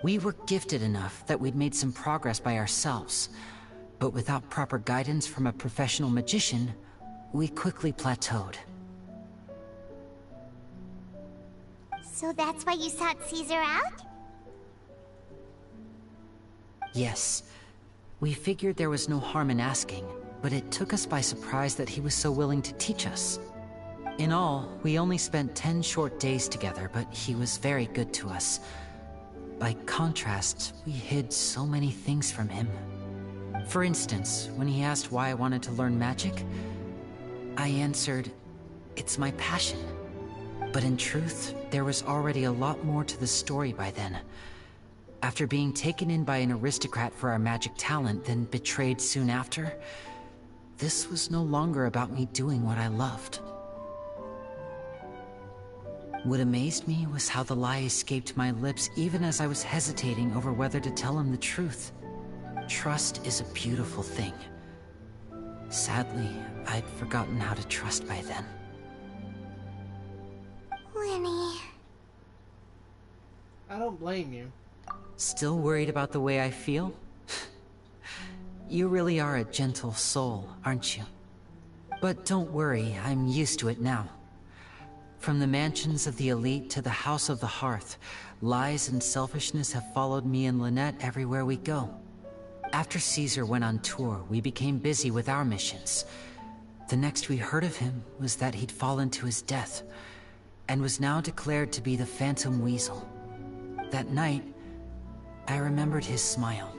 Speaker 3: We were gifted enough that we'd made some progress by ourselves, but without proper guidance from a professional magician, we quickly plateaued.
Speaker 2: So that's why you sought Caesar out?
Speaker 3: Yes. We figured there was no harm in asking, but it took us by surprise that he was so willing to teach us. In all, we only spent 10 short days together, but he was very good to us. By contrast, we hid so many things from him. For instance, when he asked why I wanted to learn magic, I answered, "It's my passion." But in truth, there was already a lot more to the story by then. After being taken in by an aristocrat for our magic talent, then betrayed soon after, this was no longer about me doing what I loved. What amazed me was how the lie escaped my lips even as I was hesitating over whether to tell him the truth. Trust is a beautiful thing. Sadly, I'd forgotten how to trust by then.
Speaker 2: Lyney.
Speaker 1: I don't blame you.
Speaker 3: Still worried about the way I feel? You really are a gentle soul, aren't you? But don't worry, I'm used to it now. From the mansions of the elite to the House of the Hearth, lies and selfishness have followed me and Lynette everywhere we go. After Caesar went on tour, we became busy with our missions. The next we heard of him was that he'd fallen to his death, and was now declared to be the Phantom Weasel. That night, I remembered his smile.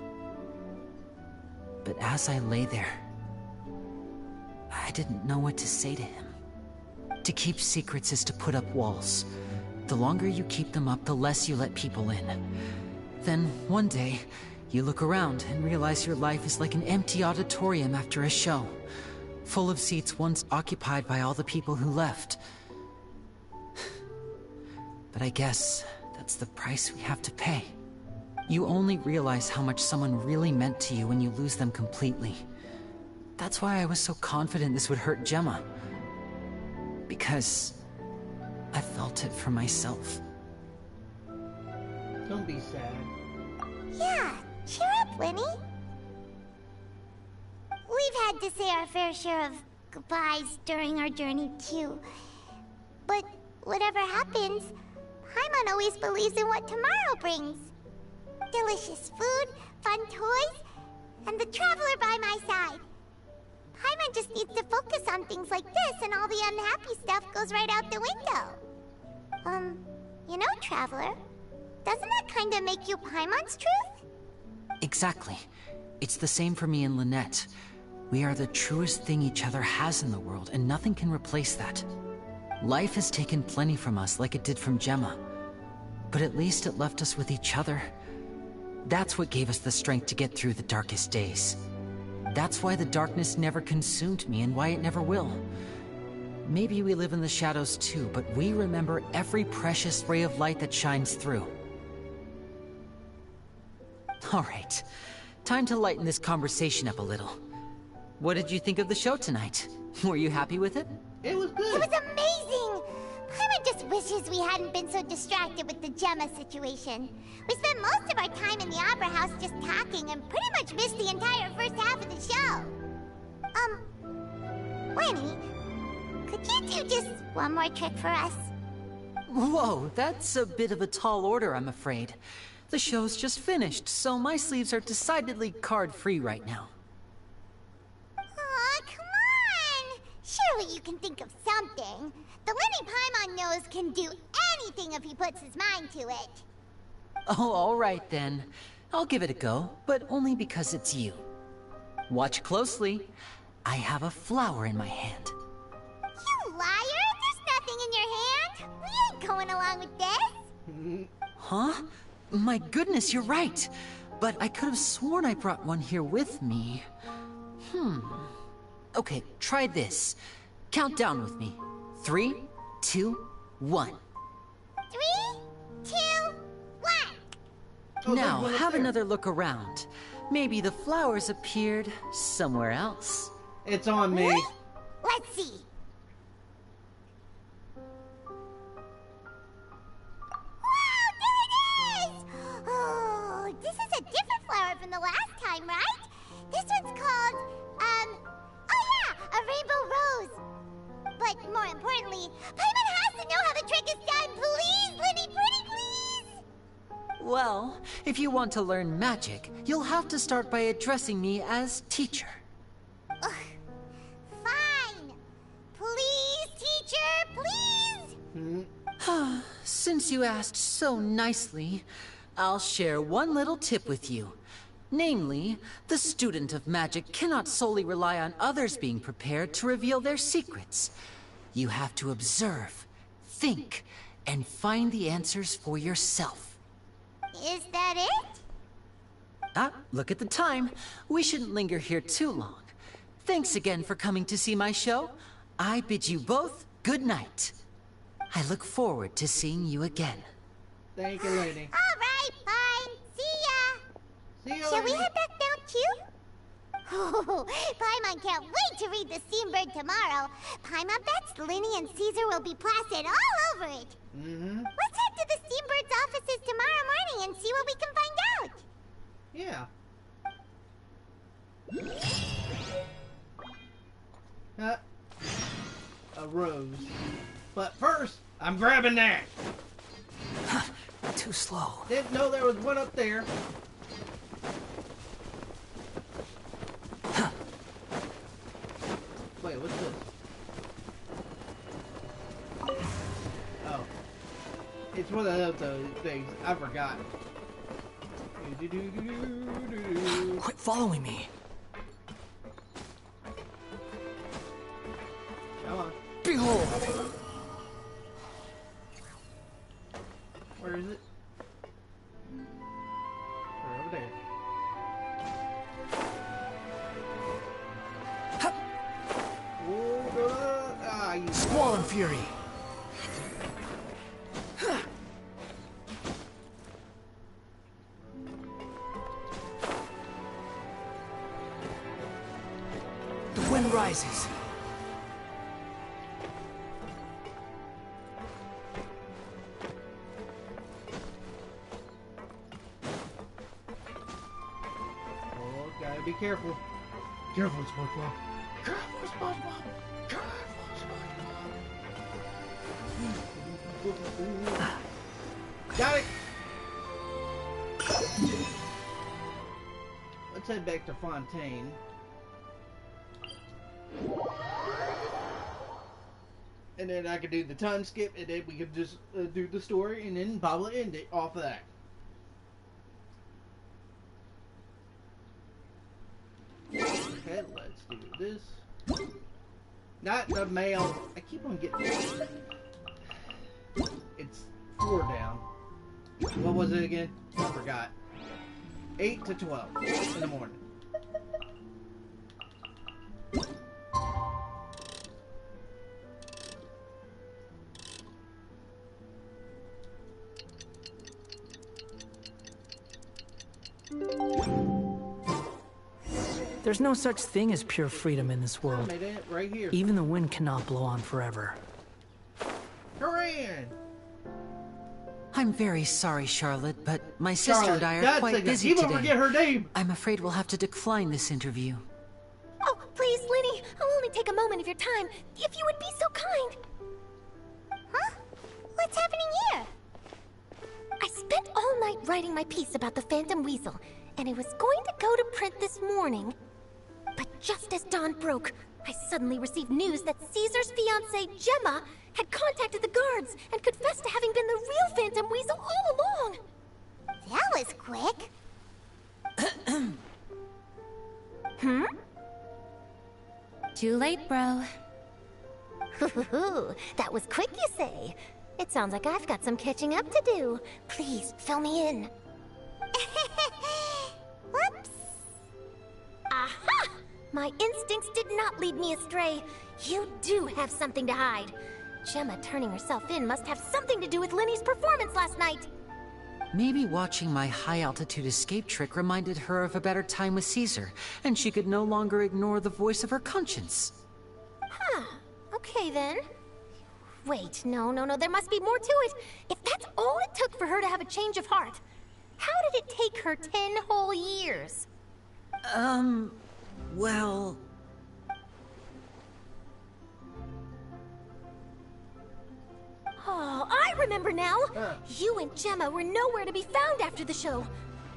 Speaker 3: But as I lay there, I didn't know what to say to him. To keep secrets is to put up walls. The longer you keep them up, the less you let people in. Then, one day, you look around and realize your life is like an empty auditorium after a show, full of seats once occupied by all the people who left. But I guess that's the price we have to pay. You only realize how much someone really meant to you when you lose them completely. That's why I was so confident this would hurt Gemma. Because I felt it for myself.
Speaker 1: Don't be sad.
Speaker 2: Yeah, cheer up, Lyney. We've had to say our fair share of goodbyes during our journey, too. But whatever happens, Paimon always believes in what tomorrow brings. Delicious food, fun toys, and the Traveler by my side. Paimon just needs to focus on things like this, and all the unhappy stuff goes right out the window. You know, Traveler, doesn't that kinda make you Paimon's truth?
Speaker 3: Exactly. It's the same for me and Lynette. We are the truest thing each other has in the world, and nothing can replace that. Life has taken plenty from us, like it did from Gemma. But at least it left us with each other. That's what gave us the strength to get through the darkest days. That's why the darkness never consumed me, and why it never will. Maybe we live in the shadows too, but we remember every precious ray of light that shines through. Alright, time to lighten this conversation up a little. What did you think of the show tonight? Were you happy with it?
Speaker 1: It was good.
Speaker 2: It was amazing! Paimon just wishes we hadn't been so distracted with the Gemma situation. We spent most of our time in the Opera House just talking and pretty much missed the entire first half of the show. Lyney, could you do just one more trick for us?
Speaker 3: Whoa, that's a bit of a tall order, I'm afraid. The show's just finished, so my sleeves are decidedly card-free right now.
Speaker 2: Aw, come on! Surely you can think of something. The Lyney Paimon knows can do anything if he puts his mind to it.
Speaker 3: Oh, all right then. I'll give it a go, but only because it's you. Watch closely. I have a flower in my hand.
Speaker 2: You liar! There's nothing in your hand! We ain't going along with this!
Speaker 3: Huh? My goodness, you're right. But I could have sworn I brought one here with me. Okay, try this. Count down with me. 3, 2, 1.
Speaker 2: 3, 2, 1!
Speaker 3: Now, have another look around. Maybe the flowers appeared somewhere else.
Speaker 1: It's on me.
Speaker 2: Let's see. Wow, there it is! Oh, this is a different flower from the last time, right? This one's called, oh yeah, a rainbow rose. But more importantly, Paimon has to know how the trick is done. Please, Lyney, pretty please!
Speaker 3: Well, if you want to learn magic, you'll have to start by addressing me as teacher.
Speaker 2: Ugh. Fine. Please, teacher, please!
Speaker 3: Since you asked so nicely, I'll share one little tip with you. Namely, the student of magic cannot solely rely on others being prepared to reveal their secrets. You have to observe, think, and find the answers for yourself.
Speaker 2: Is that it?
Speaker 3: Ah, look at the time. We shouldn't linger here too long. Thanks again for coming to see my show. I bid you both good night. I look forward to seeing you again.
Speaker 1: Thank you, Lyney.
Speaker 2: All right, fine. See ya.
Speaker 1: See ya,
Speaker 2: Shall we
Speaker 1: Lyney.
Speaker 2: head back down too? Oh, Paimon can't wait to read the Steambird tomorrow. Paimon bets Lyney and Caesar will be plastered all over it. Let's head to the Steambird's offices tomorrow morning and see what we can find out.
Speaker 1: Yeah. A rose. But first, I'm grabbing that.
Speaker 18: Too slow.
Speaker 1: Didn't know there was one up there. Wait, what's this? Oh. It's one of those things. I forgot.
Speaker 18: Quit following me.
Speaker 1: Come on.
Speaker 18: Behold!
Speaker 1: Where is it? Right over there.
Speaker 18: Squall and Fury! The wind rises.
Speaker 1: Oh, gotta be careful. Careful, SpongeBob. Careful, SpongeBob. Got it. Let's head back to Fontaine. And then I could do the time skip, and then we could just do the story, and then probably end it off of that. Okay, let's do this. Not the mail. I keep on getting. It's 4 down. What was it again? I forgot. 8 to 12 in the morning.
Speaker 18: There's no such thing as pure freedom in this
Speaker 1: I
Speaker 18: world.
Speaker 1: made it right here.
Speaker 18: Even the wind cannot blow on forever.
Speaker 1: Corinne!
Speaker 3: I'm very sorry, Charlotte, but my sister
Speaker 1: Charlotte,
Speaker 3: and I are
Speaker 1: God's
Speaker 3: quite
Speaker 1: sake,
Speaker 3: busy
Speaker 1: you won't
Speaker 3: today.
Speaker 1: forget her name.
Speaker 3: I'm afraid we'll have to decline this interview.
Speaker 4: Oh, please, Lyney, I'll only take a moment of your time, if you would be so kind.
Speaker 2: Huh? What's happening here?
Speaker 4: I spent all night writing my piece about the Phantom Weasel, and it was going to go to print this morning. But just as dawn broke, I suddenly received news that Caesar's fiancée, Gemma, had contacted the guards and confessed to having been the real Phantom Weasel all along.
Speaker 2: That was quick.
Speaker 17: Too late, bro.
Speaker 4: That was quick, you say? It sounds like I've got some catching up to do. Please, fill me in.
Speaker 2: Whoops.
Speaker 4: Aha! My instincts did not lead me astray. You do have something to hide. Gemma turning herself in must have something to do with Lyney's performance last night.
Speaker 3: Maybe watching my high-altitude escape trick reminded her of a better time with Caesar, and she could no longer ignore the voice of her conscience.
Speaker 4: Huh. Okay, then. Wait, no, there must be more to it. If that's all it took for her to have a change of heart, how did it take her 10 whole years?
Speaker 3: Well...
Speaker 4: Oh, I remember now! You and Gemma were nowhere to be found after the show.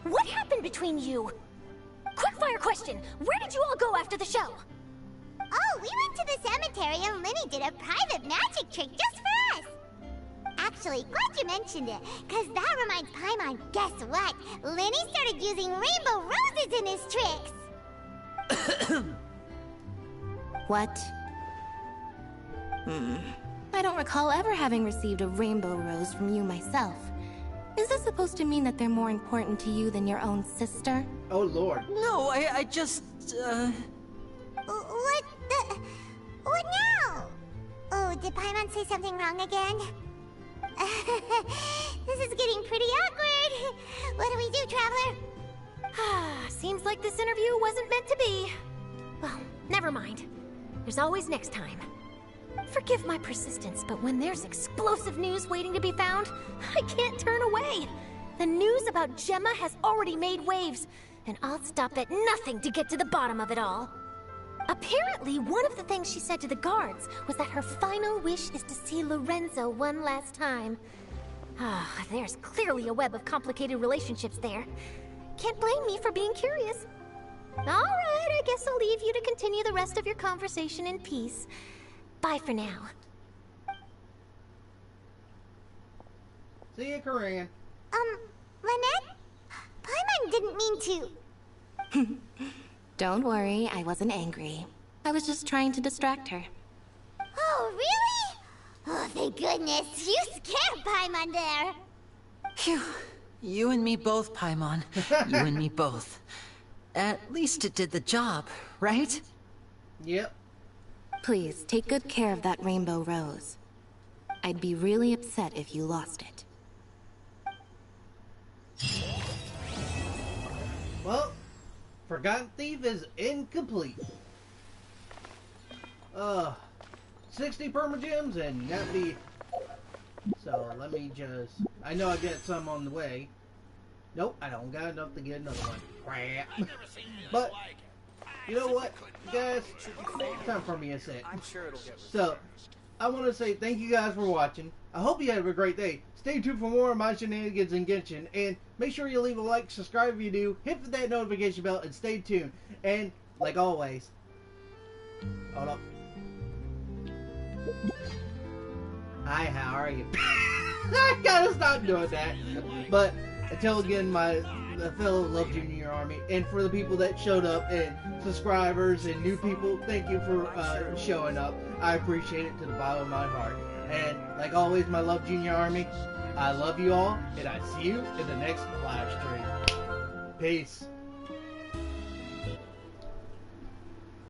Speaker 4: What happened between you? Quickfire question! Where did you all go after the show?
Speaker 2: Oh, we went to the cemetery and Lyney did a private magic trick just for us. Actually, glad you mentioned it, because that reminds Paimon, guess what? Lyney started using rainbow roses in his tricks.
Speaker 17: What? I don't recall ever having received a rainbow rose from you myself. Is this supposed to mean that they're more important to you than your own sister?
Speaker 1: Oh, Lord.
Speaker 3: No, I just,
Speaker 2: What now? Oh, did Paimon say something wrong again? This is getting pretty awkward. What do we do, Traveler?
Speaker 4: Seems like this interview wasn't meant to be. Well, never mind. There's always next time. Forgive my persistence, but when there's explosive news waiting to be found, I can't turn away. The news about Gemma has already made waves, and I'll stop at nothing to get to the bottom of it all. Apparently, one of the things she said to the guards was that her final wish is to see Lorenzo one last time. There's clearly a web of complicated relationships there. Can't blame me for being curious. All right, I guess I'll leave you to continue the rest of your conversation in peace. Bye for now.
Speaker 1: See you, Corinne.
Speaker 2: Lynette? Paimon didn't mean to.
Speaker 17: Don't worry, I wasn't angry. I was just trying to distract her.
Speaker 2: Oh, really? Oh, thank goodness. You scared Paimon there.
Speaker 3: Phew. You and me both, Paimon. You and me both. At least it did the job, right?
Speaker 1: Yep.
Speaker 17: Please, take good care of that rainbow rose. I'd be really upset if you lost it.
Speaker 1: Well, Forgotten Thief is incomplete. 60 permagems and that be... So, let me just... I know I get some on the way. Nope, I don't got enough to get another one. Crap. But, you know what, guys? Time for me a sec.
Speaker 9: I'm sure it'll get...
Speaker 1: So, I want to say thank you guys for watching. I hope you have a great day. Stay tuned for more of my shenanigans in Genshin. And make sure you leave a like, subscribe if you do, hit that notification bell, and stay tuned. And, like always... Hold up. Hi, how are you? I gotta stop doing that. But, until again, my fellow Love Junior Army, and for the people that showed up, and subscribers, and new people, thank you for showing up. I appreciate it to the bottom of my heart. And, like always, my Love Junior Army, I love you all, and I see you in the next live stream. Peace.